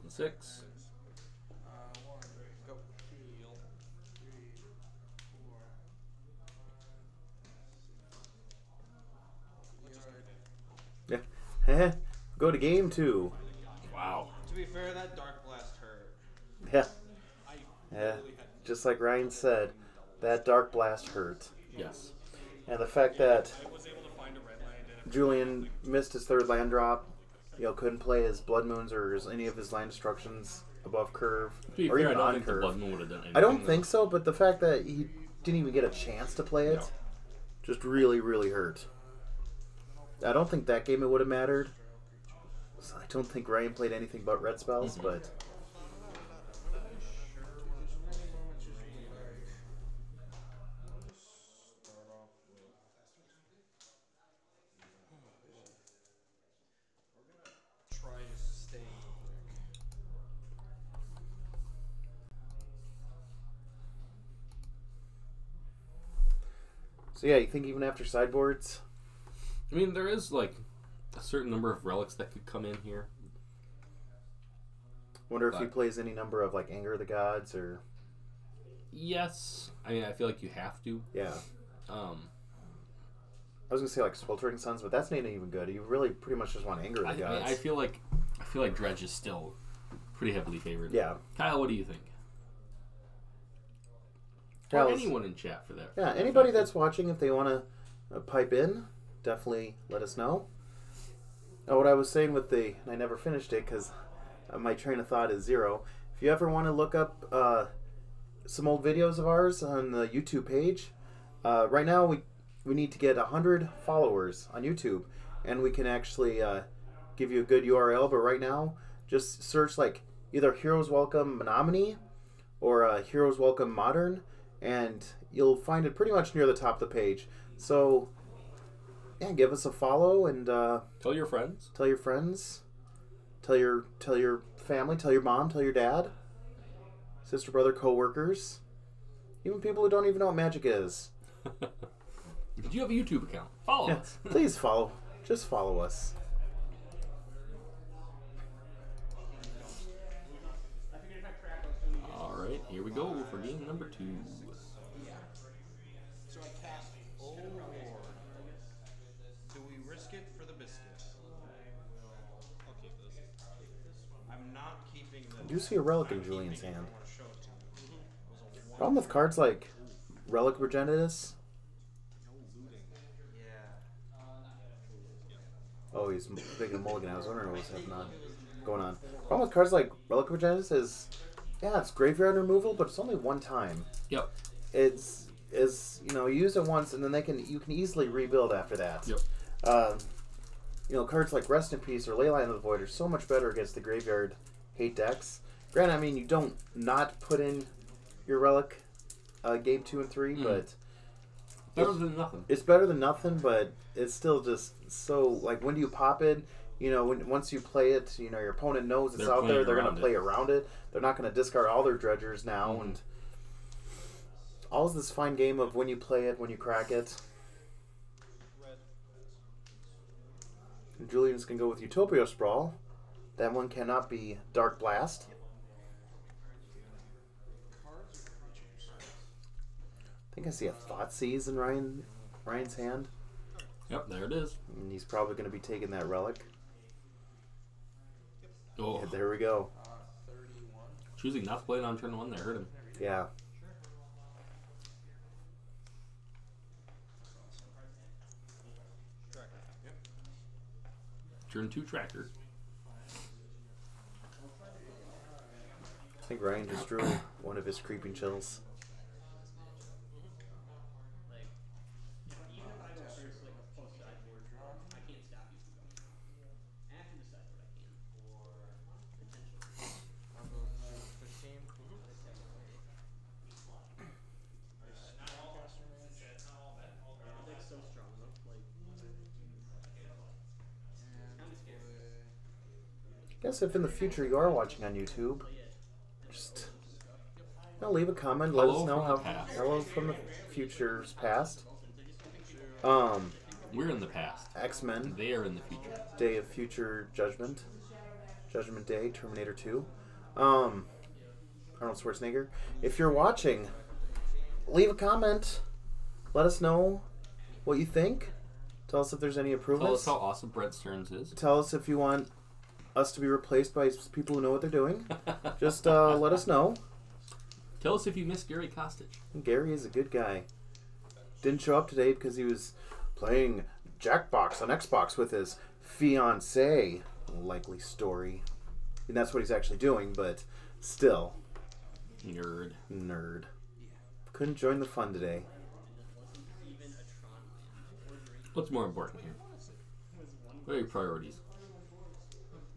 6. Yeah. Go to game 2. Wow. To be fair, that Dark Blast hurt. Yeah. Yeah. Just like Ryan said, that Dark Blast hurt. Yes. And the fact that Julian missed his 3rd land drop couldn't play his Blood Moons or any of his land destructions above curve To be or fair, even I don't on think the curve. Blood Moon would have done anything. I don't think so, but the fact that he didn't even get a chance to play it just really, really hurt. I don't think that game it would have mattered. So I don't think Ryan played anything but red spells, but... Try to stay. So yeah, you think even after sideboards? I mean, there is like a certain number of relics that could come in here. Wonder if he plays any number of like Anger of the Gods or... Yes. I mean, I feel like you have to. Yeah. I was gonna say like Sweltering Suns, but that's not even good. You really pretty much just want Anger of the Gods. I feel like Dredge is still pretty heavily favored. Yeah. Kyle, what do you think? Kyle's, or anyone in chat for that. Yeah, anybody that's watching, if they want to pipe in, definitely let us know. Oh, what I was saying with the... I never finished it because my train of thought is zero. If you ever want to look up some old videos of ours on the YouTube page, right now we need to get 100 followers on YouTube, and we can actually give you a good URL. But right now, just search like either Heroes Welcome Menominee or Heroes Welcome Modern, and you'll find it pretty much near the top of the page. So, yeah, give us a follow and tell your friends. Tell your friends. Tell your family. Tell your mom. Tell your dad. Sister, brother, co-workers. Even people who don't even know what Magic is. Do you have a YouTube account? Follow us. Please follow. Just follow us. All right, here we go for game number 2. So I cast or do we risk it for the biscuit? I'll keep this. I'm not keeping this. You see a relic in Julian's hand. Problem with cards like Relic Regeneratus. Oh, he's making a mulligan. I was wondering what was going on. Problem with cards like Relic Regeneratus is, yeah, it's graveyard removal, but it's only one time. Yep. It's you use it once and then you can easily rebuild after that. Yep. Cards like Rest in Peace or Leyline of the Void are so much better against the graveyard hate decks. Granted, I mean you don't not put in your relic game 2 and 3, but better than nothing. It's better than nothing, but it's still just so like when do you pop it? Once you play it, your opponent knows it's out there. They're going to play around it. They're not going to discard all their dredgers now, and all's this fine game of when you play it, when you crack it. Julian's can go with Utopia Sprawl. That one cannot be Dark Blast. I think I see a Thoughtseize in Ryan's hand. Yep, there it is. And he's probably going to be taking that relic. Oh, yeah, there we go. Choosing not to play it on turn 1 there hurt him. Yeah. Turn 2 tracker. I think Ryan just drew one of his Creeping Chills. I guess if in the future you are watching on YouTube, just leave a comment. Let us know how. Hello from the future's past. We're in the past. X-Men. They are in the future. Day of Future Judgment. Judgment Day. Terminator 2. Arnold Schwarzenegger. If you're watching, leave a comment. Let us know what you think. Tell us if there's any improvements. Tell us how awesome Brent Stearns is. Tell us if you want us to be replaced by people who know what they're doing. Just let us know. Tell us if you miss Gary Kostic. Gary is a good guy. Didn't show up today because he was playing Jackbox on Xbox with his fiancée. likely story. And that's what he's actually doing, but still. Nerd. Couldn't join the fun today. What's more important here? What are your priorities?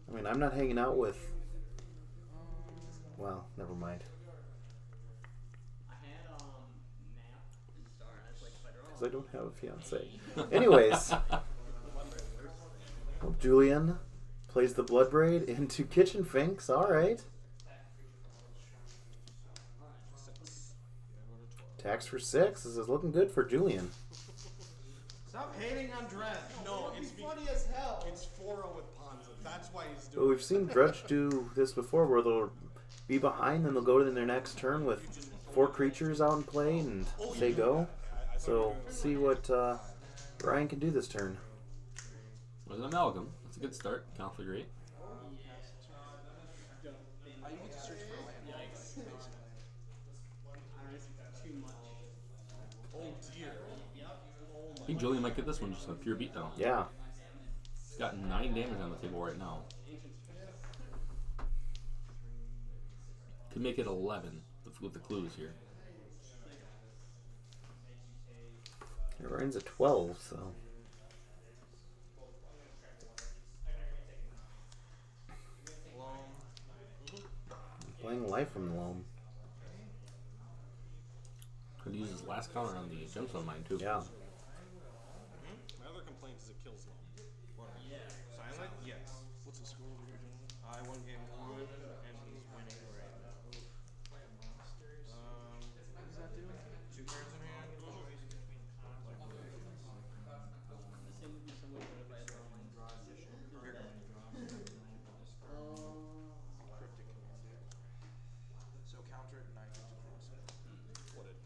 I mean, I'm not hanging out with... Well, never mind. Because I don't have a fiance. Anyways. Well, Julian plays the Bloodbraid into Kitchen Finks. Alright. Tax for 6. This is looking good for Julian. Stop hating on Dredge. No, it's funny as hell. It's 4-0 with Ponza. That's why he's doing Well, we've seen Dredge do this before where they'll be behind, then they'll go to their next turn with 4 creatures out in play and say go. So, see what Ryan can do this turn. Was an amalgam. That's a good start. Configurate. I think Julian might get this one just on pure beatdown. Yeah. He's got 9 damage on the table right now. Could make it 11 with the clues here. Ryan's at 12, so. Playing life from the loam. Could use his last counter on the gemstone mine too. Yeah. My other complaint is it kills loam. Silent? Yes. What's the score over here, gentlemen? I won game 1, and he's winning right now. What does that do? 2 cards in hand. Cryptic command. So counter it and I can just cross it. Flooded.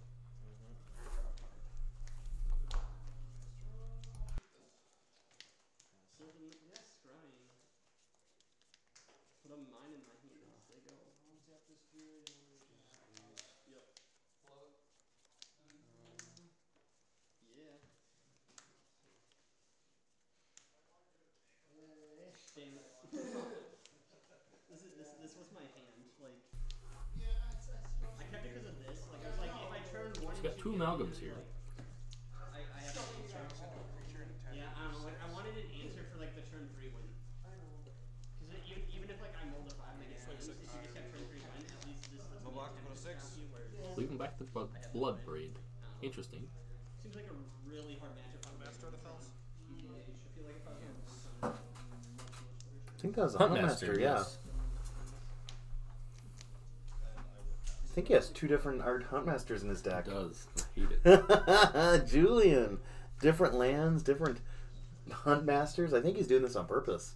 Yes, Ryan. Put a mine in my hand. They go. Yep. Yeah. Damn it. this was my hand. Like, I kept it because of this. Like, I was like, if I turn 1, He's got 2 amalgams here. I have an answer. Yeah, I don't know. Like, I wanted an answer for like the turn 3 win. Because even if like I mold a 5 and I get games, if you just have turn 3 win, at least this doesn't No block, go to 6. Leaving back the Bloodbraid. Interesting. Seems like a really hard matchup on Master of the Fells. I feel like if I was on I think that was a Huntmaster, Huntmaster, yeah. yes. I think he has 2 different art Huntmasters in his He deck. does. I hate it. Julian. Different lands, different Huntmasters. I think he's doing this on purpose.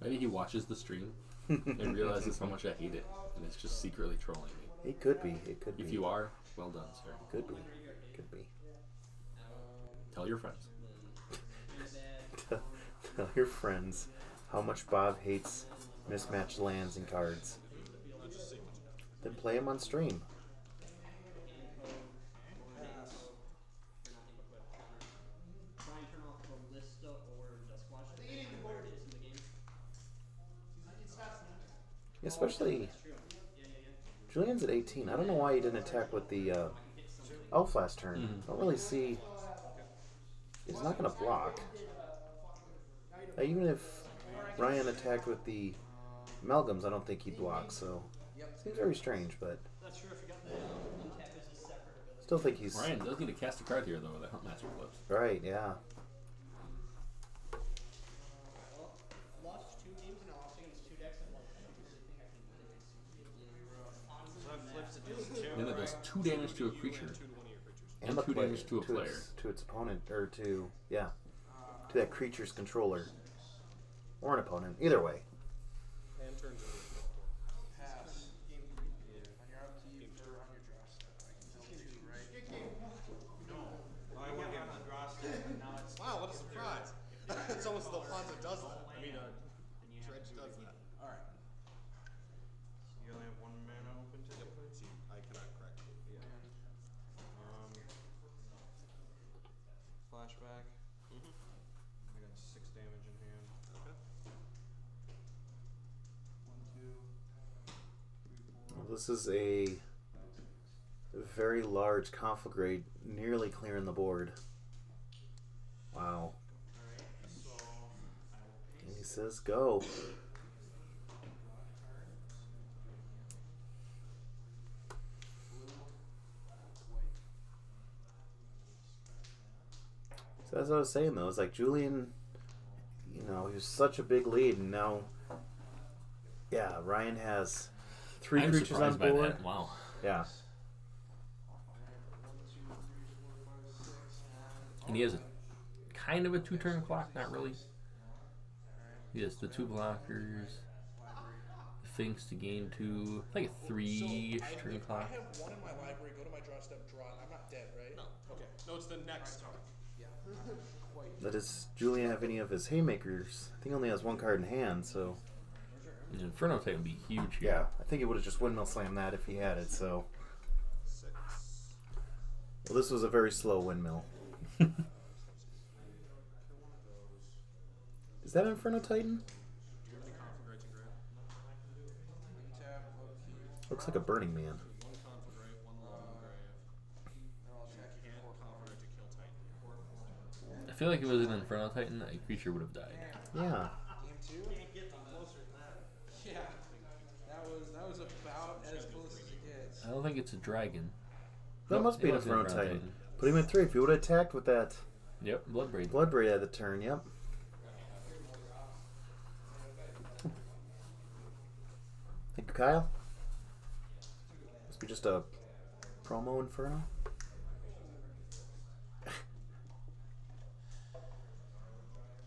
Maybe he watches the stream and realizes how much I hate it, and it's just secretly trolling me. It could be. It could be. If you are, well done, sir. Could be. Could be. Tell your friends. Tell your friends how much Bob hates mismatched lands and cards. Then play them on stream. Especially, Julian's at 18. I don't know why he didn't attack with the Elf last turn. I don't really see. He's not going to block. Even if Ryan attacked with the Amalgams, I don't think he'd block. So, seems very strange, but still think he's. Ryan does need to cast a card here, though, with a Huntmaster flips. Right, yeah. Lost 2 games and I lost against 2 decks and I don't really think I can win. Then it does 2 damage to a creature. And the 2 player, damage to a player. to its opponent, or to that creature's controller. Or an opponent. Either way. And turns it. Pass. On your upkeep or on your draw step. I can tell 2, right? I won game 1. Wow, what a surprise. It's almost the Ponza does that. I mean, Dredge does that. Alright. You only have 1 mana open to see, I cannot correct it. Yeah. 5 flashback. I got 6 damage in hand. Okay. 1, 2, 3, 4. Well, this is a very large conflagrate, nearly clearing the board. Wow. Alright, so I will pay And he says go. So that's what I was saying though. It's like Julian, you know, he was such a big lead, and now, yeah, Ryan has 3 I'm creatures on surprised by board. that. Wow. Yeah. And he has a kind of a 2-turn clock, not really. He has the 2 blockers, the things to gain 2, like a 3-ish turn clock. I have 1 in my library. Go to my draw step, draw it. I'm not dead, right? No. Okay. No, it's the next turn. Yeah. Does Julian have any of his haymakers? I think he only has 1 card in hand, so. Inferno Titan would be huge here. Yeah, I think he would have just windmill slammed that if he had it, so. 6. Well, this was a very slow windmill. Is that Inferno Titan? Do you have any conflagrates in grave? Untap, upkeep. Looks like a Burning Man. 1 conflagrate, 1 low in grave. I'll attack you Can't for 4 conflagrate to kill Titan. I feel like if it was an Inferno Titan, a creature would have died. Yeah. Game 2? Can't get closer than that. Yeah. That was about as close as it gets. I don't think it's a dragon. That Nope, must be it an was Inferno Titan. Put him in 3. If he would have attacked with that Yep, Bloodbraid. Bloodbraid at the turn, yep. Thank you, Kyle. Must be just a promo Inferno.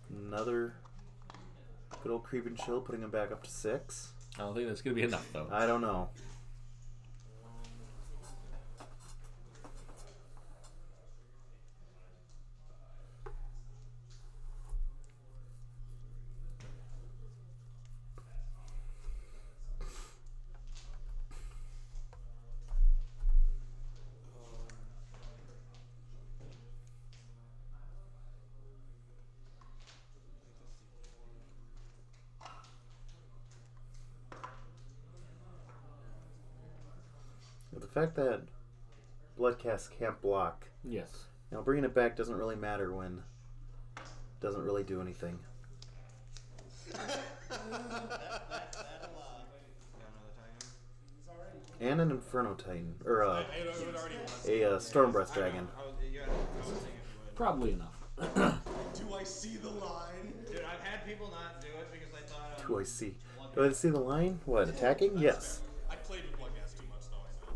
Another good old creep and chill, putting him back up to 6. I don't think that's going to be enough, though. I don't know. The fact that Bloodcast can't block, Yes. you know, bringing it back doesn't really matter when it doesn't really do anything. And an Inferno Titan, or a Stormbreath Dragon. Probably enough. Do I see the line? Dude, I've had people not do it because I thought. Do I see? Do I see the line? What, attacking? Yes. I played with Bloodcast too much, though. I know.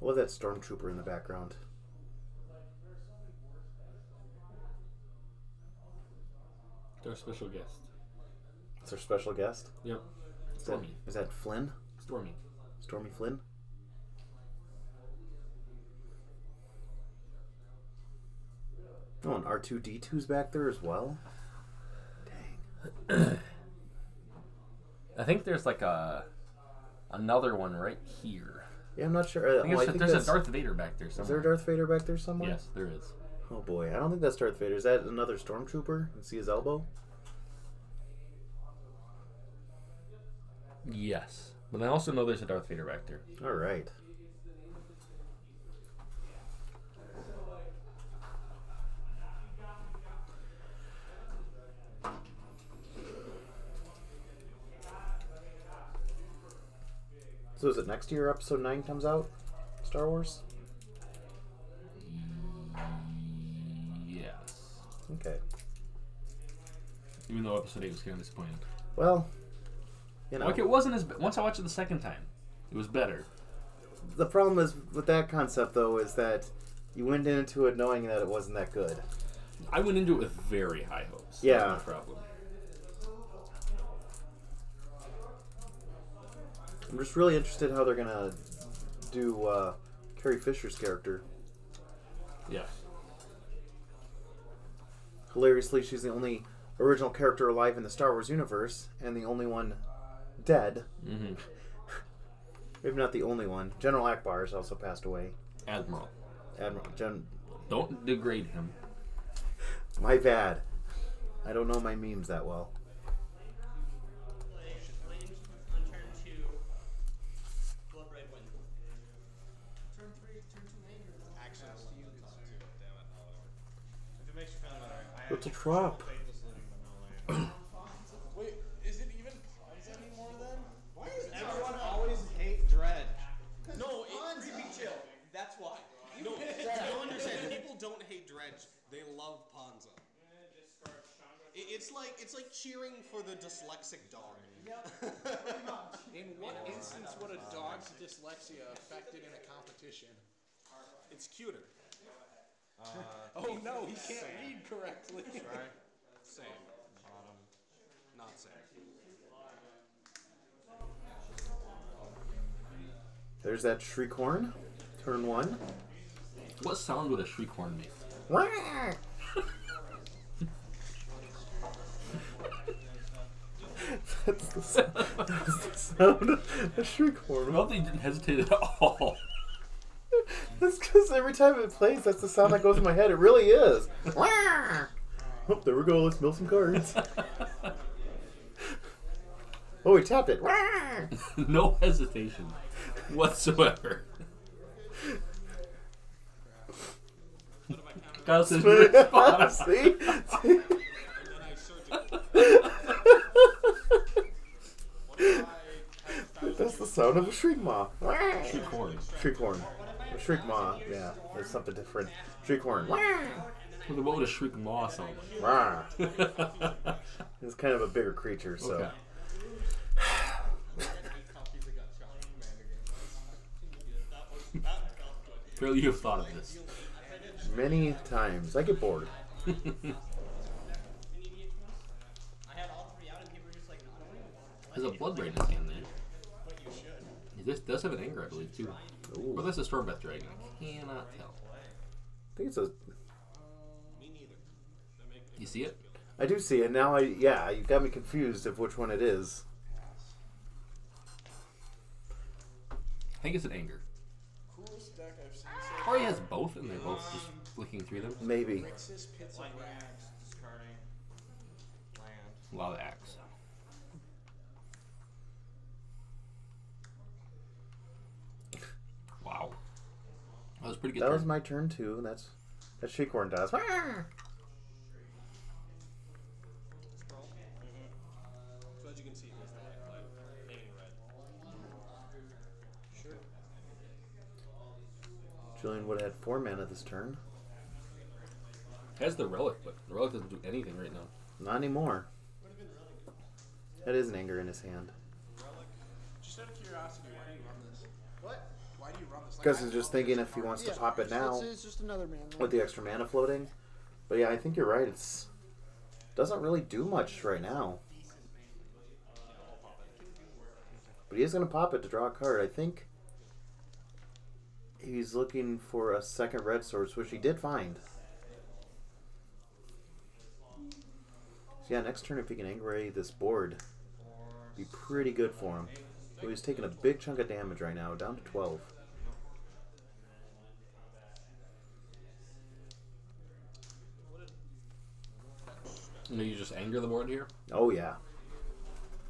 I love that Stormtrooper in the background. They're a special guest. It's our special guest. Yep. Stormy. Is that Flynn? Stormy. Stormy Flynn? Oh, and R2-D2's back there as well? Dang. I think there's like another one right here. Yeah, I'm not sure. I think there's a Darth Vader back there somewhere. Is there a Darth Vader back there somewhere? Yes, there is. Oh boy, I don't think that's Darth Vader. Is that another Stormtrooper? You see his elbow? Yes. But I also know there's a Darth Vader back there. Alright. So is it next year episode 9 comes out? Star Wars? Yes. Okay. Even though episode 8 was kind of disappointing. Well, you know. Like it wasn't as once I watched it the second time, it was better. The problem is with that concept though is that you went into it knowing that it wasn't that good. I went into it with very high hopes. Yeah. That's my problem. I'm just really interested how they're gonna do Carrie Fisher's character. Yeah. Hilariously, she's the only original character alive in the Star Wars universe, and the only one dead. Mm-hmm. Maybe not the only one. General Akbar has also passed away. Admiral. Don't degrade him. My bad. I don't know my memes that well. On turn 2, Blood Red win. Turn 3, turn 2 anger. Access to you, talk to. Damn it. If it makes you feel better, What's a trap? Wait, is it even Ponza anymore then? Why does everyone always hate Dredge? No, creepy chill. That's why. No, you don't understand. People don't hate Dredge. They love Ponza. It's like cheering for the dyslexic dog. In what instance would a dog's dyslexia affect it in a competition? It's cuter. Oh no, he can't read correctly. Right? Same. Bottom. Not same. There's that Shriekhorn. Turn 1. What sound would a Shriekhorn make? That's the sound of a Shriekhorn. Well, they didn't hesitate at all. That's because every time it plays, that's the sound that goes in my head. It really is. Oh, there we go. Let's mill some cards. Oh, we tapped it. No hesitation whatsoever. Kyle says you're in spot. See? That's the sound of a Shriekhorn. Shriekhorn. Shriekhorn. A Shriekmaw, yeah. There's something different. Shriekhorn. What would a Shriekmaw sound like? It's kind of a bigger creature, so. Okay. Apparently you have thought of this. Many times. I get bored. I had all 3 out and people were just like, no, I don't even want to play. There's a Blood Braid in his hand there. But you should. This does have an anger, I believe, too. Ooh. Or that's a Stormbreath Dragon. I cannot tell. I think it's a. Me neither. You see it? I do see it now. Yeah, you got me confused of which one it is. I think it's an anger. Coolest deck I've seen so Or he has both, and they're both just flicking through them. Maybe. Grixis Pits of Wrath. Discarding. Land. A lot of axe. Wow. That was a pretty good. That turn. was my turn too. That's Shriekhorn does. So as you can see, there's the light painting red. Sure. Julian would have had 4 mana this turn. Has the relic, but the relic doesn't do anything right now. Not anymore. That is an anger in his hand. Relic. Just out of curiosity, why do you run this? What? Why do you run this? Because he's just thinking if he wants to pop it now It's just another man. with the extra mana floating. But yeah, I think you're right. It's doesn't really do much right now. But he is going to pop it to draw a card. I think he's looking for a second red source, which he did find. So yeah, next turn if he can anger this board, be pretty good for him. So he's taking a big chunk of damage right now, down to 12. You just anger the board here? Oh yeah.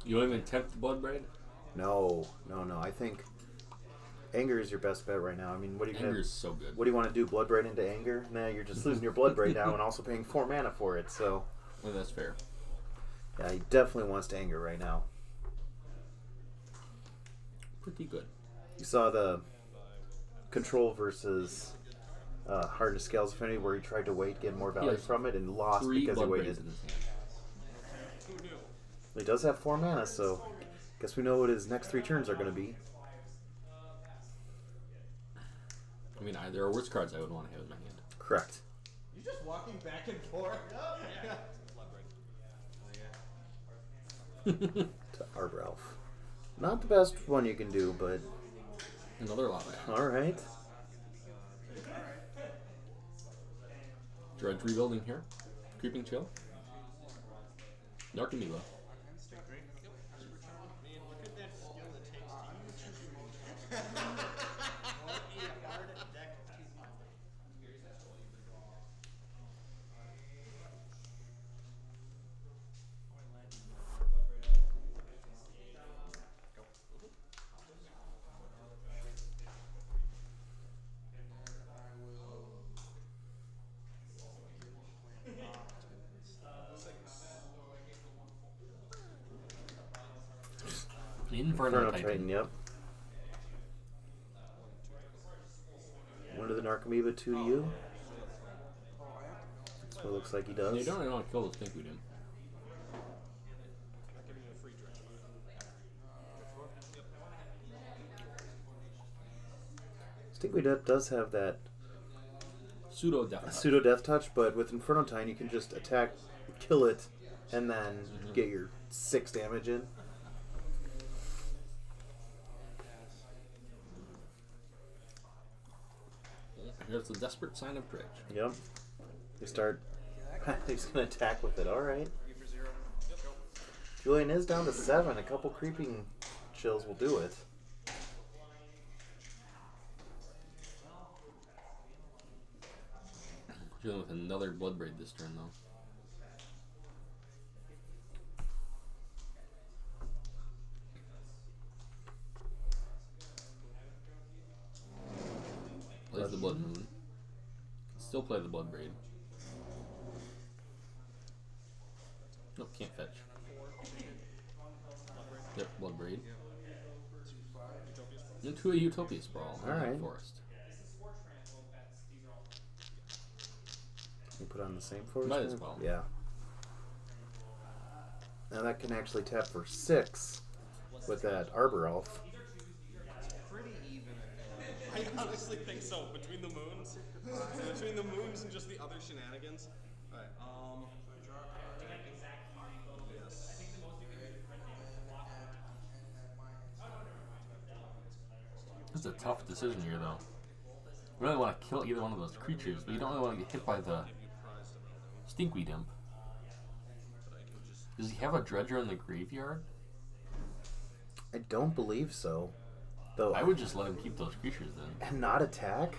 You don't even tempt the Blood Braid? No. I think anger is your best bet right now. I mean, what do you Anger is so good. What do you want to do? Blood Braid into anger? Nah, you're just losing your Blood Braid now and also paying 4 mana for it. So Well, that's fair. yeah, he definitely wants to anger right now. Pretty good. You saw the control versus Hardened Scales Affinity where he tried to wait, get more value Yes. from it, and lost 3 because he Blood waited. Braids in his hand. He does have 4 mana, so guess we know what his next 3 turns are going to be. I mean, there are worse cards I would want to have in my hand. Correct. You're just walking back and forth. To Arbor Elf. Not the best one you can do, but Another lot of all right. Dredge rebuilding here. Creeping Chill. Narcomoeba. Man, look at that skill it takes to use Inferno Titan. Yep. One of the Narcomoeba, 2 to you. That's what it looks like he does. You don't really want to kill the Stinkweed Imp. Stinkweed Imp does have that Pseudo death. pseudo death touch, but with Inferno Titan you can just attack, kill it, and then get your 6 damage in. Here's the desperate sign of Dredge. Yep. They start. He's gonna attack with it. All right. Julian is down to 7. A couple creeping chills will do it. Dealing with another Blood Braid this turn, though. Plays the Blood Moon. Still play the Blood Braid. Nope, can't fetch. Yep, Blood Braid. Into a Utopia Sprawl. Alright. Forest. You put on the same forest? Might as well. Yeah. Now that can actually tap for 6 with that Arbor Elf. pretty even. I honestly think so. Between the moons, and just the other shenanigans. All right. Yes. This is a tough decision here, though. We really want to kill either one of those creatures, but you don't really want to get hit by the Stinkweed Imp. Does he have a Dredger in the graveyard? I don't believe so. Though I would just let him keep those creatures then. And not attack?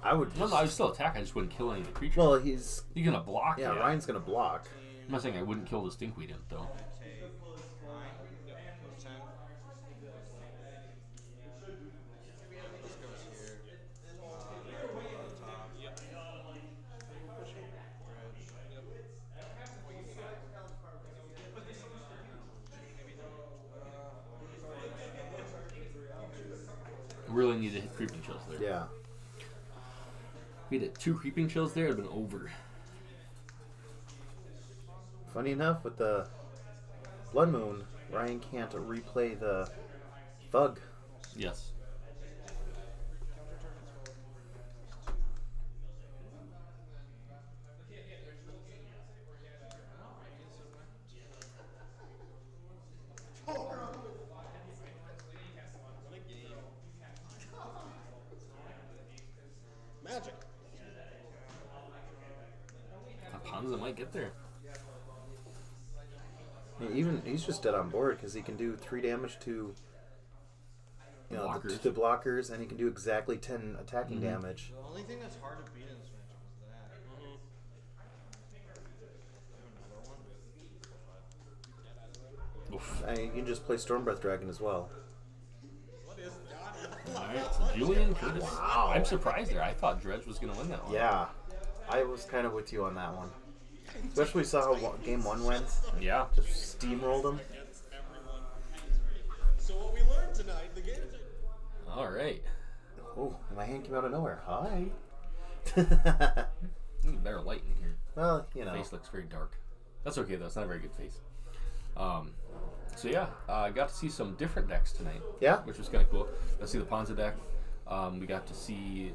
I would just... No, I would still attack. I just wouldn't kill any of the creatures. Well, he's gonna block. Yeah, Ryan's gonna block. I'm not saying I wouldn't kill the Stinkweed Imp though. Really need to hit creeping chills there. Yeah. If we did 2 creeping chills there, it would have been over. Funny enough, with the Blood Moon, Ryan can't replay the Thug. Yes. Magic. Ponza might get there. Yeah, even he's just dead on board because he can do 3 damage to Blockers. the blockers, and he can do exactly 10 attacking damage. The only thing that's hard to beat in this matchup is that. Oof. And you can just play Stormbreath Dragon as well. Alright, so Julian Curtis. Wow. I'm surprised there. I thought Dredge was going to win that one. Yeah, I was kind of with you on that one. Especially saw how game 1 went. Yeah. Just steamrolled him. So what we learned tonight, the game. Alright. Oh, my hand came out of nowhere. Hi. Need better light in here. Well, you know. Face looks very dark. That's okay though. It's not a very good face. So yeah, I got to see some different decks tonight. Yeah. Which was kind of cool. Let's see the Ponza deck. We got to see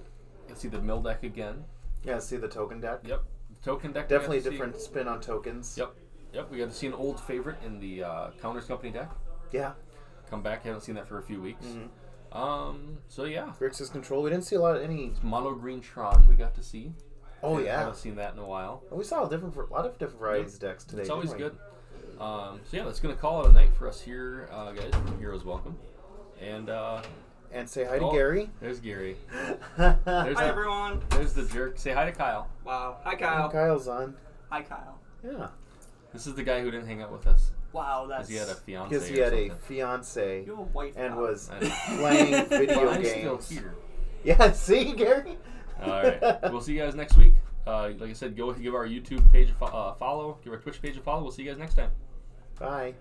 the mill deck again. Yeah, see the token deck. Yep. The token deck. Definitely a different spin on tokens. Yep. Yep. We got to see an old favorite in the Counters Company deck. Yeah. Come back. Haven't seen that for a few weeks. So yeah. Grixis Control. We didn't see a lot of any mono green Tron. We got to see. Oh yeah. Haven't seen that in a while. We saw a lot of different varieties of decks today. It's always didn't we? good. So yeah, that's gonna call it a night for us here, guys. From Heroes Welcome, and say hi to Gary. There's Gary. Hi everyone. There's the jerk. Say hi to Kyle. Wow. Hi Kyle. Kyle's on. Hi Kyle. Yeah. This is the guy who didn't hang out with us. Wow, that's... Because he had a fiance. Because he had a fiance. You have a wife and now. was playing video I'm games. still here. Yeah, see, Gary? Alright. We'll see you guys next week. Like I said, go give our YouTube page a follow. Give our Twitch page a follow. We'll see you guys next time. Bye.